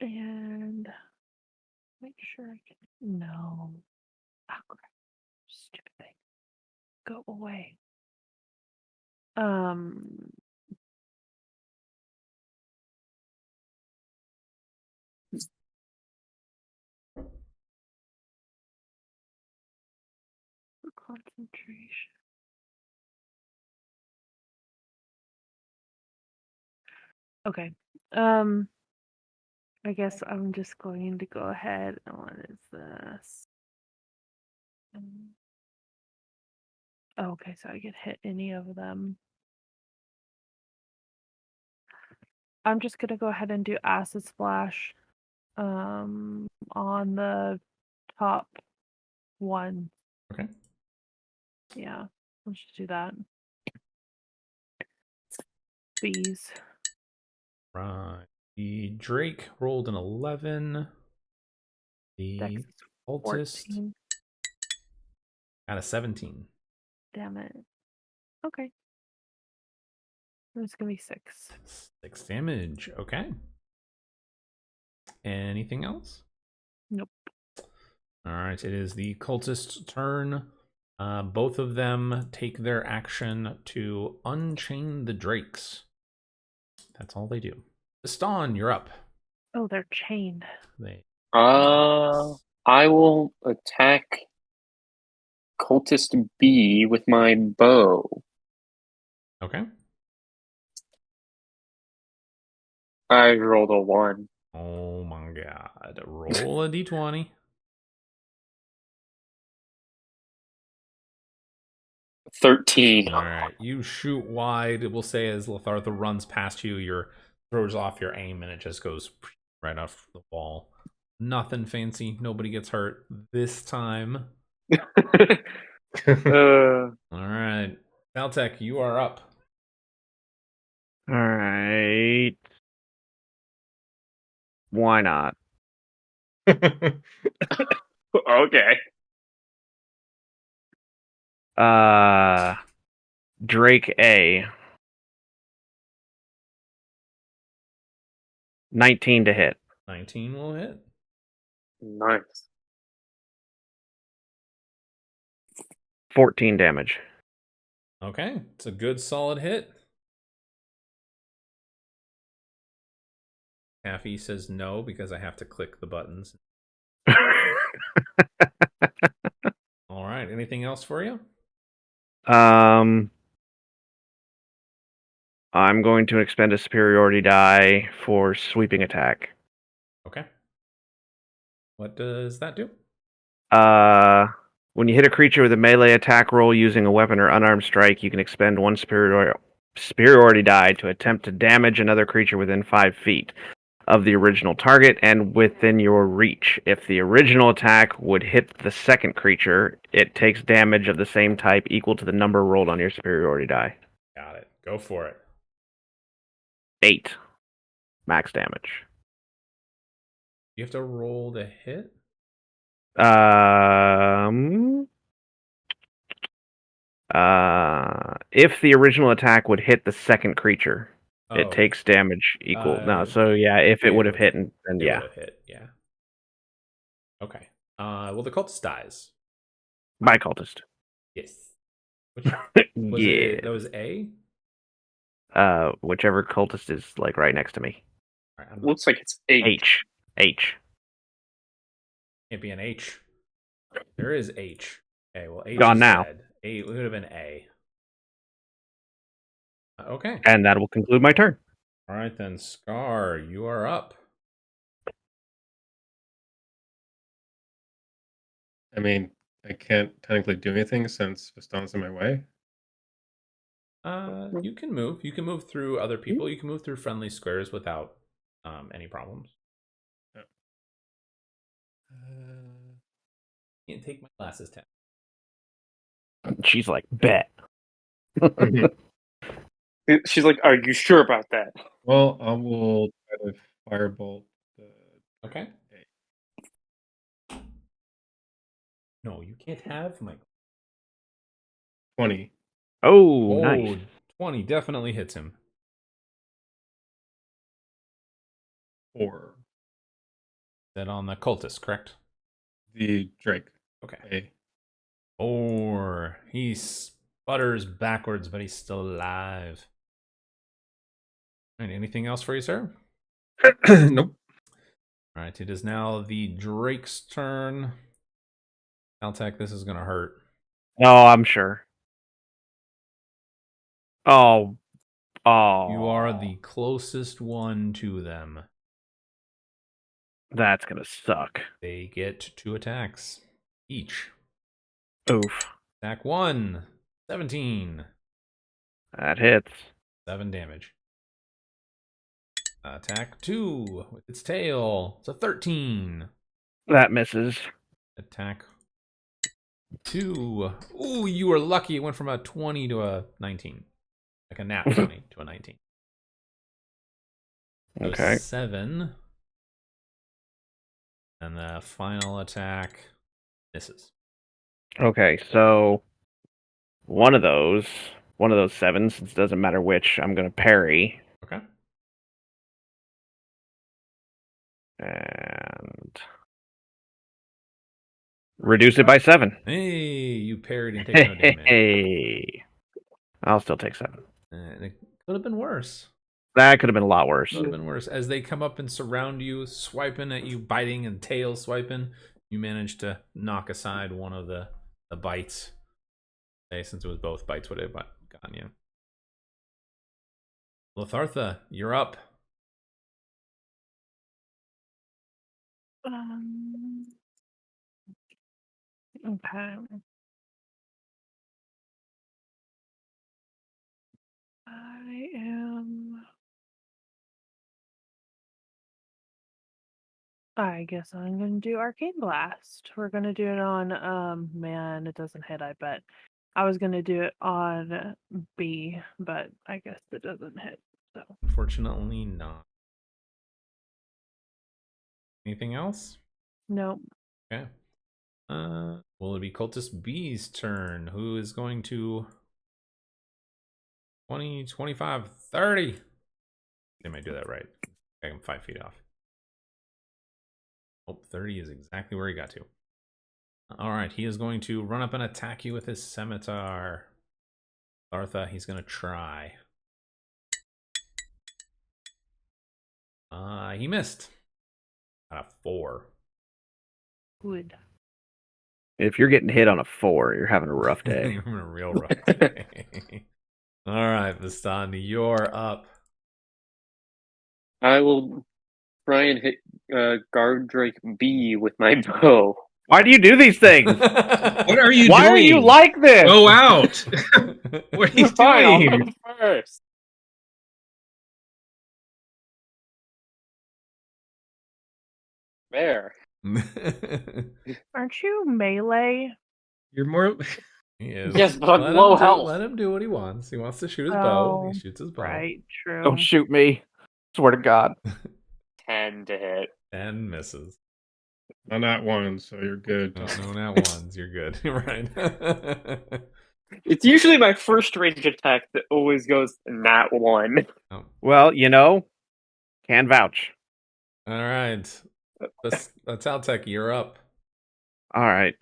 And make sure I can. No. Oh, crap. Stupid thing. Go away. Um. For concentration. Okay. I guess I'm just going to go ahead. And what is this? Oh, okay, so I could hit any of them. I'm just gonna go ahead and do acid splash on the top one. Okay. Yeah, let's just do that. Bees. Right. The Drake rolled an 11. The Dex is cultist 14. got a 17. Damn it. Okay. It's gonna be 6. 6 damage. Okay. Anything else? Nope. All right. It is the cultist's turn. Both of them take their action to unchain the drakes. That's all they do. Ston, you're up. Oh, they're chained. They. I will attack Cultist B with my bow. Okay. I rolled a 1. Oh my god. Roll a d20. 13. All right. You shoot wide. We'll say as Lathartha runs past you, your throws off your aim and it just goes right off the wall. Nothing fancy. Nobody gets hurt this time. All right. Caltech, you are up. All right. Why not? Okay. Drake A. 19 to hit. 19 will hit. Nice. 14 damage. Okay, it's a good solid hit. Taffy says no because I have to click the buttons. All right, anything else for you? I'm going to expend a superiority die for sweeping attack. Okay. What does that do? When you hit a creature with a melee attack roll using a weapon or unarmed strike, you can expend one superiority die to attempt to damage another creature within 5 feet of the original target and within your reach. If the original attack would hit the second creature, it takes damage of the same type equal to the number rolled on your superiority die. Got it. Go for it. 8 max damage. You have to roll to hit? If the original attack would hit the second creature, it Oh, takes damage equal. No, uh, so yeah, if it yeah, would have hit, then it yeah, would have hit. Yeah. Okay. Well, the cultist dies. by cultist. Yes. Which was Yeah. it? That was A. Whichever cultist is like right next to me. All right, Looks like it's 8. H. can't be an H. There is H. Okay. Well, H Gone is now. dead. A would have been A. Okay. And that will conclude my turn. All right then, Scar, you are up. I mean, I can't technically do anything since Viston's in my way. You can move. You can move through other people. You can move through friendly squares without any problems. Can't take my glasses test. She's like, bet. She's like, "Are you sure about that?" Well, I will try to firebolt the. Okay. No, you can't have my. 20. Oh, nice. 20 definitely hits him. 4. That on the cultist, correct? The Drake. Okay. A. 4. He sputters backwards, but he's still alive. All right, anything else for you, sir? Nope. All right, it is now the Drake's turn. Caltech, this is going to hurt. Oh, I'm sure. Oh. You are the closest one to them. That's gonna suck. They get 2 attacks each. Oof. Attack 1, 17. That hits. 7 damage. Attack 2 with its tail. It's a 13. That misses. Attack 2. Ooh, you were lucky. It went from a 20 to a 19. Like a nat 20 to a 19. So Okay. 7. And the final attack misses. Okay, so one of those sevens, it doesn't matter which, I'm gonna parry. Okay. And reduce it by 7. Hey, you parried and take no damage. Hey. I'll still take 7. It could have been worse. That could have been a lot worse. Could have been worse. As they come up and surround you, swiping at you, biting and tail swiping, you manage to knock aside one of the bites. Hey, since it was both bites, would have gotten you. Lathartha, you're up. Okay. I am. I guess I'm gonna do Arcane Blast. We're gonna do it on man, it doesn't hit, I bet. I was gonna do it on B, but I guess it doesn't hit. So Unfortunately not. Anything else? nope. Okay. Will it be Cultist B's turn? Who is going to 20, 25, 30? They might do that right. Okay, I'm 5 feet off. Oh, 30 is exactly where he got to. Alright, he is going to run up and attack you with his scimitar. Artha, he's going to try. He missed. Got a 4. Good. If you're getting hit on a 4, you're having a rough day. You're having a real rough day. Alright, Vistani, you're up. I will try and hit Guard Drake B with my bow. Why do you do these things? What are you Why doing? are you like this? Go out! What are you Fine, I'll doing? go first. There. Aren't you melee? You're more. He is. Yes, but I'm low health. Let him do what he wants. He wants to shoot his bow. He shoots his bow. Right, true. Don't shoot me. Swear to God. 10 to hit. 10 misses. I'm not one, so you're good. No, not ones. You're good. You're right. It's usually my first range attack that always goes nat 1. Well, can vouch. All right. That's Altec. You're up. All right.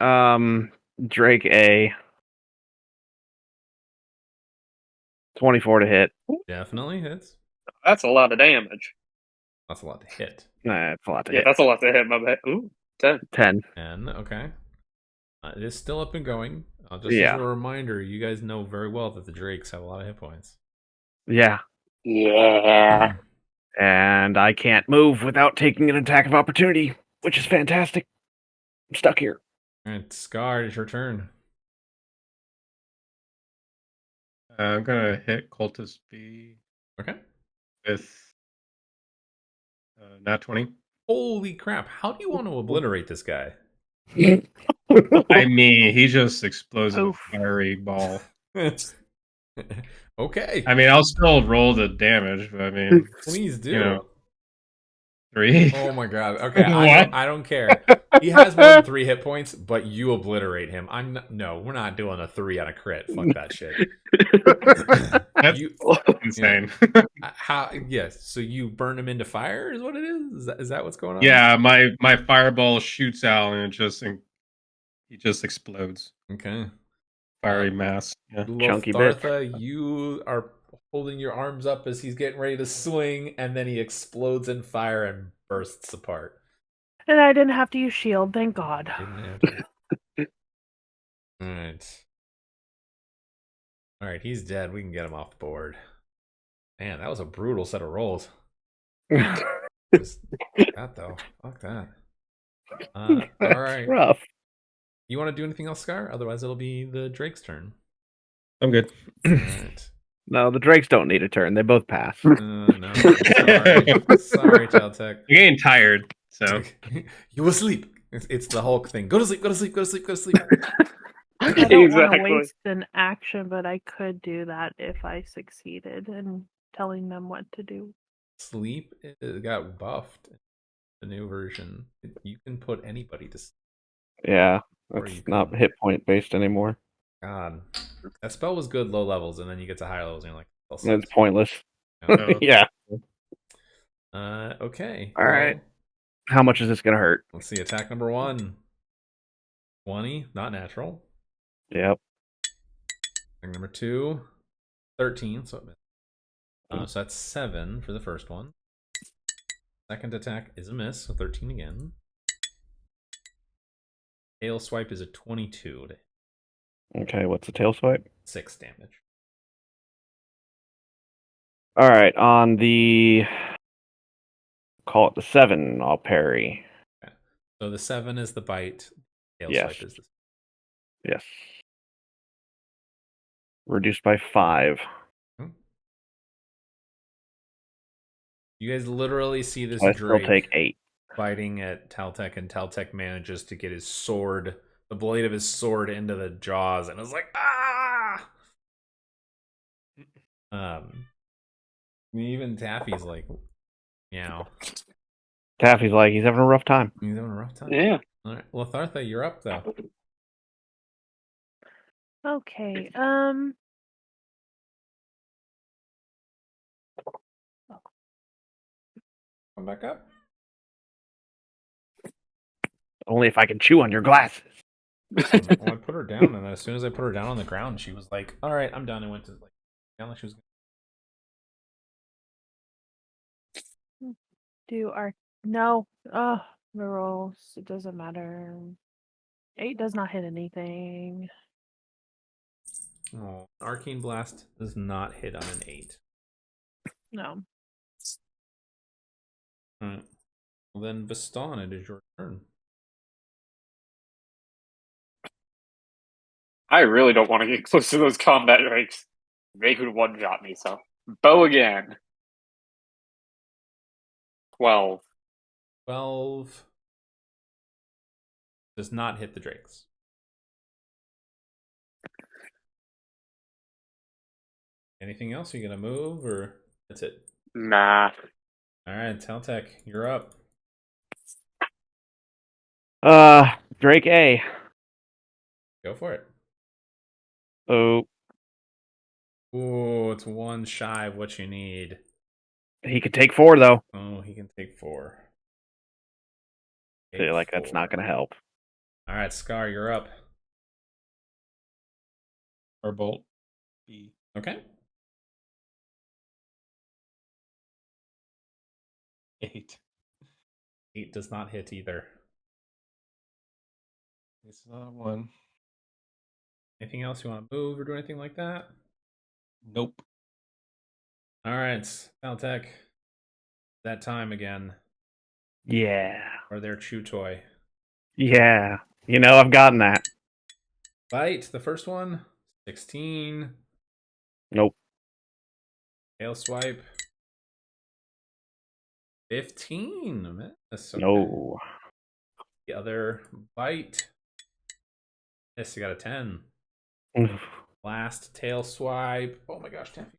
Drake A. 24 to hit. Definitely hits. That's a lot of damage. That's a lot to hit. Nah, it's a lot to Yeah, hit. that's a lot to hit, my bad. Ooh, 10. 10. 10. Okay. It is still up and going. Just Yeah. as a reminder, you guys know very well that the Drakes have a lot of hit points. Yeah. Yeah. And I can't move without taking an attack of opportunity, which is fantastic. I'm stuck here. All right, Scar, it's your turn. I'm gonna hit Cultist B Okay. with nat 20. Holy crap! How do you want to obliterate this guy? I mean, he just explodes in a Oof. fiery ball. Okay. I mean, I'll still roll the damage, but I mean, Please do. you know, 3. Oh my god. Okay, What? I don't care. He has more than 3 hit points, but you obliterate him. No, we're not doing a 3 on a crit. Fuck that shit. That's You insane. how? Yes. So you burn him into fire? Is what it is? Is that what's going on? Yeah, my fireball shoots out and he just explodes. Okay. Fiery mass. Yeah. Chunky bit. Lothartha, you are holding your arms up as he's getting ready to swing, and then he explodes in fire and bursts apart. And I didn't have to use shield, thank God. Didn't have to. Alright. Alright, he's dead. We can get him off the board. Man, that was a brutal set of rolls. Just that though. Fuck that. Alright. Rough. You want to do anything else, Scar? Otherwise it'll be the Drake's turn. I'm good. Alright. No, the Drakes don't need a turn. They both pass. No. Sorry, Taltech. I'm getting tired, so. You will sleep. It's the Hulk thing. Go to sleep, go to sleep, go to sleep, go to sleep. I don't want to Exactly. waste an action, but I could do that if I succeeded in telling them what to do. Sleep it got buffed. The new version. You can put anybody to sleep. Yeah, Or it's you not can- hit point based anymore. God. That spell was good low levels, and then you get to higher levels and you're like, well, It's pointless. yeah. Yeah. Okay. All right. How much is this going to hurt? Let's see. Attack number 1. 20, not natural. Yep. Attack number 2. 13, so it missed. So that's 7 for the first one. Second attack is a miss, so 13 again. Tail swipe is a 22 to Okay, what's the tail swipe? 6 damage. All right, on the... Call it the 7, I'll parry. Okay. So the 7 is the bite. Tail Yes. swipe is the... Yes. Reduced by 5. You guys literally see this So I still Drake take 8. fighting at Taltech, and Taltech manages to get his sword, the blade of his sword, into the jaws, and it's like, ah! Even Taffy's like, meow. Taffy's like, he's having a rough time. He's having a rough time. Yeah. All right, Lathartha, you're up though. Okay, Come come back up. Only if I can chew on your glasses. Well, I put her down, and as soon as I put her down on the ground, she was like, "All right, I'm done." And went to like down like she was. Do our no. Oh, the rolls. It doesn't matter. 8 does not hit anything. Oh, Arcane Blast does not hit on an 8. No. All right. Well, then Viston, it is your turn. I really don't want to get close to those combat ranks. They could one-shot me, so. Bow again. 12. 12 does not hit the drakes. Anything else? Are you gonna move, or that's it? Nah. All right, Teltec, you're up. Drake A. Go for it. Oh, Ooh, it's one shy of what you need. he could take 4 though. Oh, he can take 4. Feel like that's not gonna help. All right, Scar, you're up. Firebolt. B. Okay. 8. 8 does not hit either. It's not a 1. Anything else you want to move or do anything like that? Nope. All right, Teltec. That time again. Yeah. Or their chew toy. Yeah. You know, I've gotten that. Bite, the first one. 16. Nope. Tail swipe. 15. Miss. Okay. No. The other bite. Yes, you got a 10. Last tail swipe. Oh my gosh, Taffy.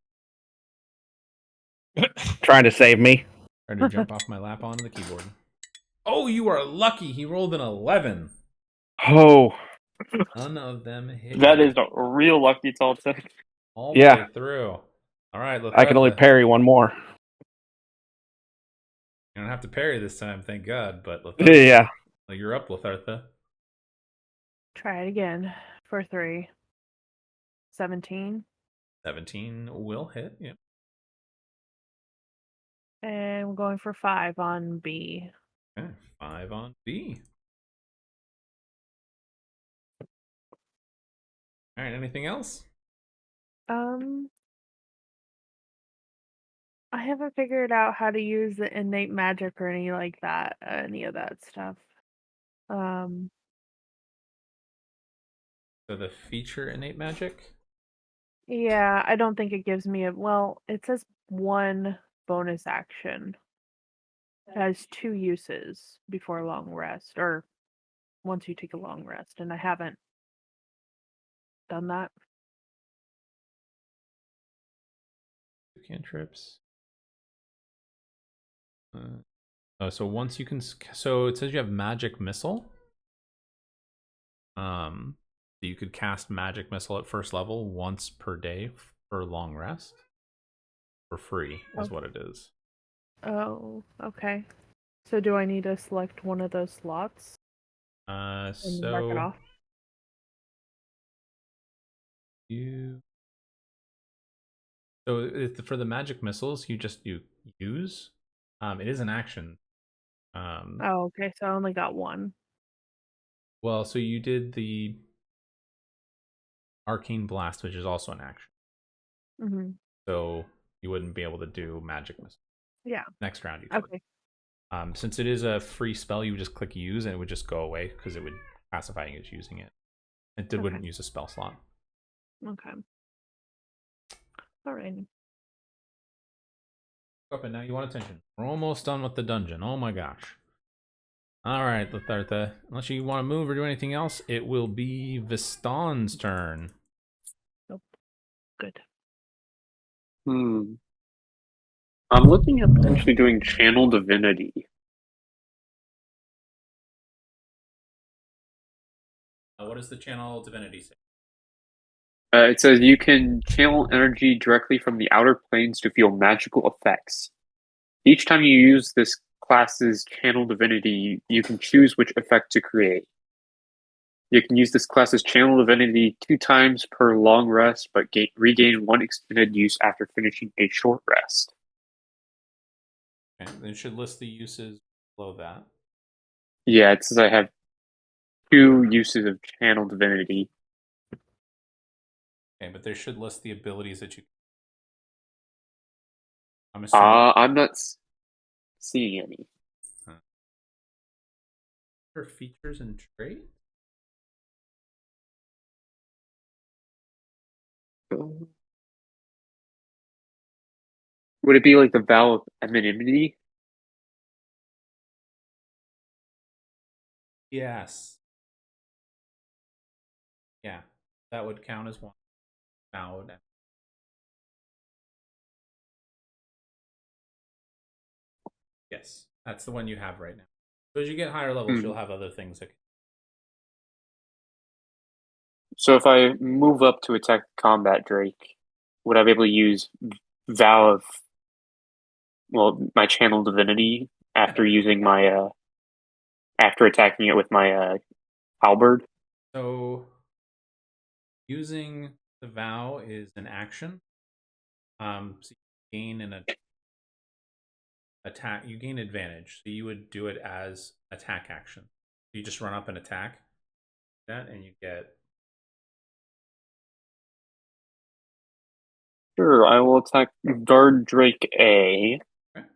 Trying to save me. Trying to jump off my lap onto the keyboard. Oh, you are lucky. He rolled an 11. Oh. None of them hit. That you. is a real lucky Tulsa. All the Yeah. way through. All right, Lathartha. I can only parry one more. You don't have to parry this time, thank God. But Lathartha, Yeah. you're up, Lathartha. Try it again for 3. 17. 17 will hit. Yeah. And we're going for 5 on B. Okay. 5 on B. All right. Anything else? I haven't figured out how to use the innate magic or any like that, any of that stuff. So the feature innate magic. Yeah, I don't think it gives me it says 1 bonus action. It has 2 uses before long rest, or once you take a long rest, and I haven't done that. Cantrips. So once you can, so it says you have magic missile. You could cast magic missile at first level once per day for long rest. For free is what it is. Oh, okay. So do I need to select one of those slots and mark it off? For the magic missiles, you use. It is an action. Oh, okay. So I only got 1. Well, so you did the arcane blast, which is also an action. Mm-hmm. So you wouldn't be able to do magic missile. Yeah. Next round, you could. Okay. Since it is a free spell, you would just click use and it would just go away because it would classify you as using it. It wouldn't use a spell slot. Okay. All right. Up and now you want attention. We're almost done with the dungeon. Oh my gosh. All right, Lathartha. Unless you want to move or do anything else, it will be Viston's turn. Nope. Good. I'm looking at potentially doing Channel Divinity. What does the channel divinity say? It says you can channel energy directly from the outer planes to feel magical effects. Each time you use this class's channel divinity, you can choose which effect to create. You can use this class's channel divinity 2 times per long rest, but regain 1 extended use after finishing a short rest. Okay, then you should list the uses below that. Yeah, it says I have 2 uses of channel divinity. Okay, but they should list the abilities that you. I'm assuming. I'm not seeing any. For features and traits. Would it be like the vow of anonymity? Yes. Yeah, that would count as one. Now, yes, that's the one you have right now. So as you get higher levels, you'll have other things that. So if I move up to attack combat Drake, would I be able to use vow of my channel divinity after using my after attacking it with my halberd? So using the vow is an action. So you gain an attack. You gain advantage. So you would do it as attack action. You just run up and attack that, and you get. Sure, I will attack Guard Drake A. Okay.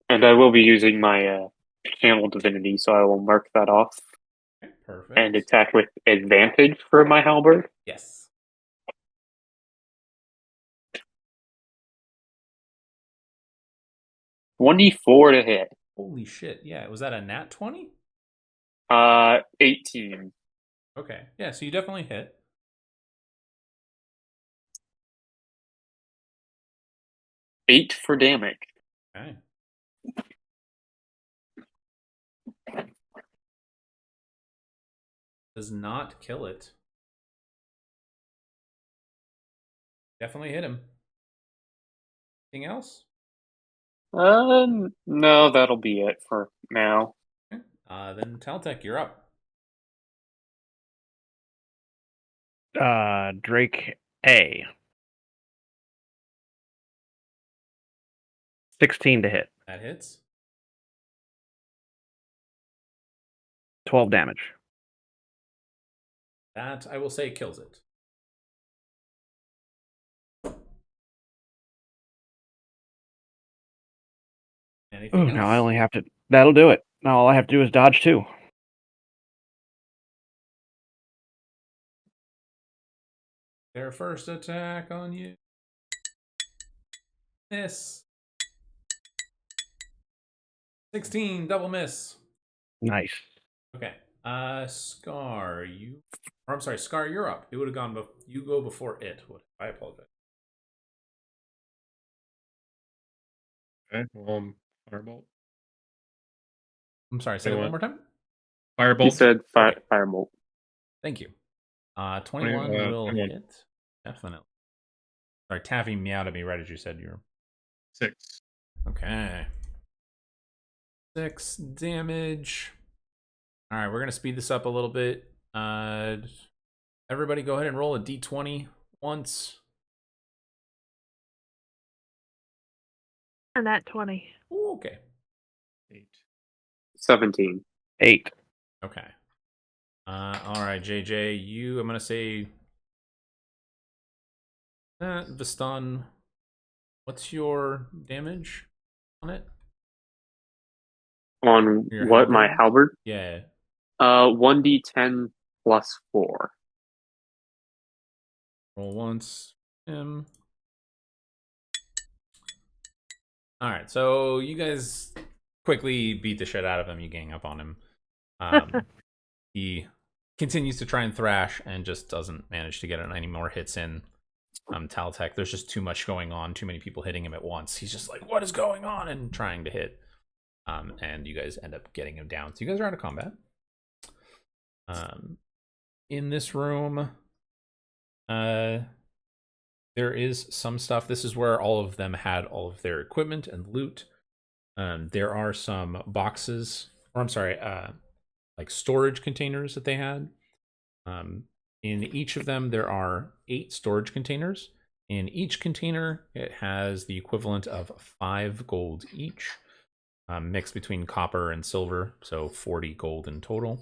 And I will be using my channel divinity, so I will mark that off. Okay, perfect. And attack with advantage for my halberd. Yes. $1d4 to hit. Holy shit! Yeah, was that a nat 20? 18. Okay, yeah. So you definitely hit. 8 for damage. Okay. Does not kill it. Definitely hit him. Anything else? No, that'll be it for now. Okay. Then Taltech, you're up. Drake A. 16 to hit. That hits. 12 damage. That, I will say, kills it. Anything else? Now I only have to. That'll do it. Now all I have to do is dodge 2. Their first attack on you. Miss. 16, double miss. Nice. Okay. Scar, you. Or I'm sorry, Scar, you're up. It would have gone. You go before it. I apologize. Okay. Firebolt. I'm sorry. Say that one more time. Firebolt. He said Okay. firebolt. Thank you. 21 will 21. hit. Definitely. Sorry, Taffy meowed at me right as you said you're. 6. Okay. 6 damage. All right, we're gonna speed this up a little bit. Everybody, go ahead and roll a d20 once. And that 20. Ooh, okay. 8. 17. 8. Okay. All right, JJ, I'm gonna say. Vistan, what's your damage on it? On Your what? My halberd? Yeah. 1d10 plus 4. Roll once. All right, so you guys quickly beat the shit out of him. You gang up on him. He continues to try and thrash and just doesn't manage to get any more hits in. Taltech, there's just too much going on, too many people hitting him at once. He's just like, what is going on? And trying to hit. And you guys end up getting him down. So you guys are out of combat. In this room, there is some stuff. This is where all of them had all of their equipment and loot. There are some boxes, or I'm sorry, like storage containers that they had. In each of them, there are 8 storage containers. In each container, it has the equivalent of 5 gold each, mixed between copper and silver, so 40 gold in total.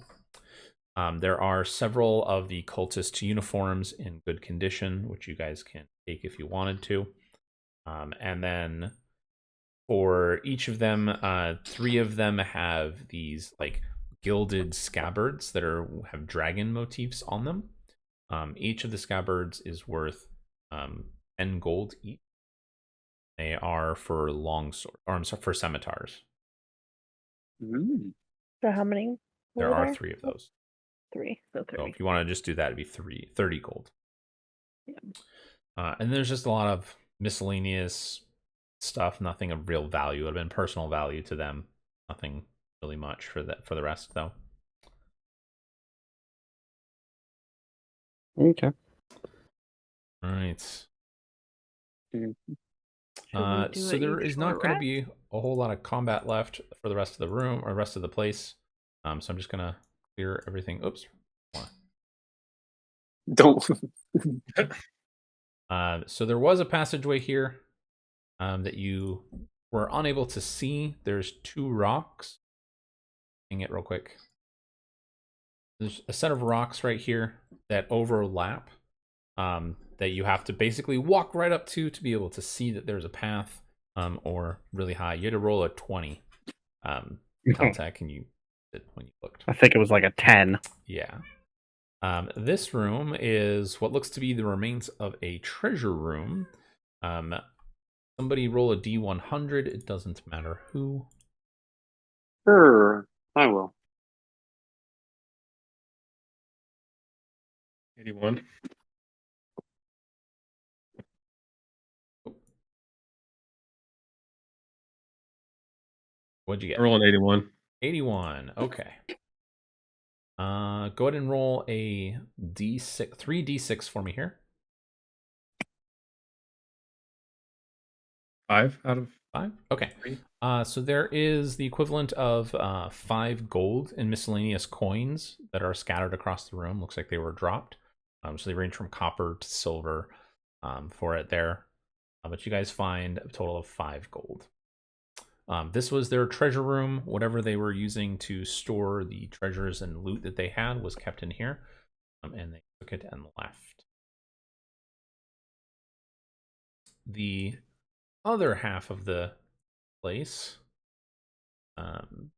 There are several of the cultist uniforms in good condition, which you guys can take if you wanted to. And then for each of them, 3 of them have these like gilded scabbards that have dragon motifs on them. Each of the scabbards is worth 10 gold each. They are for long sword, or I'm sorry, for scimitars. So how many? There were are there? 3 of those. 3. So 3. So if you want to just do that, it'd be 30 gold. Yeah. And there's just a lot of miscellaneous stuff, nothing of real value. It would have been personal value to them. Nothing really much for the rest, though. Okay. All right. Should we So there is not going to rest? be a whole lot of combat left for the rest of the room or rest of the place. So I'm just gonna clear everything. Oops. Don't. So there was a passageway here that you were unable to see. There's 2 rocks. Hang it real quick. There's a set of rocks right here that overlap, that you have to basically walk right up to be able to see that there's a path, or really high. You had to roll a 20. Caltech, and you did when you looked. I think it was like a 10. Yeah. This room is what looks to be the remains of a treasure room. Somebody roll a D100. It doesn't matter who. Sure, I will. 81. What'd you get? I roll an 81. 81. Okay. Go ahead and roll a D6, 3d6 for me here. 5 out of 5. Okay. 3. So there is the equivalent of 5 gold in miscellaneous coins that are scattered across the room. Looks like they were dropped. So they range from copper to silver for it there. But you guys find a total of 5 gold. This was their treasure room. Whatever they were using to store the treasures and loot that they had was kept in here. And they took it and left. The other half of the place, and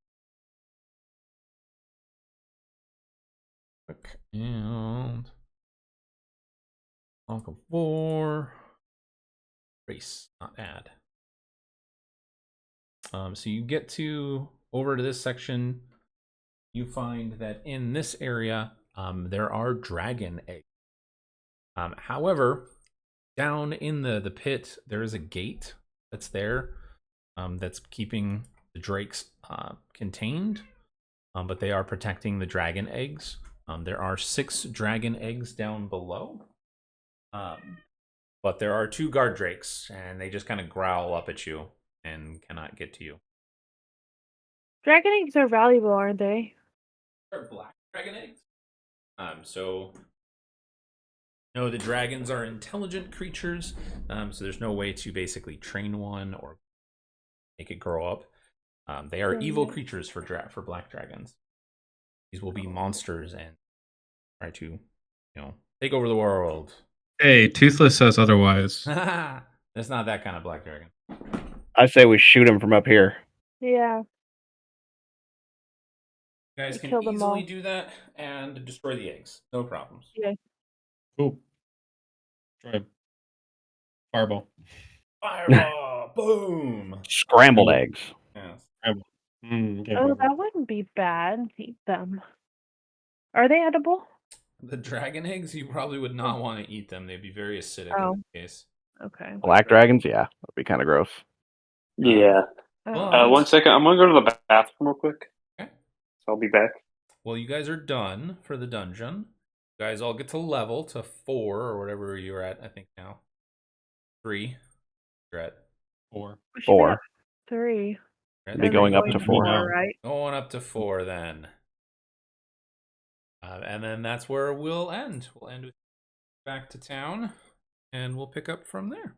Uncle 4 race, not add. So you get over to this section. You find that in this area, there are dragon eggs. However, down in the pit, there is a gate that's there, that's keeping the drakes contained, but they are protecting the dragon eggs. There are 6 dragon eggs down below, but there are 2 guard drakes, and they just kind of growl up at you and cannot get to you. Dragon eggs are valuable, aren't they? They're black dragon eggs. So no, the dragons are intelligent creatures, so there's no way to basically train one or make it grow up. They are evil creatures for black dragons. These will be monsters and try to, take over the world. Hey, Toothless says otherwise. That's not that kind of black dragon. I say we shoot him from up here. Yeah. You guys can Kill them easily all. do that and destroy the eggs. No problems. Yeah. Cool. Try fireball. Fireball! Boom! Scrambled eggs. Yes. Fireball. Okay, Oh, that wouldn't be bad. Eat them. Are they edible? The dragon eggs, you probably would not want to eat them. They'd be very acidic Oh. in this case. Okay. Black dragons, yeah, that'd be kind of gross. Yeah. But- 1 second. I'm gonna go to the bathroom real quick. Okay. So I'll be back. Well, you guys are done for the dungeon. You guys all get to level to 4 or whatever you're at, I think now. 3. You're at 4. We should be 4. at 3. It'll be And going then up to to 4. right? Going up to 4 then. And then that's where we'll end. We'll end with back to town, and we'll pick up from there.